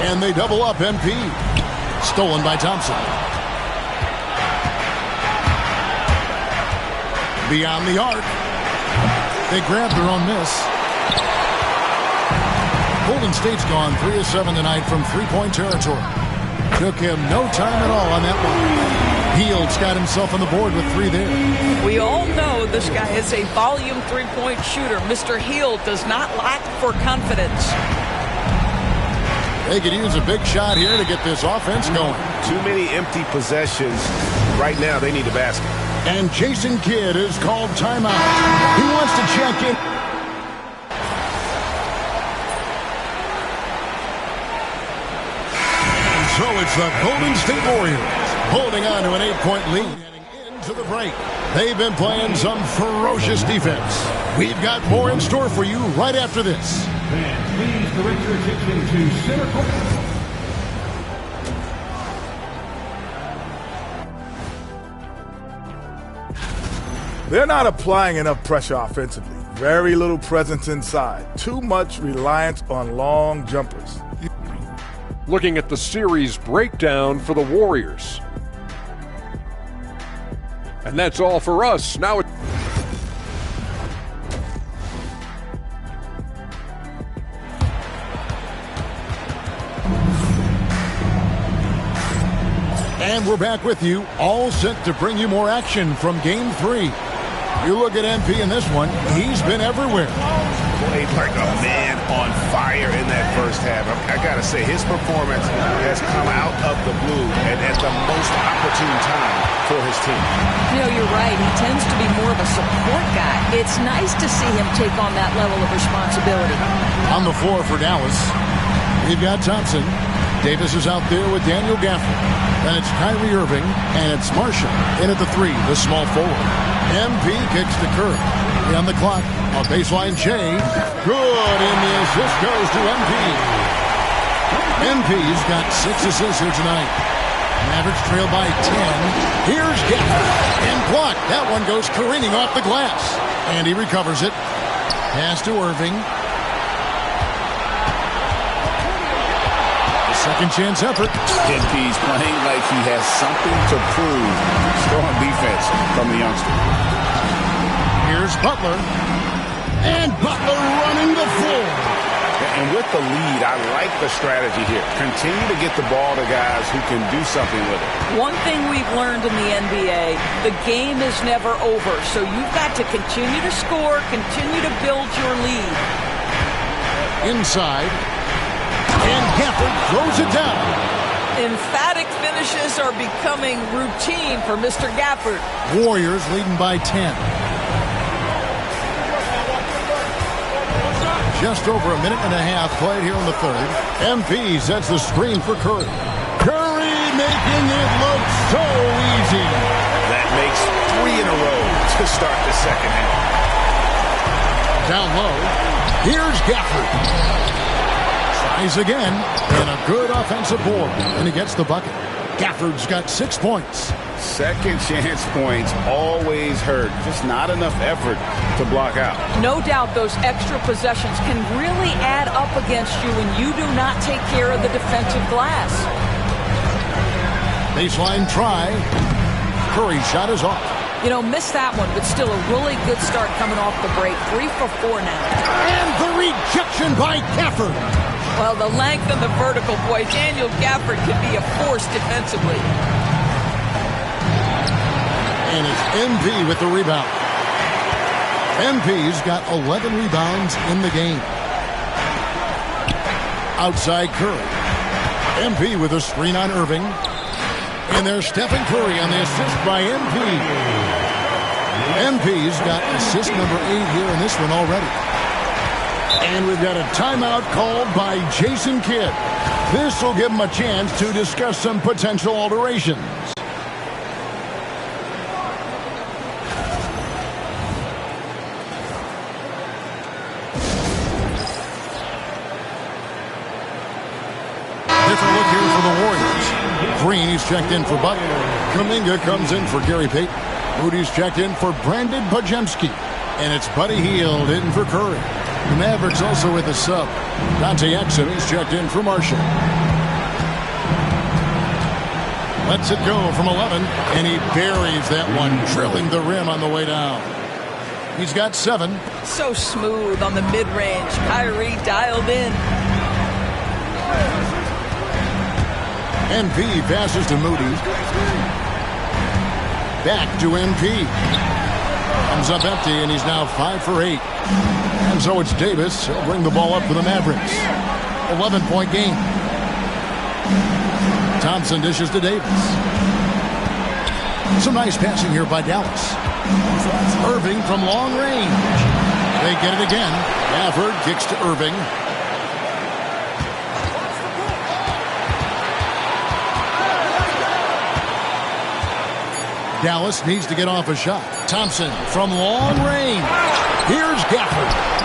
And they double up MP. Stolen by Thompson. Beyond the arc. They grab their own miss. Golden State's gone 3 of 7 tonight from three-point territory. Took him no time at all on that one. Fields got himself on the board with 3 there. We all know this guy is a volume three-point shooter. Mr. Hield does not lack for confidence. They could use a big shot here to get this offense going. Too many empty possessions. Right now, they need a basket. And Jason Kidd is called timeout. He wants to check in. So it's the Golden State Warriors holding on to an 8-point lead heading into the break. They've been playing some ferocious defense. We've got more in store for you right after this. Fans, please direct your attention to center court. They're not applying enough pressure offensively. Very little presence inside. Too much reliance on long jumpers. Looking at the series breakdown for the Warriors. And that's all for us. Now it's And we're back with you, all set to bring you more action from Game 3. You look at MP in this one, he's been everywhere. Played like a man on fire in that first half. I got to say, his performance has come out of the blue and at the most opportune time for his team. You know, you're right. He tends to be more of a support guy. It's nice to see him take on that level of responsibility. On the floor for Dallas, we've got Thompson. Davis is out there with Daniel Gafford. Then it's Kyrie Irving, and it's Marshall in at the 3, the small forward. MP kicks to Curry. On the clock, a baseline J. Good, and the assist goes to MP. MP's got 6 assists here tonight. Mavericks trail by 10. Here's Gafford. And blocked. That one goes careening off the glass. And he recovers it. Pass to Irving. Second chance effort. MP's playing like he has something to prove. Strong defense from the youngster. Here's Butler. And Butler running the floor. And with the lead, I like the strategy here. Continue to get the ball to guys who can do something with it. One thing we've learned in the NBA, the game is never over. So you've got to continue to score, continue to build your lead. Inside. And Gafford throws it down. Emphatic finishes are becoming routine for Mr. Gafford. Warriors leading by 10. Just over a minute and a half played here in the third. MP sets the screen for Curry. Curry making it look so easy. That makes 3 in a row to start the second half. Down low. Here's Gafford. Tries again, and a good offensive board, and he gets the bucket. Gafford's got 6 points. Second chance points always hurt. Just not enough effort to block out. No doubt those extra possessions can really add up against you when you do not take care of the defensive glass. Baseline try. Curry's shot is off. You know, missed that one, but still a really good start coming off the break. 3 for 4 now. And the rejection by Gafford. Well, the length and the vertical, boy, Daniel Gafford can be a force defensively. And it's MP with the rebound. MP's got 11 rebounds in the game. Outside Curry. MP with a screen on Irving. And there's Stephen Curry on the assist by MP. MP's got assist number 8 here in this one already. And we've got a timeout called by Jason Kidd. This will give him a chance to discuss some potential alterations. Different look here for the Warriors. Green, he's checked in for Butler. Kuminga comes in for Gary Payton. Moody's checked in for Brandon Bajemski. And it's Buddy Hield in for Curry. The Mavericks also with a sub. Dante Exum, he's checked in for Marshall. Lets it go from 11, and he buries that one, drilling the rim on the way down. He's got 7. So smooth on the mid-range. Kyrie dialed in. MP passes to Moody. Back to MP. Comes up empty, and he's now 5 for 8. And so it's Davis. He'll bring the ball up for the Mavericks. 11-point game. Thompson dishes to Davis. Some nice passing here by Dallas. Irving from long range. They get it again. Gafford kicks to Irving. Dallas needs to get off a shot. Thompson from long range. Here's Gafford.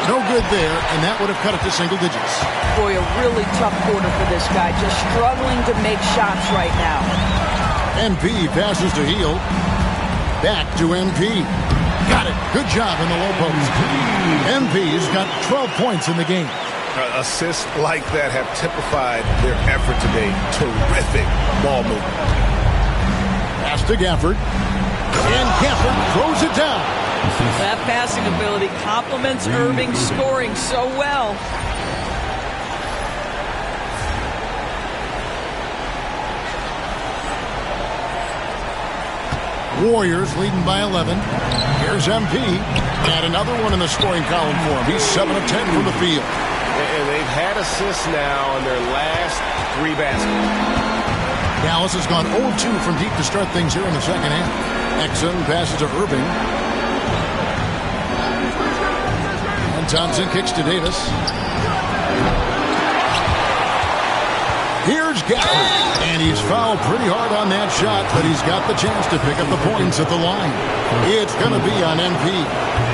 No good there, and that would have cut it to single digits. Boy, a really tough quarter for this guy. Just struggling to make shots right now. MP passes to Heel. Back to MP. Got it. Good job in the low post. MP's got 12 points in the game. Assists like that have typified their effort today. Terrific ball movement. Pass to Gafford. And Gafford throws it down. That passing ability complements Irving scoring so well. Warriors leading by 11. Here's MP. And another one in the scoring column for him. He's 7 of 10 from the field. And they've had assists now in their last 3 baskets. Dallas has gone 0-2 from deep to start things here in the second half. Exum passes to Irving. And Thompson kicks to Davis. Here's Gafford. And he's fouled pretty hard on that shot, but he's got the chance to pick up the points at the line. It's going to be on MP.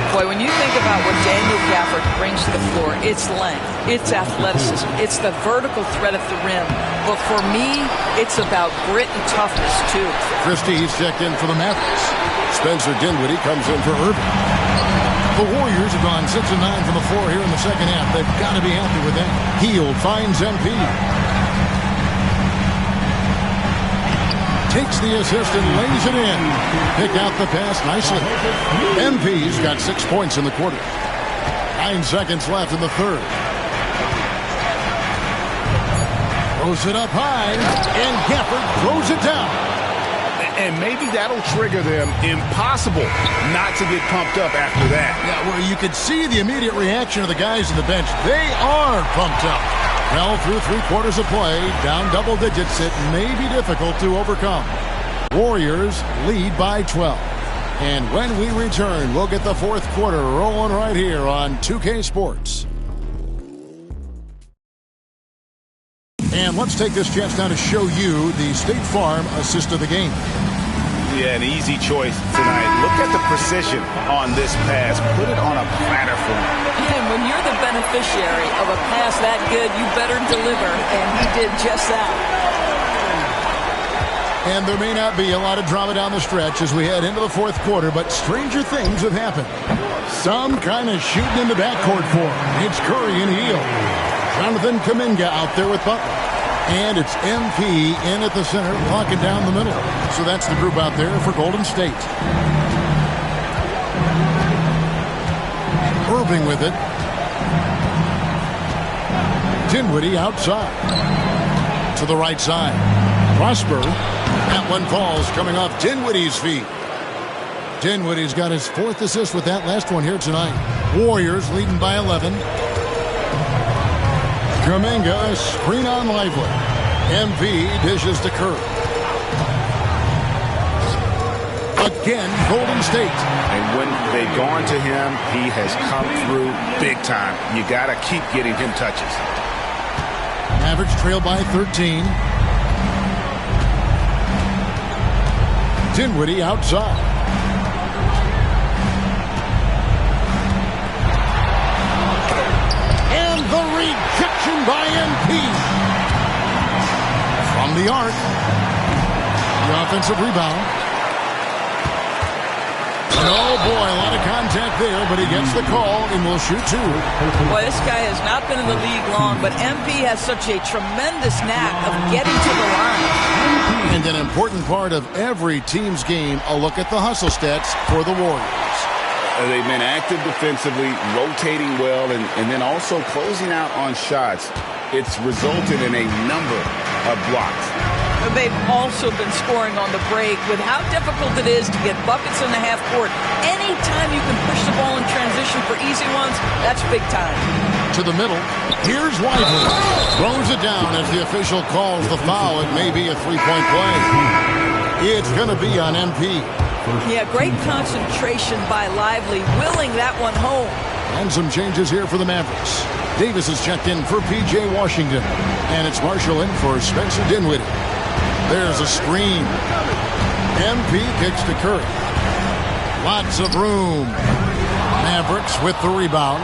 Boy, when you think about what Daniel Gafford brings to the floor, it's length, it's athleticism, it's the vertical threat at the rim. But for me, it's about grit and toughness, too. Christie's checked in for the Mavericks. Spencer Dinwiddie comes in for Irving. The Warriors have gone 6 of 9 from the floor here in the second half. They've got to be happy with that. Heel finds MP. Takes the assist and lays it in. Pick out the pass nicely. MP's got 6 points in the quarter. 9 seconds left in the third. Throws it up high, and Gafford throws it down. And maybe that'll trigger them. Impossible not to get pumped up after that. Yeah, well, you could see the immediate reaction of the guys on the bench. They are pumped up. Well, through 3 quarters of play, down double digits, it may be difficult to overcome. Warriors lead by 12. And when we return, we'll get the fourth quarter rolling right here on 2K Sports. And let's take this chance now to show you the State Farm assist of the game. Yeah, an easy choice tonight. Look at the precision on this pass. Put it on a platter for him. And when you're the beneficiary of a pass that good, you better deliver, and he did just that. And there may not be a lot of drama down the stretch as we head into the fourth quarter, but stranger things have happened. Some kind of shooting in the backcourt for him. It's Curry and Heel. Jonathan Kuminga out there with Butler. And it's MP in at the center, locking down the middle. So that's the group out there for Golden State. Irving with it. Dinwiddie outside. To the right side. Prosper. That one falls coming off Dinwiddie's feet. Dinwiddie's got his 4th assist with that last one here tonight. Warriors leading by 11. Kuminga, screen on Lively. MP dishes to Curry. Again, Golden State. And when they've gone to him, he has come through big time. You got to keep getting him touches. Mavericks trail by 13. Dinwiddie outside. And the rejection by MP. From the arc. The offensive rebound. And oh boy, a lot of contact there, but he gets the call and will shoot 2. Boy, this guy has not been in the league long, but MP has such a tremendous knack of getting to the line. And an important part of every team's game, a look at the hustle stats for the Warriors. They've been active defensively, rotating well, and then also closing out on shots. It's resulted in a number of blocks. They've also been scoring on the break with how difficult it is to get buckets in the half court. Anytime you can push the ball in transition for easy ones, that's big time. To the middle. Here's Lively. Throws it down as the official calls the foul. It may be a 3-point play. It's going to be on MP. Yeah, great concentration by Lively, willing that one home. And some changes here for the Mavericks. Davis is checked in for P.J. Washington. And it's Marshall in for Spencer Dinwiddie. There's a screen. MP kicks to Curry. Lots of room. Mavericks with the rebound.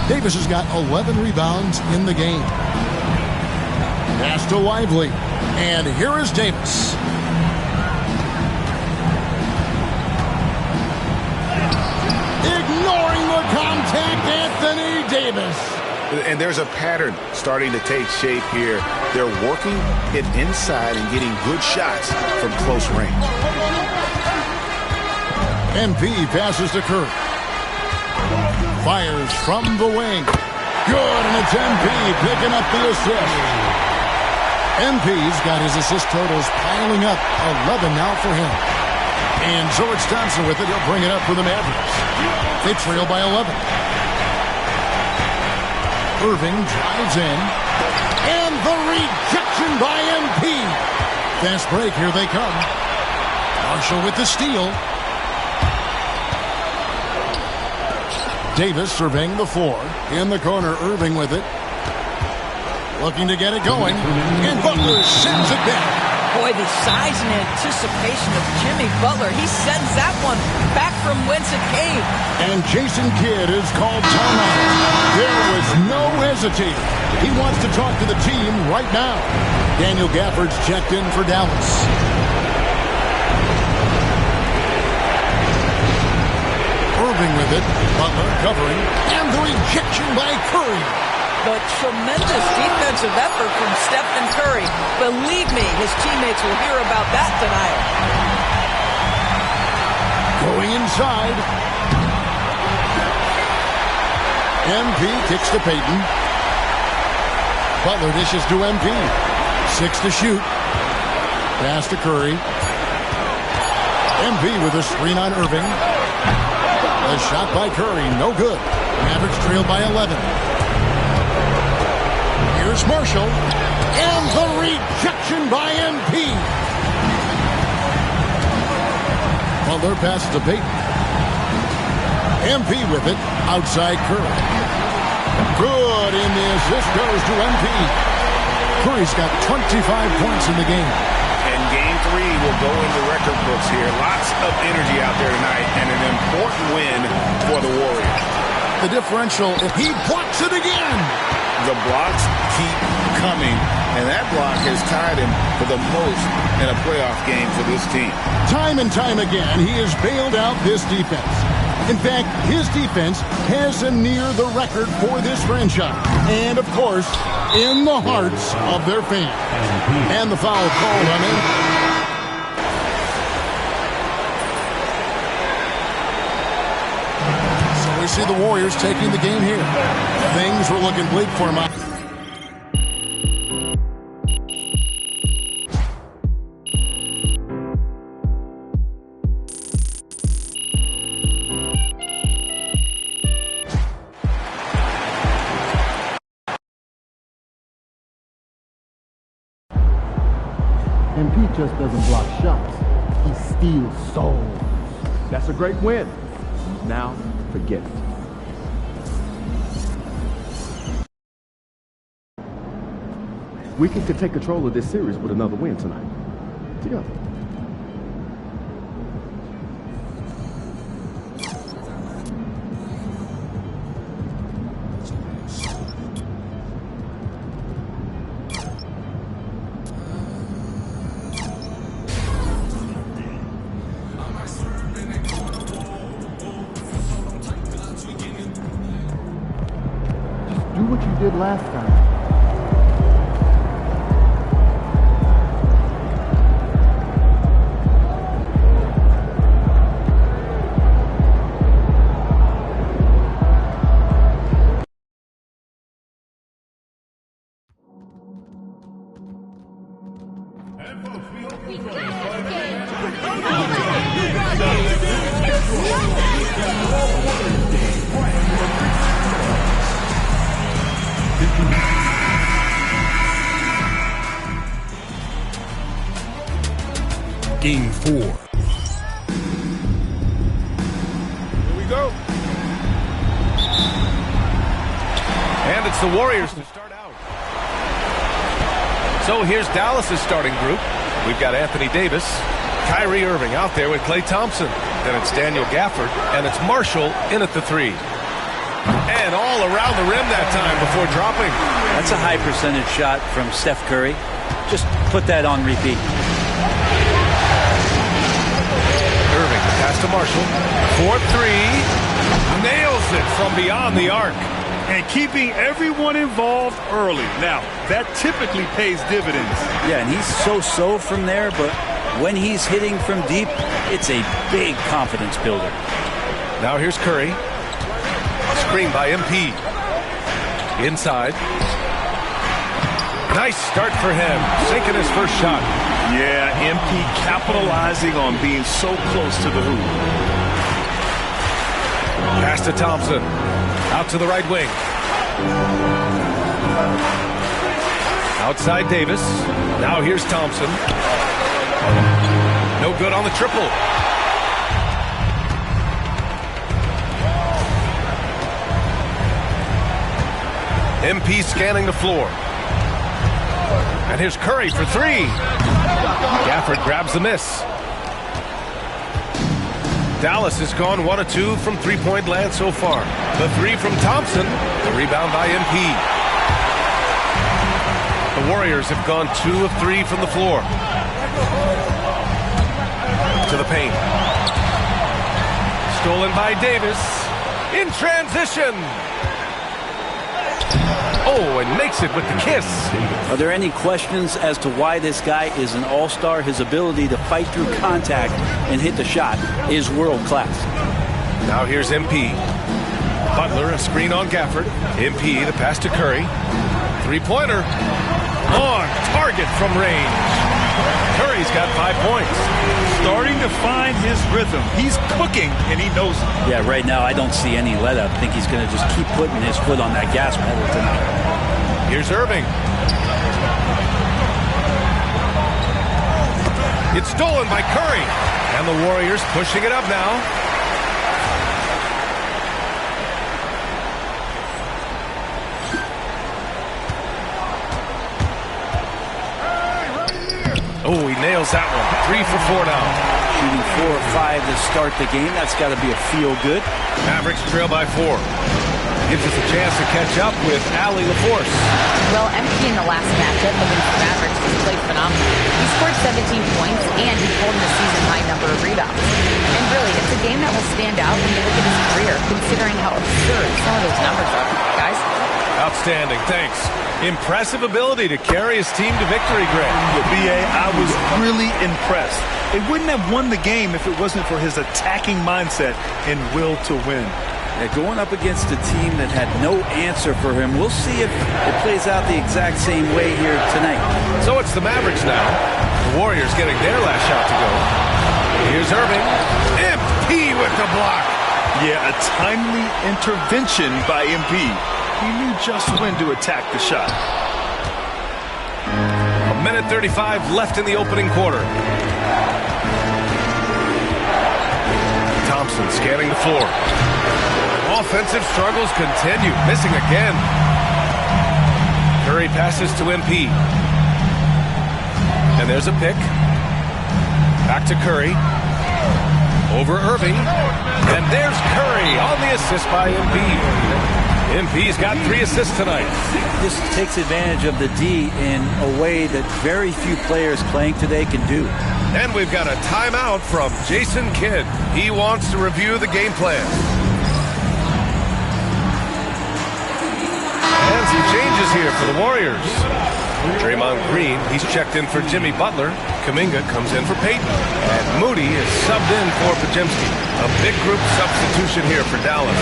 Davis has got 11 rebounds in the game. Pass to Lively. And here is Davis. Ignoring the contact, Anthony Davis. And there's a pattern starting to take shape here. They're working it inside and getting good shots from close range. MP passes to Curry. Fires from the wing. Good, and it's MP picking up the assist. MP's got his assist totals piling up. 11 now for him. And George Thompson with it. He'll bring it up for the Mavericks. They trail by 11. Irving drives in. And the rejection by MP. Fast break. Here they come. Marshall with the steal. Davis surveying the floor. In the corner, Irving with it. Looking to get it going. And Butler sends it back. Boy, the size and anticipation of Jimmy Butler. He sends that one back from whence it came. And Jason Kidd is called timeout. There was no hesitating. He wants to talk to the team right now. Daniel Gafford's checked in for Dallas. Irving with it. Butler covering. And the rejection by Curry. The tremendous defensive effort from Stephen Curry. Believe me, his teammates will hear about that tonight. Going inside. MP kicks to Payton. Butler dishes to MP. 6 to shoot. Pass to Curry. MP with a screen on Irving. A shot by Curry, no good. Mavericks trail by 11. Here's Marshall. And the rejection by MP. Butler passes to Payton. MP with it. Outside Curry. Good, and the assist goes to MP. Curry's got 25 points in the game. And game 3 will go in the record books here. Lots of energy out there tonight, and an important win for the Warriors. The differential, if he blocks it again. The blocks keep coming, and that block has tied him for the most in a playoff game for this team. Time and time again, he has bailed out this defense. In fact, his defense has a near the record for this franchise. And, of course, in the hearts of their fans. And the foul called on him. So we see the Warriors taking the game here. Things were looking bleak for him. MP just doesn't block shots. He steals souls. That's a great win. Now, forget it. We can take control of this series with another win tonight. Together. Do what you did last time. Game 4. Here we go. And it's the Warriors to start out. So here's Dallas's starting group. We've got Anthony Davis, Kyrie Irving out there with Klay Thompson. Then it's Daniel Gafford, and it's Marshall in at the 3. And all around the rim that time before dropping. That's a high percentage shot from Steph Curry. Just put that on repeat. Irving, the pass to Marshall. 4-3. Nails it from beyond the arc. And keeping everyone involved early. Now, that typically pays dividends. Yeah, and he's so-so from there, but when he's hitting from deep, it's a big confidence builder. Now here's Curry. Screen by MP. Inside. Nice start for him. Sinking his first shot. Yeah, MP capitalizing on being so close to the hoop. Pass to Thompson. Out to the right wing. Outside Davis. Now here's Thompson. No good on the triple. MP scanning the floor. And here's Curry for three. Gafford grabs the miss. Dallas has gone 1 of 2 from three-point land so far. The three from Thompson. The rebound by MP. The Warriors have gone 2 of 3 from the floor. To the paint. Stolen by Davis. In transition. Oh, and makes it with the kiss. Are there any questions as to why this guy is an all-star? His ability to fight through contact and hit the shot is world-class. Now here's MP. Butler, a screen on Gafford. MP, the pass to Curry. Three-pointer. On target from range. Curry's got 5 points. Starting to find his rhythm. He's cooking, and he knows it. Yeah, right now I don't see any let-up. I think he's going to just keep putting his foot on that gas pedal tonight. Here's Irving. It's stolen by Curry. And the Warriors pushing it up now. Oh, he nails that one. 3 for 4 now. Shooting 4 or 5 to start the game. That's got to be a feel-good. Mavericks trail by 4. Gives us a chance to catch up with Allie LaForce. Well, MP in the last matchup against the Mavericks has played phenomenal. He scored 17 points, and he pulled in a season-high number of rebounds. And really, it's a game that will stand out when you look at his career, considering how absurd some of those numbers are. Guys? Outstanding, thanks. Impressive ability to carry his team to victory, Greg. BA, I was really impressed. They wouldn't have won the game if it wasn't for his attacking mindset and will to win. Yeah, going up against a team that had no answer for him. We'll see if it plays out the exact same way here tonight. So it's the Mavericks now. The Warriors getting their last shot to go. Here's Irving. MP with the block. Yeah, a timely intervention by MP. He knew just when to attack the shot. 1:35 left in the opening quarter. Thompson scanning the floor. Offensive struggles continue. Missing again. Curry passes to MP. And there's a pick. Back to Curry. Over Irving. And there's Curry on the assist by MP. MP's got 3 assists tonight. This takes advantage of the D in a way that very few players playing today can do. And we've got a timeout from Jason Kidd. He wants to review the game plan. And some changes here for the Warriors. Draymond Green, he's checked in for Jimmy Butler. Kuminga comes in for Peyton. And Moody is subbed in for Pajemski. A big group substitution here for Dallas.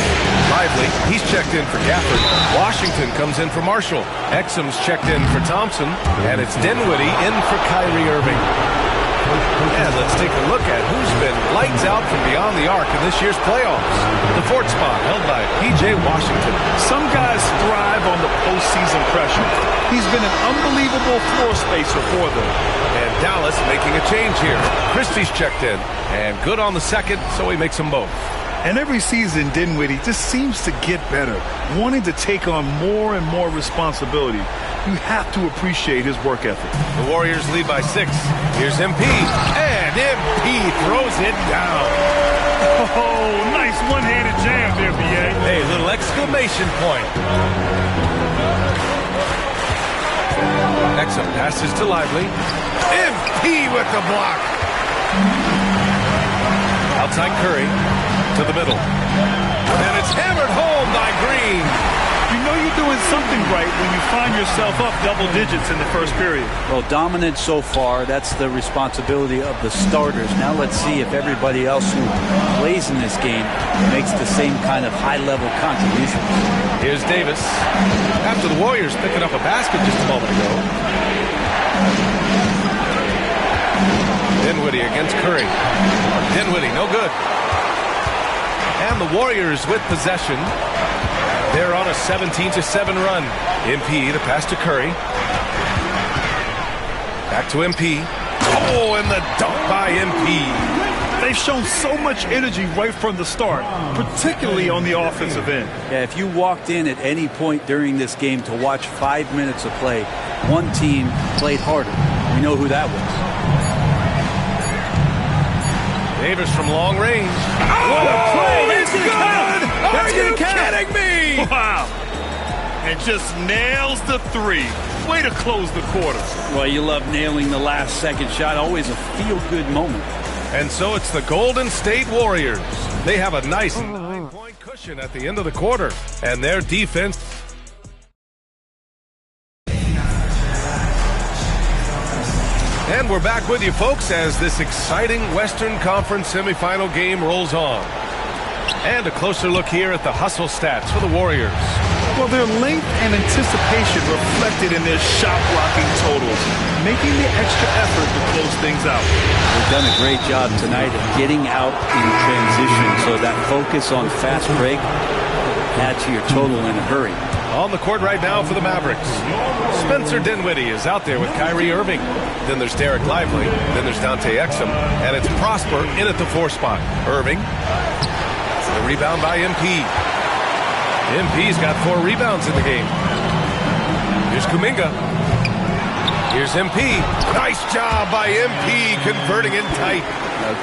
Lively, he's checked in for Gafford. Washington comes in for Marshall. Exum's checked in for Thompson. And it's Dinwiddie in for Kyrie Irving. And let's take a look at who's been lights out from beyond the arc in this year's playoffs. The 4th spot held by P.J. Washington. Some guys thrive on the postseason pressure. He's been an unbelievable floor spacer for them. And Dallas making a change here. Christie's checked in. And good on the second, so he makes them both. And every season, Dinwiddie just seems to get better, wanting to take on more and more responsibility. You have to appreciate his work ethic. The Warriors lead by 6. Here's MP. And MP throws it down. Oh, nice one-handed jam there, B.A. Hey, little exclamation point. Exum passes to Lively. MP with the block. Outside Curry to the middle. And it's hammered home by Green. You know you're doing something right when you find yourself up double digits in the first period. Well, dominant so far. That's the responsibility of the starters. Now let's see if everybody else who plays in this game makes the same kind of high-level contributions. Here's Davis. After the Warriors picking up a basket just a moment ago. Dinwiddie against Curry. Dinwiddie, no good. And the Warriors with possession. They're on a 17-7 run. MP, the pass to Curry. Back to MP. Oh, and the dunk by MP. They've shown so much energy right from the start, particularly on the offensive end. Yeah, if you walked in at any point during this game to watch 5 minutes of play, one team played harder. We know who that was. Davis from long range. Oh, what a play! It's good! Are you kidding me? Wow. And just nails the three. Way to close the quarter. Well, you love nailing the last second shot. Always a feel-good moment. And so it's the Golden State Warriors. They have a nice 9-point cushion at the end of the quarter. And their defense... And we're back with you, folks, as this exciting Western Conference semifinal game rolls on. And a closer look here at the hustle stats for the Warriors. Well, their length and anticipation reflected in their shot blocking totals, making the extra effort to close things out. They've done a great job tonight of getting out in transition, so that focus on fast break add to your total in a hurry. On the court right now for the Mavericks. Spencer Dinwiddie is out there with Kyrie Irving. Then there's Derek Lively. Then there's Dante Exum. And it's Prosper in at the 4 spot. Irving. The rebound by MP. MP's got 4 rebounds in the game. Here's Kuminga. Here's MP. Nice job by MP converting in tight.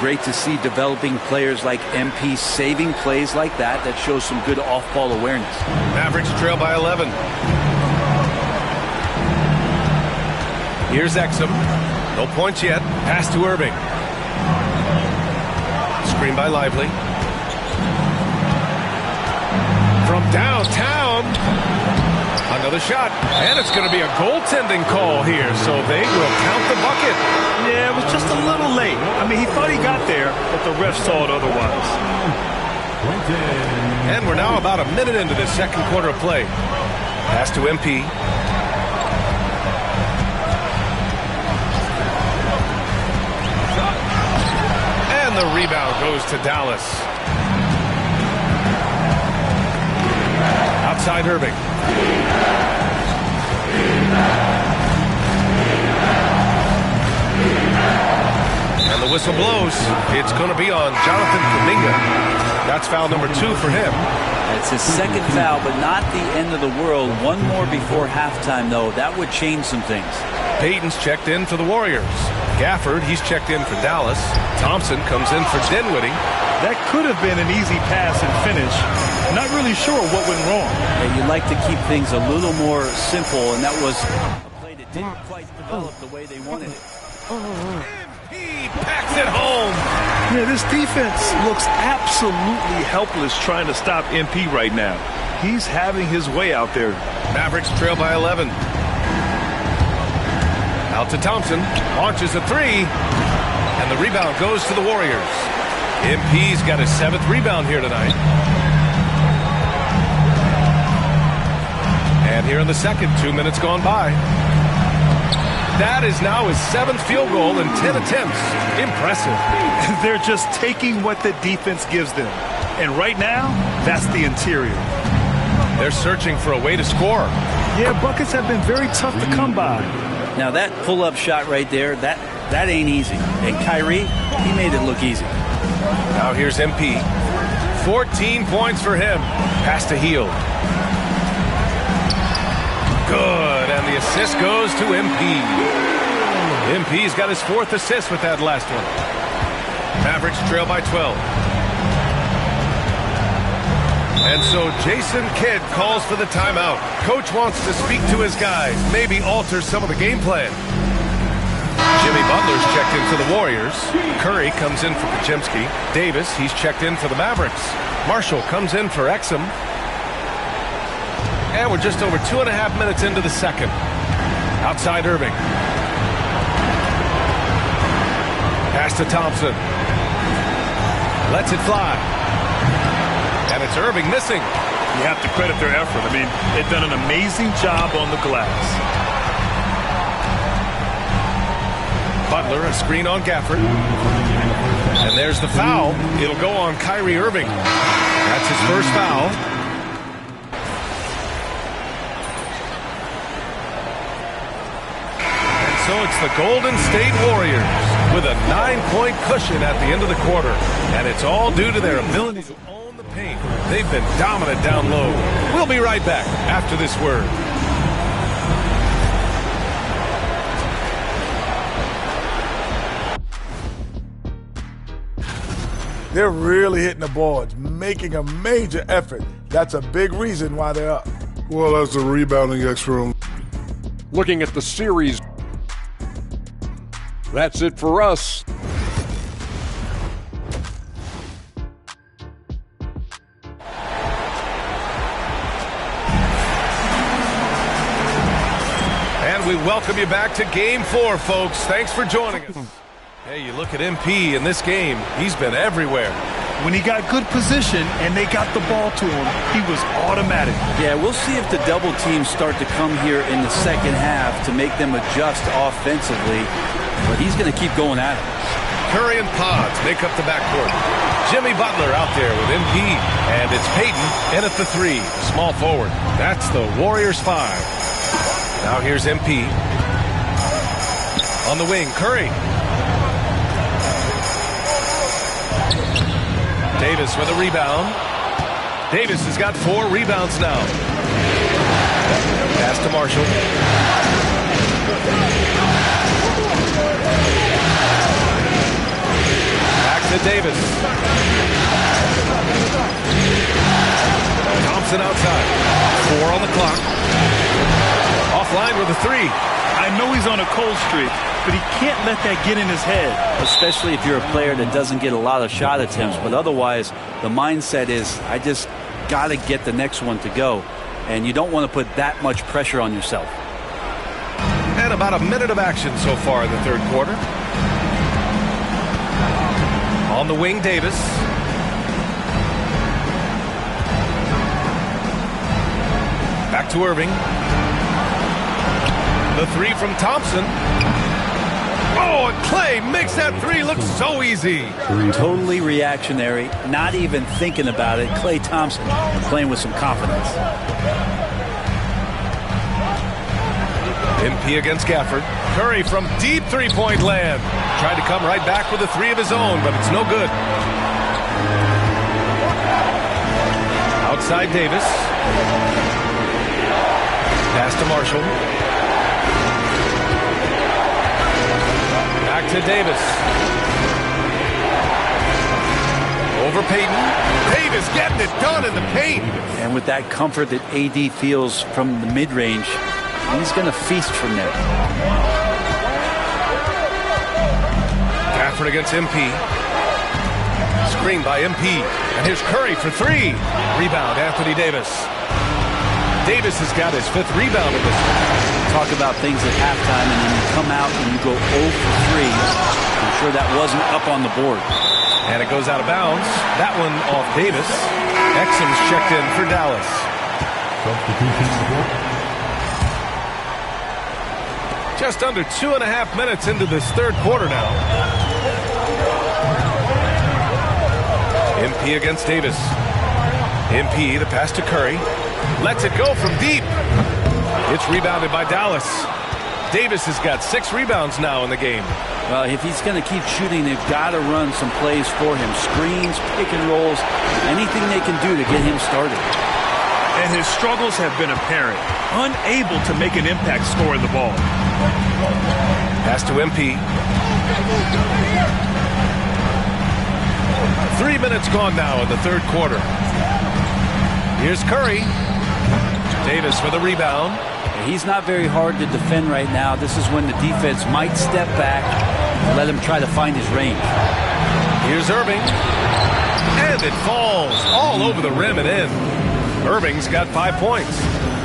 Great to see developing players like MP saving plays like that. That shows some good off-ball awareness. Mavericks trail by 11. Here's Exum. No points yet. Pass to Irving. Screen by Lively. From downtown. Another shot. And it's going to be a goaltending call here, so they will count the bucket. Yeah, it was just a little late. I mean, he thought he got there, but the ref saw it otherwise. And we're now about a minute into this second quarter of play. Pass to MP. And the rebound goes to Dallas. Outside Irving. And the whistle blows. It's going to be on Jonathan Kuminga. That's foul number 2 for him. It's his second foul, but not the end of the world. One more before halftime, though. That would change some things. Payton's checked in for the Warriors. Gafford, he's checked in for Dallas. Thompson comes in for Dinwiddie. That could have been an easy pass and finish. Not really sure what went wrong. Yeah, you'd like to keep things a little more simple, and that was a play that didn't quite develop the way they wanted it. He packs it home. Yeah, this defense looks absolutely helpless trying to stop MP right now. He's having his way out there. Mavericks trail by 11. Out to Thompson. Launches a 3. And the rebound goes to the Warriors. MP's got his 7th rebound here tonight. And here in the second, 2 minutes gone by. That is now his 7th field goal in 10 attempts. Impressive. They're just taking what the defense gives them. And right now, that's the interior. They're searching for a way to score. Yeah, buckets have been very tough to come by. Now that pull-up shot right there, that ain't easy. And Kyrie, he made it look easy. Now here's MP. 14 points for him. Pass to Hield. Good, and the assist goes to MP. MP's got his 4th assist with that last one. Mavericks trail by 12. And so Jason Kidd calls for the timeout. Coach wants to speak to his guys, maybe alter some of the game plan. Jimmy Butler's checked in for the Warriors. Curry comes in for Kachimski. Davis, he's checked in for the Mavericks. Marshall comes in for Exum. And we're just over 2.5 minutes into the second. Outside Irving. Pass to Thompson. Lets it fly. And it's Irving missing. You have to credit their effort. I mean, they've done an amazing job on the glass. Butler, a screen on Gafford. And there's the foul. It'll go on Kyrie Irving. That's his first foul. And so it's the Golden State Warriors with a 9-point cushion at the end of the quarter. And it's all due to their ability to own the paint. They've been dominant down low. We'll be right back after this word. They're really hitting the boards, making a major effort. That's a big reason why they're up. Well, that's the rebounding extra. Looking at the series, that's it for us. And we welcome you back to Game 4, folks. Thanks for joining us. Hey, you look at MP in this game, he's been everywhere. When he got good position and they got the ball to him, he was automatic. Yeah, we'll see if the double teams start to come here in the second half to make them adjust offensively. But he's going to keep going at it. Curry and Pods make up the backcourt. Jimmy Butler out there with MP. And it's Payton in at the 3, small forward. That's the Warriors 5. Now here's MP. On the wing, Curry. Davis with a rebound. Davis has got 4 rebounds now. Pass to Marshall. Back to Davis. Thompson outside. 4 on the clock. Offline with a 3. I know he's on a cold streak, but he can't let that get in his head. Especially if you're a player that doesn't get a lot of shot attempts. But otherwise, the mindset is, I just got to get the next one to go. And you don't want to put that much pressure on yourself. And about a minute of action so far in the third quarter. On the wing, Davis. Back to Irving. The 3 from Thompson. Oh, and Clay makes that 3 look so easy. Totally reactionary, not even thinking about it. Klay Thompson playing with some confidence. MP against Gafford. Curry from deep three-point land. Tried to come right back with a 3 of his own, but it's no good. Outside Davis. Pass to Marshall. Back to Davis. Over Payton. Davis getting it done in the paint. And with that comfort that AD feels from the mid-range, he's going to feast from there. Gafford against MP. Screen by MP. And here's Curry for 3. Rebound, Anthony Davis. Davis has got his 5th rebound in this one. Talk about things at halftime, and then you come out and you go 0 for 3. I'm sure that wasn't up on the board. And it goes out of bounds. That one off Davis. Exum's checked in for Dallas. Just under 2.5 minutes into this third quarter now. MP against Davis. MP, the pass to Curry. Lets it go from deep. It's rebounded by Dallas. Davis has got 6 rebounds now in the game. Well, if he's going to keep shooting, they've got to run some plays for him. Screens, pick and rolls, anything they can do to get him started. And his struggles have been apparent. Unable to make an impact scoring the ball. Pass to MP. 3 minutes gone now in the third quarter. Here's Curry. Davis for the rebound. He's not very hard to defend right now. This is when the defense might step back and let him try to find his range. Here's Irving. And it falls all over the rim and in. Irving's got 5 points.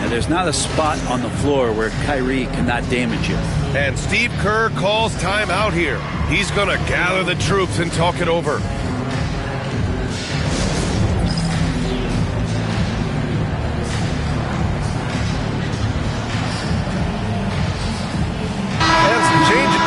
And there's not a spot on the floor where Kyrie cannot damage you. And Steve Kerr calls timeout here. He's going to gather the troops and talk it over. And some changes.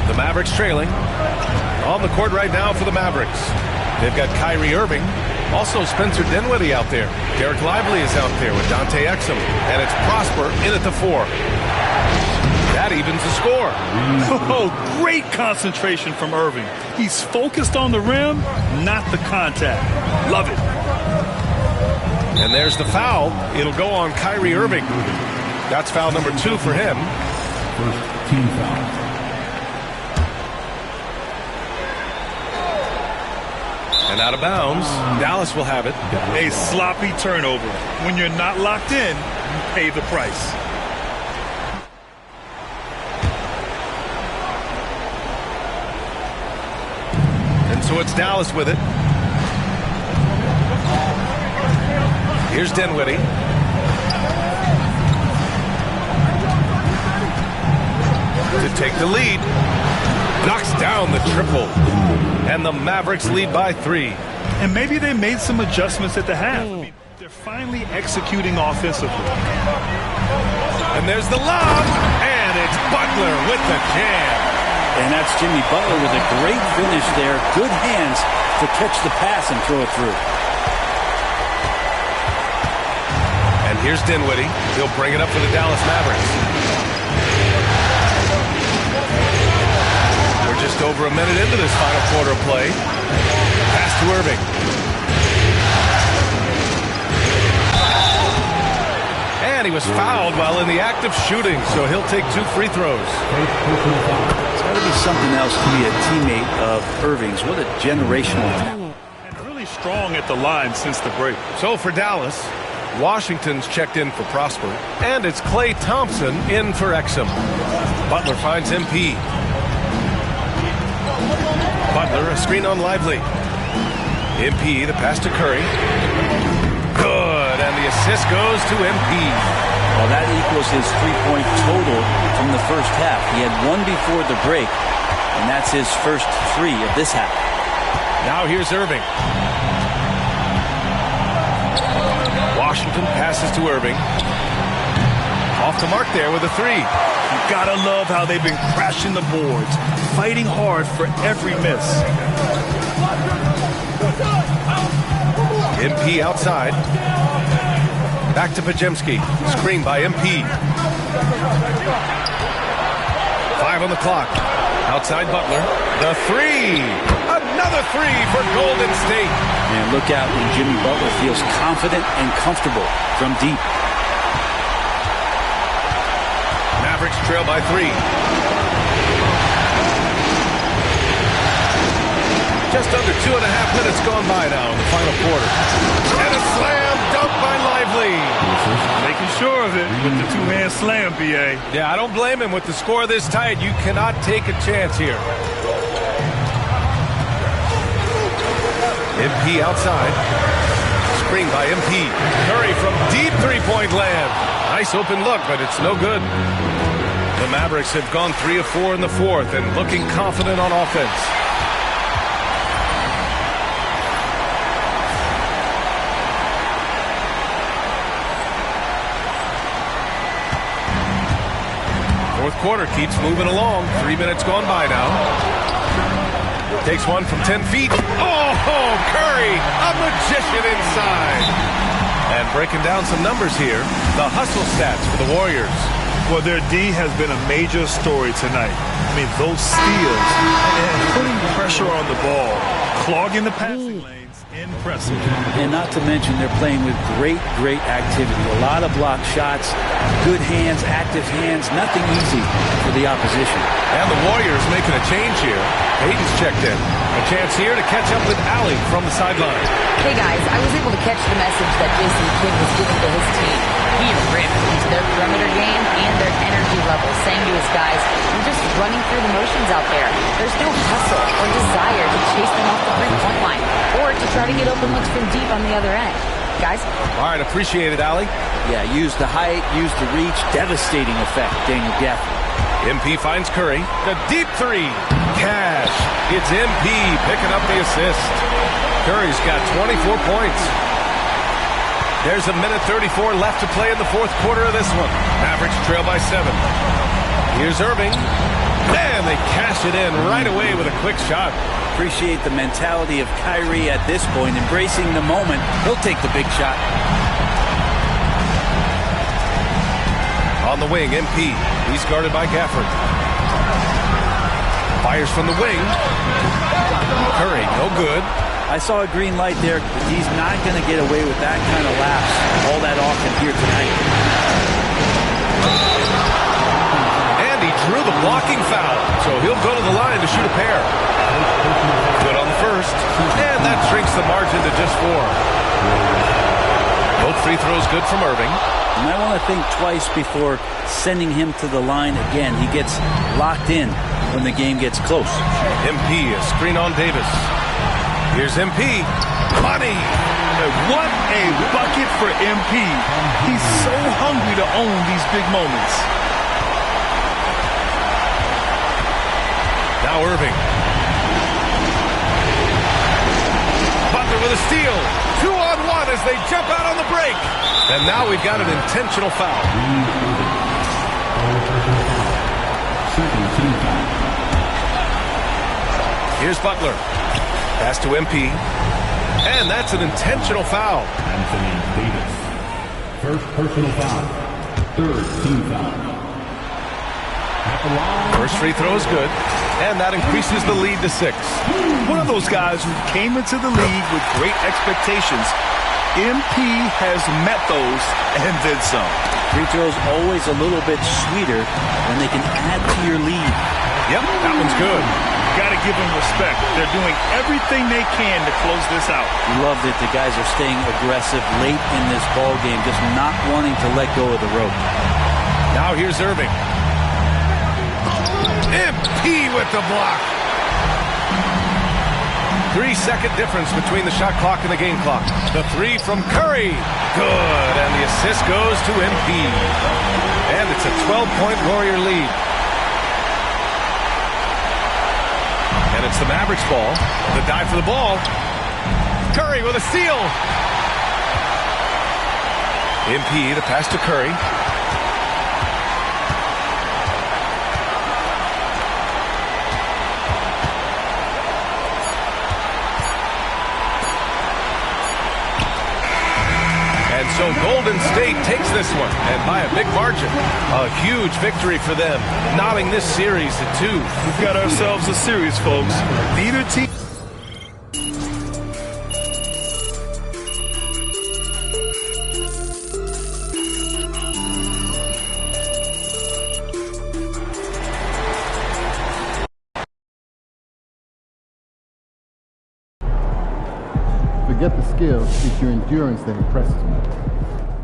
The Mavericks trailing. On the court right now for the Mavericks. They've got Kyrie Irving. Also Spencer Dinwiddie out there. Derek Lively is out there with Dante Exum. And it's Prosper in at the 4. That evens the score. Oh, great concentration from Irving. He's focused on the rim, not the contact. Love it. And there's the foul. It'll go on Kyrie Irving. That's foul number 2 for him. First team foul. And out of bounds, Dallas will have it. A sloppy turnover. When you're not locked in, you pay the price. And so it's Dallas with it. Here's Dinwiddie. To take the lead. Knocks down the triple. And the Mavericks lead by 3. And maybe they made some adjustments at the half. I mean, they're finally executing offensively. And there's the lob. And it's Butler with the jam. And that's Jimmy Butler with a great finish there. Good hands to catch the pass and throw it through. And here's Dinwiddie. He'll bring it up for the Dallas Mavericks. Just over a minute into this final quarter of play. Pass to Irving. And he was fouled while in the act of shooting, so he'll take 2 free throws. It's got to be something else to be a teammate of Irving's. What a generational talent. And really strong at the line since the break. So for Dallas, Washington's checked in for Prosper. And it's Klay Thompson in for Exum. Butler finds MP. Butler, a screen on Lively. MP, the pass to Curry. Good, and the assist goes to MP. Well, that equals his 3-point total from the first half. He had 1 before the break, and that's his first 3 of this half. Now here's Irving. Washington passes to Irving. Off the mark there with a 3. You gotta love how they've been crashing the boards, fighting hard for every miss. MP outside. Back to Pajemski. Screen by MP. 5 on the clock. Outside Butler. The 3. Another 3 for Golden State. And look out when Jimmy Butler feels confident and comfortable from deep. Mavericks trail by 3. Just under 2.5 minutes gone by now in the final quarter. And a slam dunk by Lively. Making sure of it with the 2-hand slam, B.A. Yeah, I don't blame him with the score this tight. You cannot take a chance here. MP outside. Screen by MP. Curry from deep 3-point land. Nice open look, but it's no good. The Mavericks have gone 3 of 4 in the 4th and looking confident on offense. Fourth quarter keeps moving along. 3 minutes gone by now. Takes one from 10 feet. Oh, Curry, a magician inside. And breaking down some numbers here, the hustle stats for the Warriors. Well, their D has been a major story tonight. I mean, those steals and putting pressure on the ball, clogging the passing lanes. Impressive. And not to mention they're playing with great activity. A lot of block shots, good hands, active hands, nothing easy for the opposition. And the Warriors making a change here. Hayden's checked in. A chance here to catch up with Allie from the sideline. Hey guys, I was able to catch the message that Jason Kidd was giving to his team. He ripped into their perimeter game and their energy level, saying to his guys, "You're just running through the motions out there. There's no hustle or desire to chase them off the three-point line or to try to get open looks from deep on the other end." Guys? All right, appreciate it, Allie. Yeah, use the height, use the reach. Devastating effect, Daniel Gafford. MP finds Curry. The deep three. Cash. It's MP picking up the assist. Curry's got 24 points. There's a minute 34 left to play in the fourth quarter of this one. Mavericks trail by 7. Here's Irving. And they cash it in right away with a quick shot. Appreciate the mentality of Kyrie at this point, embracing the moment. He'll take the big shot. On the wing, MP. He's guarded by Gafford. Fires from the wing. Curry, no good. I saw a green light there. He's not going to get away with that kind of lapse all that often here tonight. And he drew the blocking foul, so he'll go to the line to shoot a pair. Good on the first, and that shrinks the margin to just 4. Both free throws good from Irving. You might want to think twice before sending him to the line again. He gets locked in when the game gets close. MP, a screen on Davis. Here's MP. Money! What a bucket for MP. He's so hungry to own these big moments. Now Irving. Butler with a steal. 2-on-1 as they jump out on the break. And now we've got an intentional foul. Here's Butler. Pass to MP. And that's an intentional foul. Anthony Davis. First personal foul. Third team foul. First free throw is good. And that increases the lead to 6. One of those guys who came into the league with great expectations. MP has met those and then some. Free throws always a little bit sweeter when they can add to your lead. Yep, that one's good. Got to give them respect. They're doing everything they can to close this out. Loved it. The guys are staying aggressive late in this ball game, just not wanting to let go of the rope. Now here's Irving. MP with the block. 3-second difference between the shot clock and the game clock. The three from Curry. Good. And the assist goes to MP. And it's a 12-point Warrior lead. And it's the Mavericks ball. The dive for the ball. Curry with a steal. MP, the pass to Curry. And so Golden State takes this one, and by a big margin. A huge victory for them, knotting this series at 2. We've got ourselves a series, folks. Neither team. Forget the skill, it's your endurance that impresses me.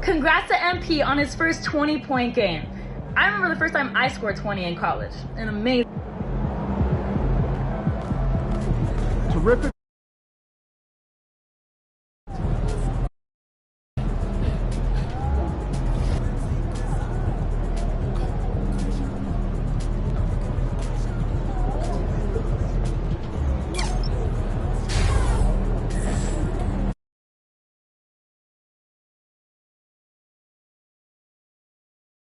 Congrats to MP on his first 20-point game. I remember the first time I scored 20 in college. An amazing. Terrific.